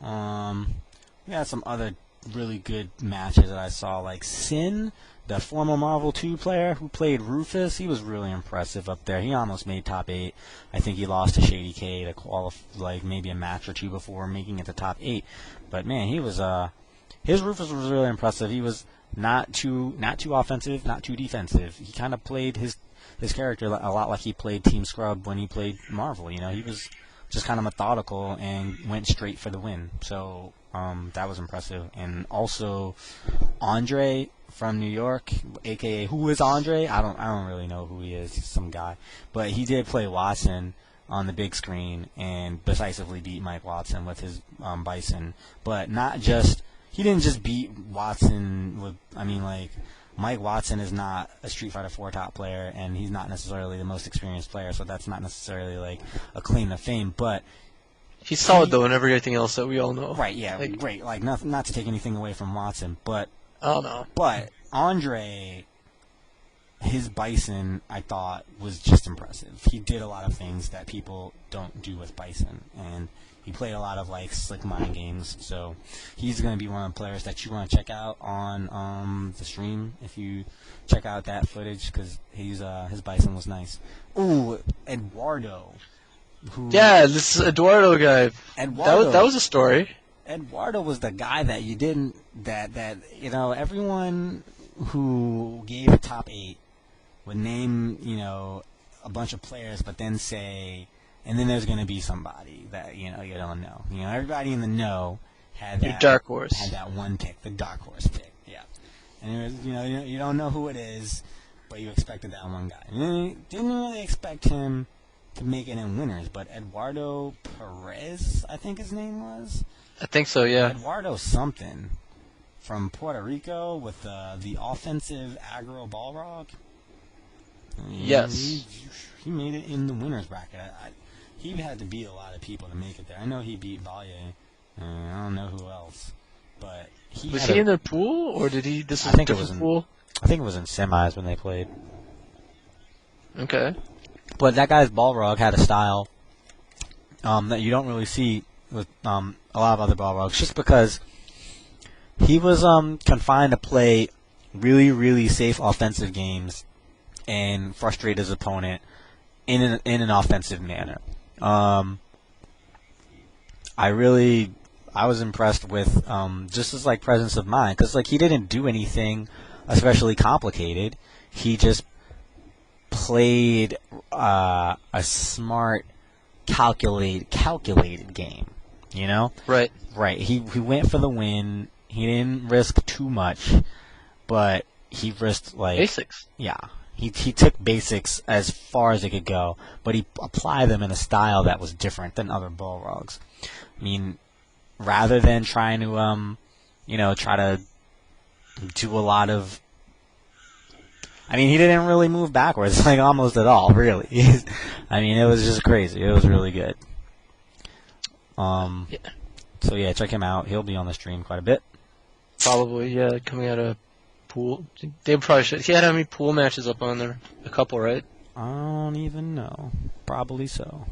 We had some other really good matches that I saw, like Sin, the former Marvel 2 player who played Rufus. He was really impressive up there. He almost made top 8. I think he lost to Shady K to like maybe a match or two before making it to top 8. But man, he was his Rufus was really impressive. He was not too offensive, not too defensive. He kind of played his character a lot like he played Team Scrub when he played Marvel. You know, he was just kind of methodical and went straight for the win. So that was impressive. And also Andre from New York, aka who is Andre? I don't really know who he is. He's some guy, but he did play Watson on the big screen and decisively beat Mike Watson with his Bison. But not just he didn't just beat Watson with. I mean, like Mike Watson is not a Street Fighter 4 top player, and he's not necessarily the most experienced player, so that's not necessarily like a claim to fame. But he's solid though in everything else that we all know. Right? Yeah, great. Like not to take anything away from Watson, but oh no. But Andre, his Bison, I thought was just impressive. He did a lot of things that people don't do with Bison, and he played a lot of like slick mind games. So he's going to be one of the players that you want to check out on the stream if you check out that footage, because his Bison was nice. Ooh, Eduardo. Yeah, this Eduardo guy. Eduardo. That was a story. Eduardo was the guy that you didn't that you know, everyone who gave a top 8 would name, you know, a bunch of players, but then say, and then there's going to be somebody that, you know, you don't know. You know, everybody in the know had that dark horse. Had that one pick, the dark horse pick. Yeah, and it was, you know, you don't know who it is, but you expected that one guy. You didn't really expect him to make it in winners, but Eduardo Perez, I think his name was. I think so, yeah. Eduardo something from Puerto Rico with the offensive aggro Balrog. Yes. He made it in the winner's bracket. He had to beat a lot of people to make it there. I know he beat Valye. I don't know who else. But was he in the pool, or did he? This was I think a it was different pool? I think it was in semis when they played. Okay. But that guy's Balrog had a style that you don't really see with a lot of other Balrogs, just because he was confined to play really, really safe offensive games and frustrate his opponent in an offensive manner. I was impressed with just his like presence of mind, because like he didn't do anything especially complicated. He just played a smart, calculated game. You know? Right. Right. He went for the win. He didn't risk too much, but he risked like basics. Yeah. He took basics as far as it could go, but he applied them in a style that was different than other Balrogs. I mean, rather than trying to try to do a lot of, I mean, he didn't really move backwards, like almost at all, really. I mean, it was just crazy. It was really good. Yeah. So yeah, check him out. He'll be on the stream quite a bit. Probably, yeah, coming out of pool. They probably should. He had how many pool matches up on there? A couple, right? I don't even know. Probably so.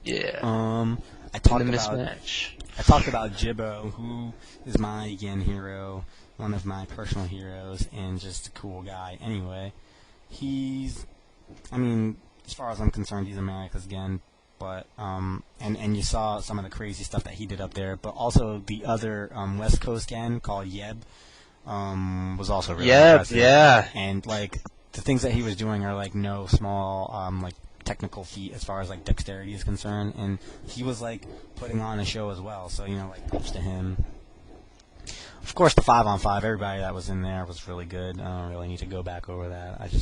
Yeah. I talked about Jibbo, who is my again hero, one of my personal heroes, and just a cool guy. Anyway, I mean, as far as I'm concerned, he's America's Gen. But and you saw some of the crazy stuff that he did up there, but also the other West Coast Gen called Yeb was also really impressive. Yeah. And like the things that he was doing are like no small like technical feat as far as like dexterity is concerned, and he was like putting on a show as well. So you know, like props to him. Of course, the 5-on-5, everybody that was in there was really good. I don't really need to go back over that. That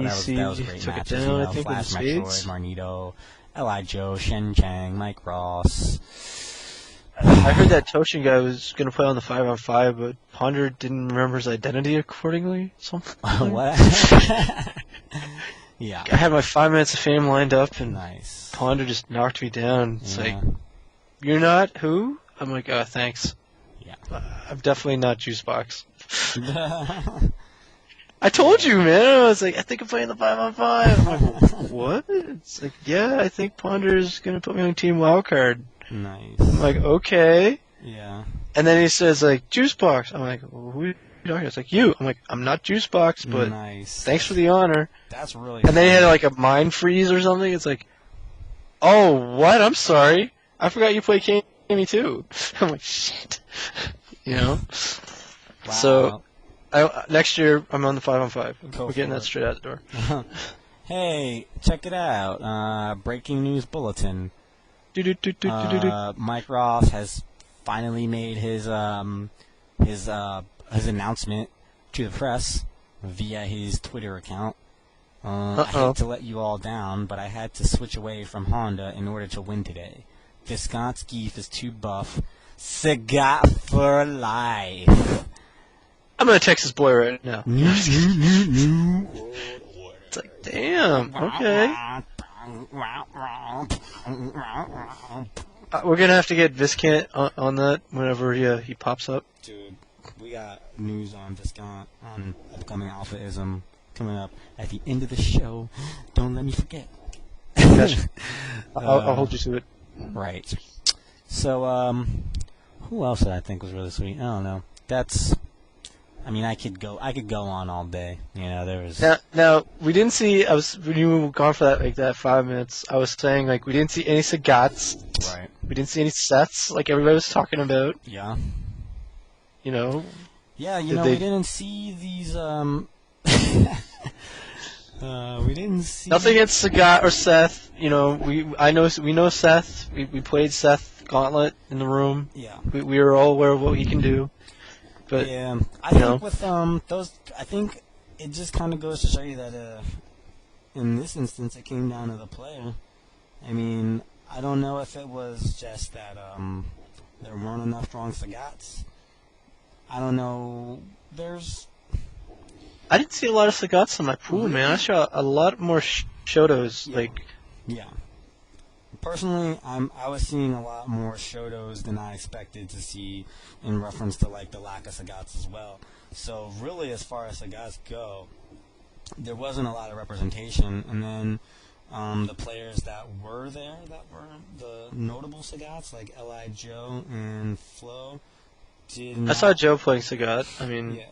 was great matches. You know, Flash Metroid, Marnito, L.I. Joe, Shen Chang, Mike Ross. I heard that Toshin guy was going to play on the 5-on-5, but Ponder didn't remember his identity accordingly. Something. What? Yeah. I had my 5 minutes of fame lined up, and nice. Ponder just knocked me down. It's like, you're not who? I'm like, thanks. Yeah. I'm definitely not Juicebox. I told you, man. I was like, I think I'm playing the 5-on-5. I'm like, what? It's like, yeah, I think Ponder's going to put me on Team Wildcard. Nice. I'm like, okay. Yeah. And then he says, like, juice box. I'm like, who are you talking? It's like, you. I'm like, I'm not juice box, but nice. thanks for the honor. That's really And then he funny. had, like, a mind freeze or something. It's like, oh, what? I'm sorry. I forgot you play Kami too. I'm like, shit. You know? Wow. So, next year, I'm on the 5-on-5. Go We're getting for that it. straight out the door. Hey, check it out. Breaking news bulletin. Mike Ross has finally made his announcement to the press via his Twitter account. I hate to let you all down, but I had to switch away from Honda in order to win today. Viscount Skeef is too buff. Sagat for life. I'm gonna text this boy right now. It's like, damn, okay. We're gonna have to get Viscant on that whenever he pops up. Dude, we got news on Viscount on upcoming AlphaISM coming up at the end of the show. Don't let me forget. Gotcha. I'll hold you to it. Right. So, who else did I think was really sweet? I don't know. I mean, I could go on all day. You know, there was. Now we didn't see. When you were gone for that 5 minutes. I was saying like we didn't see any Sagats. Right. We didn't see any Seths like everybody was talking about. Yeah. You know. Yeah, we didn't see these. We didn't see. Nothing against Sagat or Seth. You know, we know Seth. We played Seth Gauntlet in the room. Yeah. We were all aware of what he can do. But yeah, I think with those, I think it just kind of goes to show you that in this instance it came down to the player. I mean, I don't know if it was just that there weren't enough strong Sagats. I don't know. I didn't see a lot of Sagats in my pool, man. I saw a lot more Shotos. Yeah. Like, yeah. Personally, I was seeing a lot more Shotos than I expected to see in reference to like the lack of Sagats as well. So really, as far as Sagats go, there wasn't a lot of representation. And then the players that were there, that were the notable Sagats, like Li Joe and Flo, did not. I saw Joe playing Sagat. I mean, Yeah.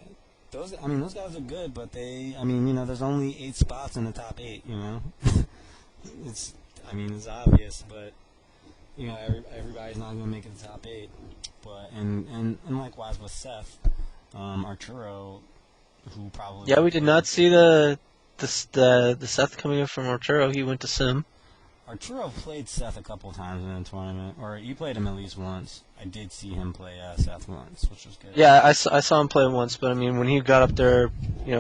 Those guys are good, but there's only 8 spots in the top 8, it's obvious, but, everybody's not going to make it to the top 8. But, and likewise with Seth, Arturo, who probably... Yeah, we did not see the Seth coming up from Arturo. He went to Sim. Arturo played Seth a couple times in the tournament, or you played him at least once. I did see him play Seth once, which was good. Yeah, I saw him play once, but I mean, when he got up there,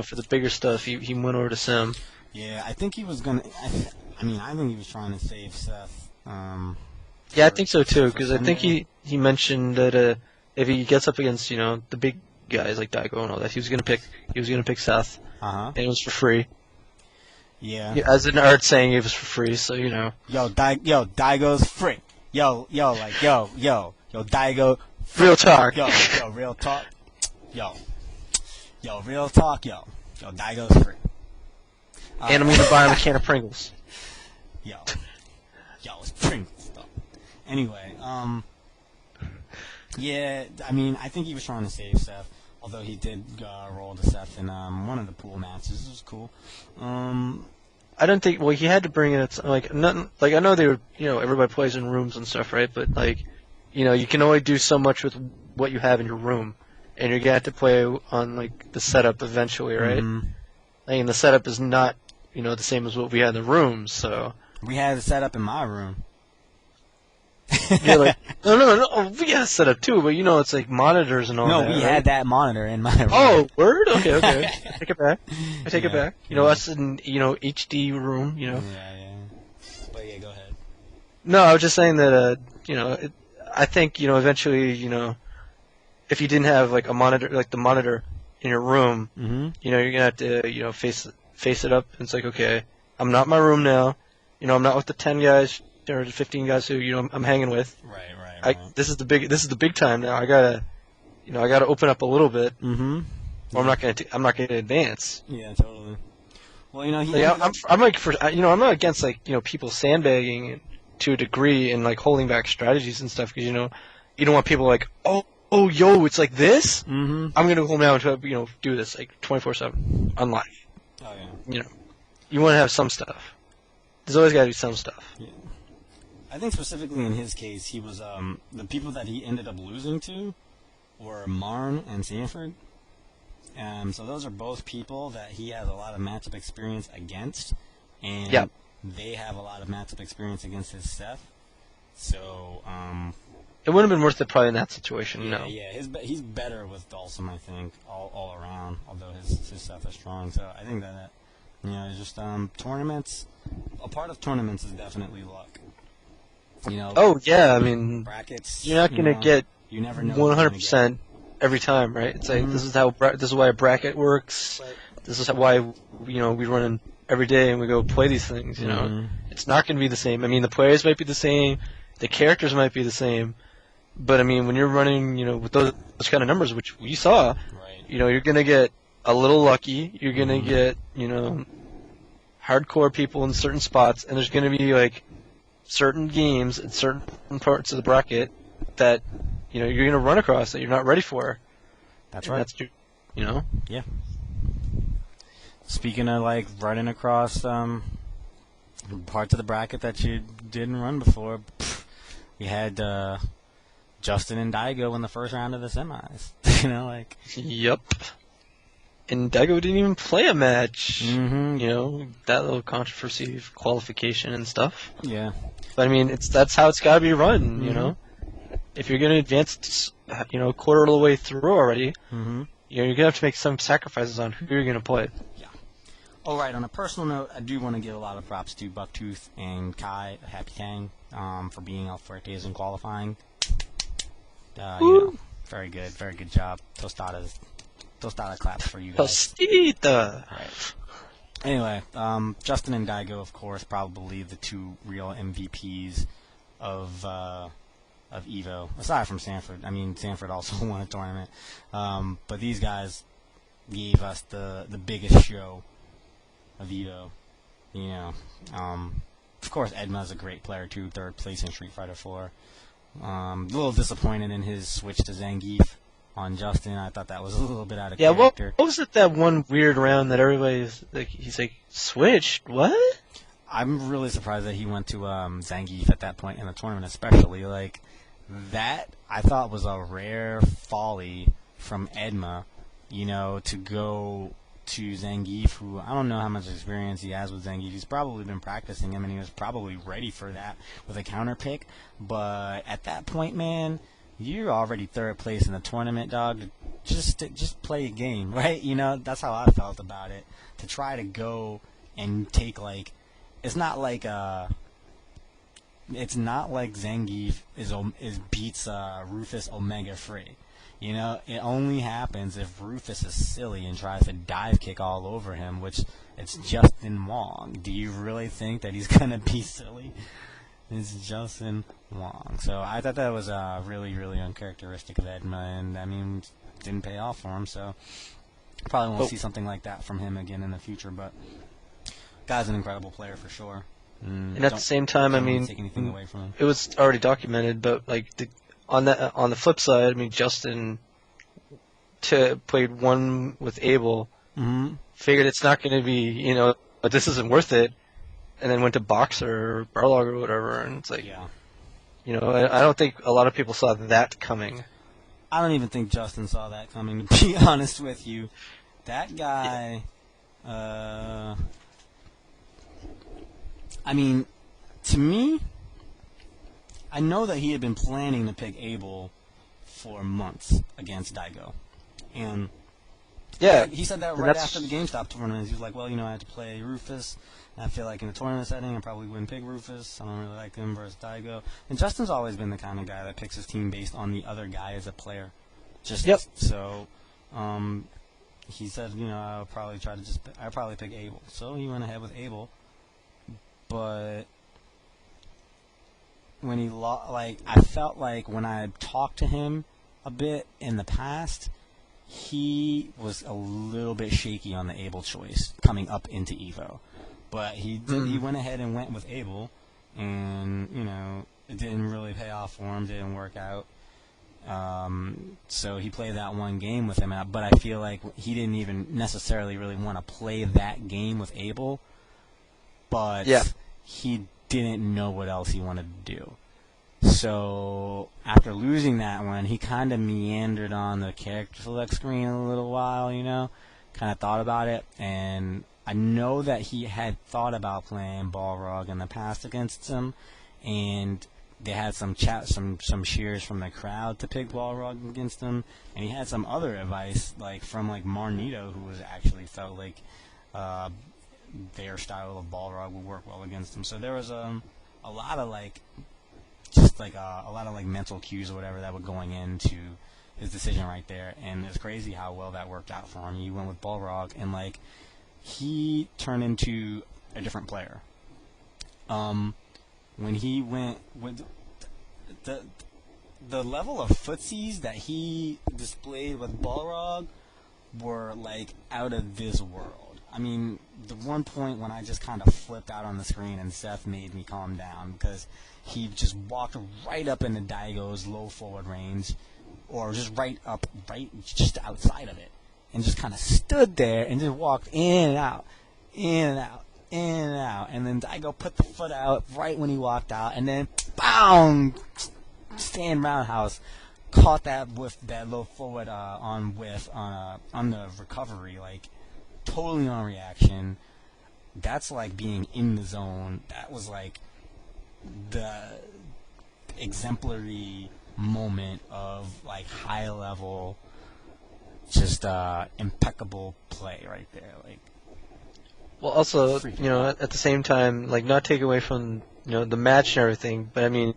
for the bigger stuff, he went over to Sim. Yeah, I think he was gonna. I think he was trying to save Seth. Yeah, I think so too, because I think he mentioned that if he gets up against the big guys like Daigo and all that, he was gonna pick Seth, and it was for free. Yeah. As an art saying, it was for free, so Yo, Daigo's free. Yo, Daigo. Real talk. Yo, real talk. Yo, real talk. Yo, Daigo's free. And I'm gonna buy him a can of Pringles. Yo, it's Pringles though. Anyway, yeah, I think he was trying to save Seth. Although he did roll to Seth in one of the pool matches, it was cool. I don't think. Well, he had to bring it. Like nothing. Like I know they were. Everybody plays in rooms and stuff, right? But like, you can only do so much with what you have in your room, and you're gonna have to play on like the setup eventually, right? Mm-hmm. And the setup is not, the same as what we had in the rooms. So we had it set up in my room. you're like, no, we had it set up too, but it's like monitors and all that. No, we right? had that monitor in my room. Oh, word? Okay. I take it back. Us in, HD room, Yeah. But yeah, go ahead. No, I was just saying that, I think, eventually, if you didn't have, like, a monitor, like the monitor in your room, mm-hmm. You're going to have to, face it up. And it's like, okay, I'm not in my room now. I'm not with the 10 guys or the 15 guys who, I'm hanging with. Right. This is the big time now. I gotta open up a little bit. Mm-hmm. Or I'm not gonna advance. Yeah, totally. Well, I'm like I'm not against like people sandbagging to a degree in like holding back strategies and stuff because you don't want people like yo it's like this. Mm-hmm. I'm gonna go home now and do this like 24/7 on live. Oh yeah. You want to have some stuff. There's always got to be some stuff. Yeah. I think specifically in his case, he was the people that he ended up losing to were Marn and Sanford. So those are both people that he has a lot of matchup experience against, and they have a lot of matchup experience against his Seth. So it wouldn't have been worth it probably in that situation. Yeah, no. Yeah, he's better with Dawson, I think, all around. Although his Seth is strong, so I think that it's just tournaments. A part of tournaments is definitely luck. Oh yeah, I mean brackets. You're not gonna get you never know 100% every time, right? It's like this is why a bracket works. Right. This is why we run in every day and we go play these things. It's not gonna be the same. I mean, the players might be the same, the characters might be the same, but I mean, when you're running, with those kind of numbers, which we saw, right. You're gonna get a little lucky. You're gonna get hardcore people in certain spots, and there's gonna be like certain games in certain parts of the bracket that you're going to run across that you're not ready for. That's right. That's Yeah. Speaking of like running across parts of the bracket that you didn't run before, we had Justin and Daigo in the first round of the semis. Yep. And Daigo didn't even play a match. Mm-hmm. That little controversy of qualification and stuff. Yeah. But I mean, that's how it's got to be run. If you're going to advance, a quarter of the way through already, you're going to have to make some sacrifices on who you're going to play. Yeah. All right. On a personal note, I do want to give a lot of props to Bucktooth and Kai, Happy Tang, for being El Fuertes in qualifying. Very good job. Tostada claps for you guys. Tostita. Right. Anyway, Justin and Daigo, of course, probably the two real MVPs of EVO, aside from Sanford. I mean, Sanford also won a tournament. But these guys gave us the biggest show of EVO. Of course, Edma's a great player, too, third place in Street Fighter 4. A little disappointed in his switch to Zangief on Justin. I thought that was a little bit out of character. What was it that one weird round that everybody's like, he's like, switched? What? I'm really surprised that he went to Zangief at that point in the tournament, especially. Like, that I thought was a rare folly from Edma, to go to Zangief, who I don't know how much experience he has with Zangief. He's probably been practicing him, and he was probably ready for that with a counter pick. But at that point, man, you're already third place in the tournament, dog. Just play a game, right? That's how I felt about it. To try to go and take it's not like Zangief beats Rufus Omega free. It only happens if Rufus is silly and tries to dive kick all over him, which it's Justin Wong. Do you really think that he's gonna be silly? It's Justin Wong. So I thought that was really, really uncharacteristic of Edma, and I mean, didn't pay off for him. So probably won't see something like that from him again in the future. But guy's an incredible player for sure. And at the same time, I mean, take anything away from him. It was already documented, but on the flip side, I mean, Justin played one with Abel, figured it's not going to be, but this isn't worth it, and then went to Boxer or Barlog or whatever, and it's like, I don't think a lot of people saw that coming. I don't even think Justin saw that coming, to be honest with you. That guy, I mean, to me, I know that he had been planning to pick Abel for months against Daigo. And he said that right after the GameStop tournament. He was like, well, I had to play Rufus. And I feel like in the tournament setting, I probably wouldn't pick Rufus. I don't really like him versus Daigo. And Justin's always been the kind of guy that picks his team based on the other guy as a player. So, he said, I'll probably pick Abel. So he went ahead with Abel. But when he I felt like when I talked to him a bit in the past, he was a little bit shaky on the Abel choice coming up into EVO. But he went ahead and went with Abel, and it didn't really pay off for him. Didn't work out. So he played that one game with him, but I feel like he didn't even necessarily really want to play that game with Abel, but he didn't know what else he wanted to do. So after losing that one, he kind of meandered on the character select screen a little while, kind of thought about it, and I know that he had thought about playing Balrog in the past against him, and they had some cheers from the crowd to pick Balrog against him, and he had some other advice from Marnito, who actually felt like their style of Balrog would work well against him. So there was a lot of a lot of mental cues or whatever that were going into his decision right there, and it's crazy how well that worked out for him. He went with Balrog, and he turned into a different player. When he went with the level of footsies that he displayed with Balrog were out of this world. I mean, the one point when I just kind of flipped out on the screen and Seth made me calm down because he just walked right up into Daigo's low forward range, or just just outside of it, and just kind of stood there and just walked in and out, in and out, in and out, and then Daigo put the foot out right when he walked out, and then BOOM! Stand roundhouse, caught that low forward on the recovery, totally on reaction. That's being in the zone. That was the exemplary moment of high level, just impeccable play right there. Well, also, at the same time, not take away from the match and everything, but I mean,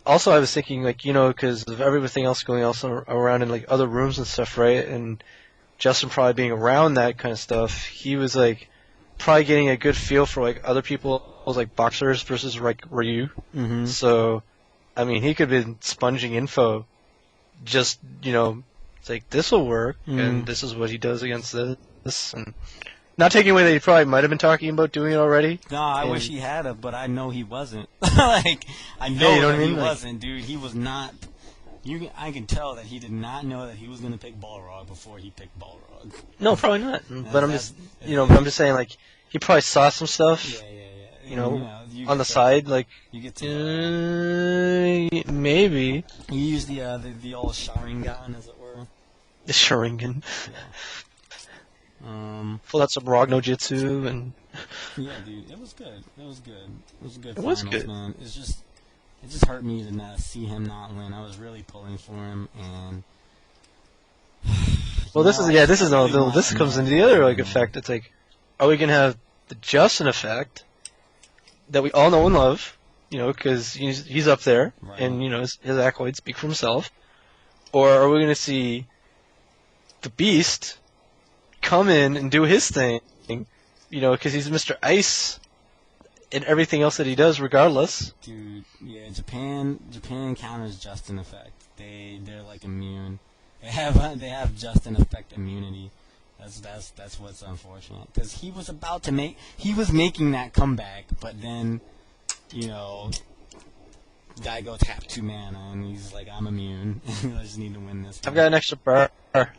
also I was thinking because of everything else going also around in other rooms and stuff, right? And Justin probably being around that kind of stuff, he was probably getting a good feel for other people's boxers versus Ryu. Mm-hmm. So, I mean, he could have been sponging info. Just it's this will work, and this is what he does against this, and not taking away that he probably might have been talking about doing it already. No, I wish he had it, but I know he wasn't. I know that he wasn't, dude. He was not. I can tell that he did not know that he was going to pick Balrog before he picked Balrog. No, probably not. But I'm just, I'm just saying, he probably saw some stuff. Yeah. On the side, you get to maybe. You use the old Sharingan, as it were. The Sharingan. Yeah. Pull out some Ragno Jitsu and. Yeah, dude, it was good. It was good. It was a good. It was good, man. It just hurt me to not see him not win. I was really pulling for him, and. Well, this comes into the other effect. It's are we gonna have the Justin effect that we all know and love, because he's up there, right, and his accolades speak for himself, or are we gonna see the Beast come in and do his thing, because he's Mr. Ice in everything else that he does, regardless. Dude, yeah, Japan counters Justin effect. They're immune. They have Justin effect immunity. That's what's unfortunate, because he was making that comeback, but then Daigo tapped 2 mana and he's I'm immune. I just need to win this. I've got an extra bar. Yeah.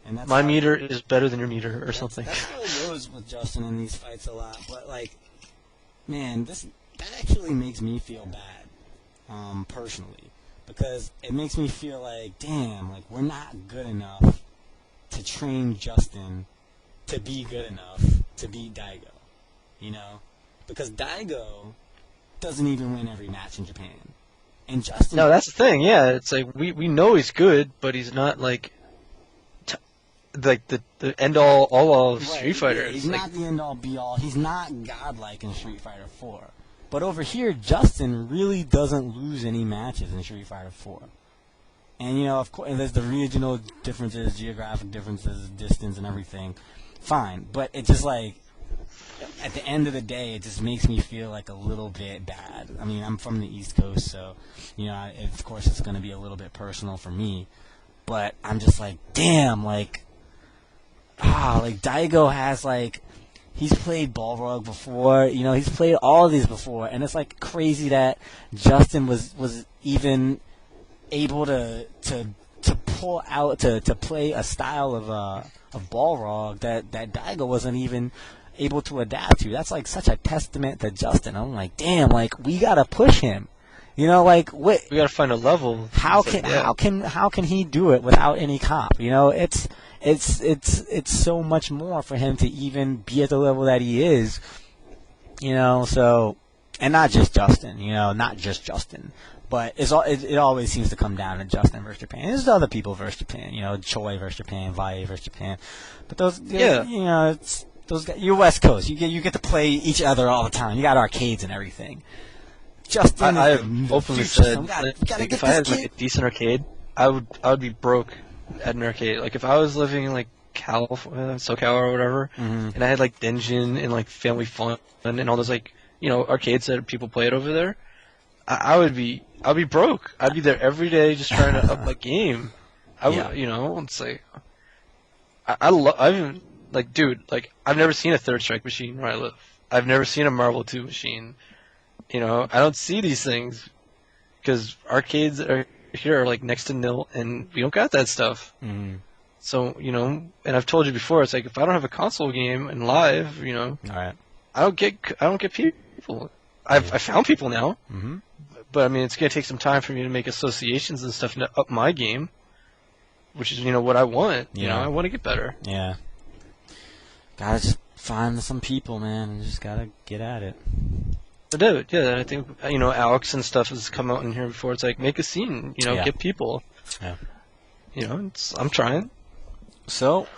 And my meter is better than your meter, or something. That's what it goes with Justin in these fights a lot. But man, that actually makes me feel bad, personally, because it makes me feel damn, we're not good enough to train Justin to be good enough to beat Daigo, because Daigo doesn't even win every match in Japan, and Justin. No, that's the thing. Yeah, it's we know he's good, but he's not the end all of Street Fighter. Yeah, he's not the end all be all. He's not godlike in Street Fighter 4. But over here, Justin really doesn't lose any matches in Street Fighter 4. And of course, there's the regional differences, geographic differences, distance, and everything. Fine, but it just at the end of the day, it just makes me feel a little bit bad. I mean, I'm from the East Coast, so of course, it's going to be a little bit personal for me. But I'm just damn, Daigo has He's played Balrog before. You know, he's played all of these before, and it's like crazy that Justin was even able to pull out to play a style of Balrog that Daigo wasn't even able to adapt to. That's like such a testament to Justin. I'm like, damn, like we gotta push him. You know, like what? We gotta find a level. How can he do it without any comp? You know, it's so much more for him to even be at the level that he is. You know, so and not just Justin. You know, not just Justin. But it always seems to come down to Justin versus Japan. There's other people versus Japan, you know, Choi versus Japan, Valle versus Japan. But those, you know, it's those guys. You're West Coast. You get to play each other all the time. You got arcades and everything. Justin, I have openly said, like, if I had like a decent arcade, I would be broke at an arcade. Like if I was living in like California, SoCal or whatever, and I had like Denjin and like Family Fun and all those like arcades that people play it over there, I'd be broke. I'd be there every day just trying to up my game. Would, it's like I've like, dude, like I've never seen a third strike machine where I live. I've never seen a Marvel 2 machine. I don't see these things because arcades here are like next to nil, and we don't got that stuff. Mm-hmm. So and I've told you before, it's like if I don't have a console game and live, all right, I don't get people. I found people now. Mm-hmm. But I mean, it's gonna take some time for me to make associations and stuff to up my game, which is what I want. I want to get better. Yeah. Gotta just find some people, man, and just gotta get at it. I do, yeah. I think Alex and stuff has come out in here before. It's like make a scene, get people. Yeah. I'm trying. So.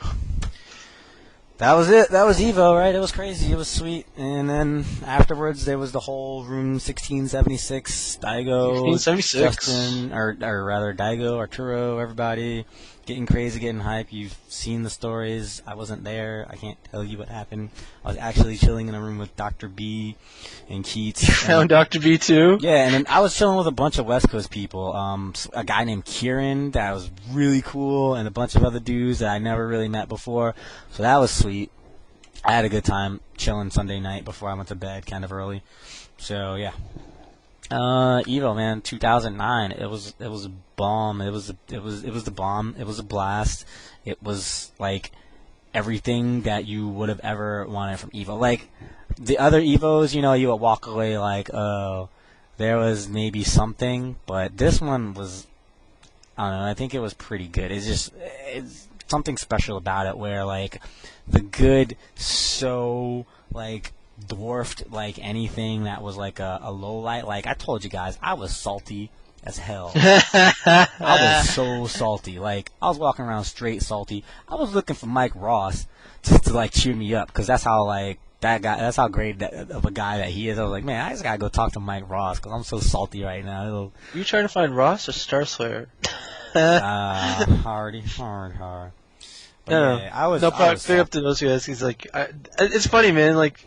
That was it. That was EVO, right? It was crazy. It was sweet. And then afterwards, there was the whole room 1676, Daigo, 1676. Justin, or rather Daigo, Arturo, everybody getting crazy, getting hype. You've seen the stories. I wasn't there. I can't tell you what happened. I was actually chilling in a room with Dr. B and Keats. You found Dr. B too? Yeah, and then I was chilling with a bunch of West Coast people. A guy named Kieran that was really cool, and a bunch of other dudes that I never really met before. So that was sweet. I had a good time chilling Sunday night before I went to bed, kind of early. So yeah. EVO, man, 2009. It was a bomb. It was the bomb. It was a blast. It was like everything that you would have ever wanted from EVO. Like the other EVOs, you would walk away like, oh, there was maybe something, but this one was, I don't know. I think it was pretty good. It's something special about it where like the good so like dwarfed like anything that was like a low light. Like I told you guys, I was salty as hell. I was so salty. Like I was walking around straight salty. I was looking for Mike Ross just to like cheer me up because that's how like that guy. That's how great of a guy that he is. I was like, man, I just gotta go talk to Mike Ross because I'm so salty right now. Were you trying to find Ross or Star Slayer? hard. But no, yeah, I was. No, I was big up to those guys. He's like, it's funny, man. Like,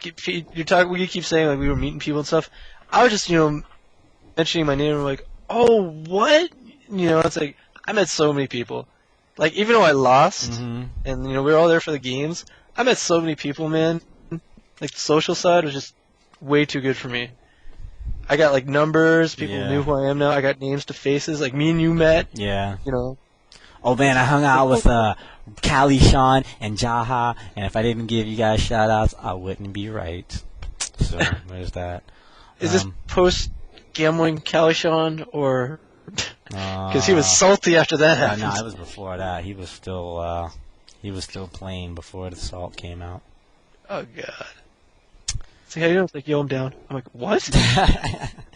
you're talking. You keep saying like we were meeting people and stuff. I was just, mentioning my name. And I'm like, oh, what? It's like I met so many people. Like, even though I lost, and we were all there for the games, I met so many people, man. Like the social side was just way too good for me. I got like numbers. People knew who I am now. I got names to faces. Like me and you met. Yeah. Oh man, I hung out with Callie, Sean, and Jaha, and if I didn't give you guys shout-outs, I wouldn't be right. So, there's that. Is this post-gambling Callie, Sean, or... Because he was salty after that happened. No, it was before that. He was still playing before the salt came out. Oh, God. It's like, how you doing? It's like, yo, I'm down. I'm like, what?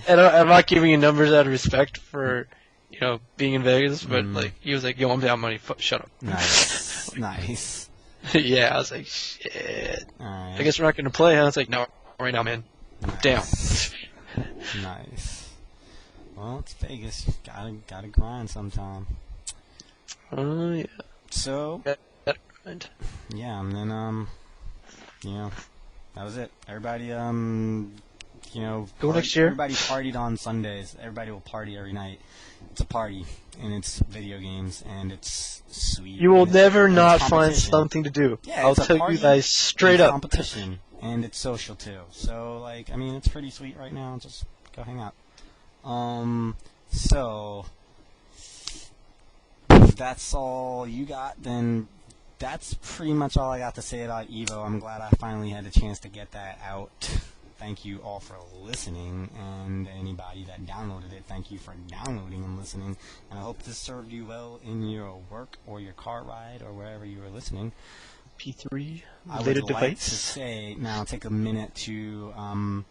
And I'm not giving you numbers out of respect for... being in Vegas, but like he was like, "Yo, I'm down money. Shut up." Nice. Yeah, I was like, "Shit." Right. I guess we're not going to play, huh? It's like, no, right now, man. Nice. Down. Nice. Well, it's Vegas. You gotta grind sometime. Oh yeah. So. Grind. Yeah, and then that was it. Everybody You know, Go next year. Everybody partied on Sundays. Everybody will party every night. It's a party, and it's video games, and it's sweet. You will never not find competition. something to do. Yeah, I'll it's a tell party, you guys straight it's up. competition, and it's social too. So, like, I mean, it's pretty sweet right now. Just go hang out. So if that's all you got, then that's pretty much all I got to say about EVO. I'm glad I finally had a chance to get that out. Thank you all for listening, and anybody that downloaded it, thank you for downloading and listening. And I hope this served you well in your work or your car ride or wherever you were listening. P3 I would related like device. to say, now take a minute to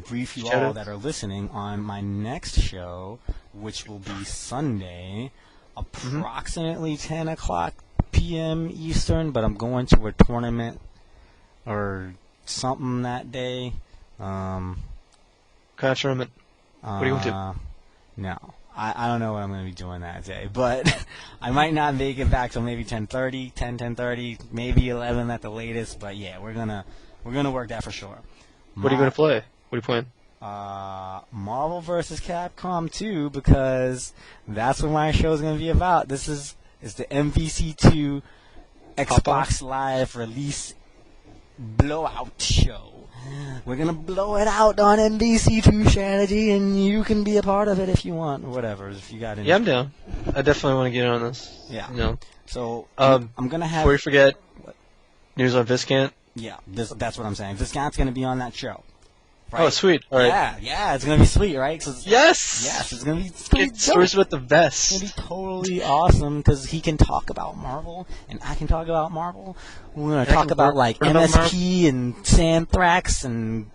brief you Shout all out. that are listening on my next show, which will be Sunday, approximately 10 o'clock p.m. Eastern, but I'm going to a tournament or something that day. Kind of tournament. What are you going to? No. I don't know what I'm going to be doing that day, but I might not make it back till maybe 10:30, maybe 11 at the latest, but yeah, we're gonna work that for sure. What are you going to play? What are you playing? Marvel vs. Capcom 2, because that's what my show is going to be about. This is the MVC2 Xbox Live release blowout show. We're going to blow it out on MVC2 strategy, and you can be a part of it if you want, or whatever, if you got any. Yeah, I'm down. I definitely want to get in on this. Yeah. You know. So, I'm going to have... Before you forget, news on Viscant. Yeah, that's what I'm saying. Viscant's going to be on that show. Right? Oh, sweet. All right. Yeah, it's going to be sweet, right? Yes! Yes, it's going to be Get stories about the best. It's going to be totally awesome, because he can talk about Marvel, and I can talk about Marvel. We're going to talk about, like, MSP and Sandthrax and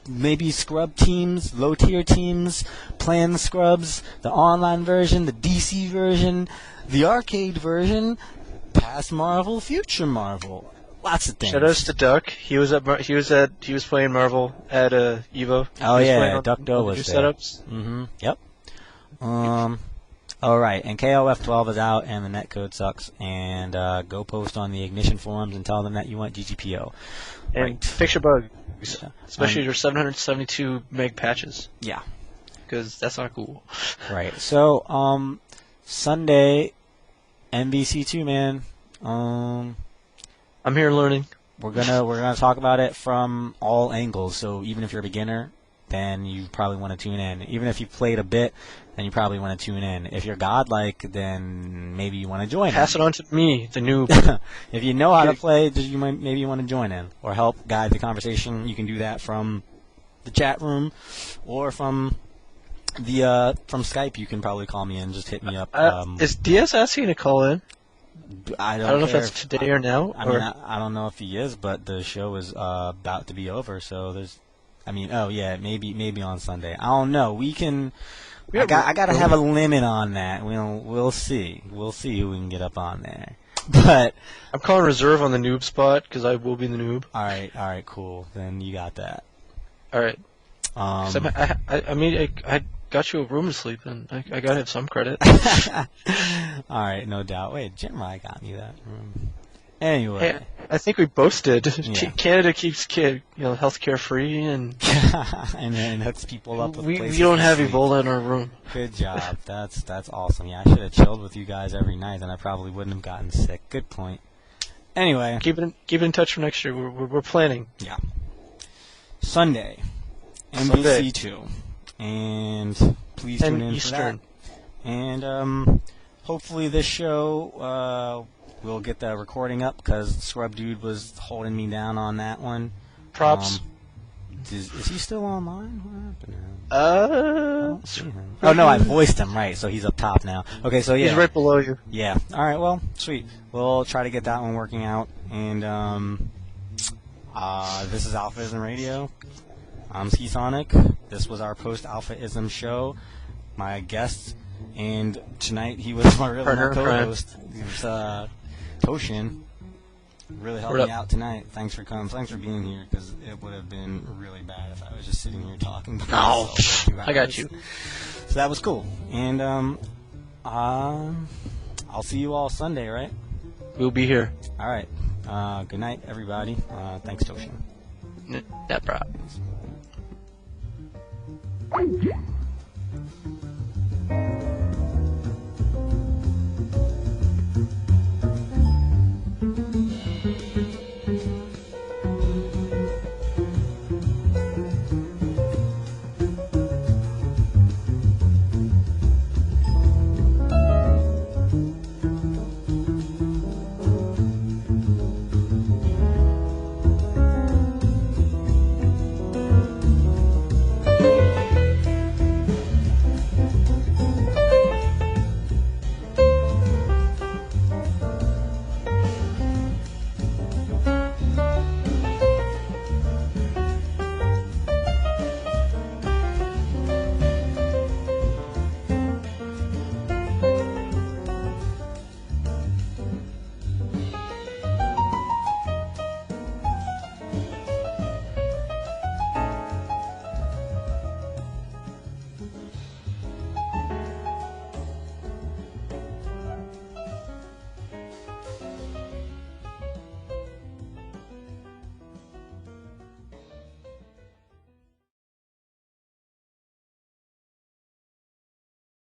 maybe scrub teams, low-tier teams, playing the scrubs, the online version, the DC version, the arcade version, past Marvel, future Marvel. Lots of things. Shoutouts to Duck. He was playing Marvel at Evo. Oh yeah, Duck Doe was there. Setups. Yep. All right, and KOF12 is out, and the netcode sucks. And go post on the Ignition forums and tell them that you want GGPO. And Right. fix your bugs, especially your 772 meg patches. Yeah. Because that's not cool. Right. So Sunday, MVC2, man. I'm here learning. We're gonna talk about it from all angles. So even if you're a beginner, then you probably want to tune in. Even if you played a bit, then you probably want to tune in. If you're godlike, then maybe you want to join. Pass it on to me, the noob. If you know how to play, maybe you want to join in or help guide the conversation. You can do that from the chat room or from from Skype. You can probably call me and just hit me up. Is DS asking to call in? I don't know if that's today or now. I don't know if he is, but the show is about to be over, so there's. Maybe on Sunday. I don't know. We can. I gotta have a limit on that. We'll see. We'll see who we can get up on there. But I'm calling reserve on the noob spot because I will be the noob. All right, cool. Then you got that. All right. I got you a room to sleep in. I gotta have some credit. All right, no doubt. Wait, Jim Rye got me that room. Anyway, hey, I think we both did. Yeah. Canada keeps healthcare free and and hooks people up with we places don't to have sleep. Ebola in our room. Good job. That's awesome. Yeah, I should have chilled with you guys every night, and I probably wouldn't have gotten sick. Good point. Anyway, keep it in touch for next year. We're planning. Yeah. Sunday, MVC2, and please tune in Eastern. for that. And hopefully this show we'll get the recording up because Scrub Dude was holding me down on that one. Props. Is he still online? What happened to him? I don't see him. Oh no, I voiced him, right, so he's up top now. Okay, so yeah. He's right below you. Yeah. Alright, well, sweet. We'll try to get that one working out. And this is AlphaISM Radio. I'm Sonic. This was our post-AlphaISM show. My guest, and tonight he was my real co-host. He was Toshin. Really helped me out tonight. Thanks for coming. Thanks for being here, because it would have been really bad if I was just sitting here talking by myself for 2 hours. I got you. So that was cool. And I'll see you all Sunday, right? We'll be here. All right. Good night, everybody. Thanks, Toshin. That problem.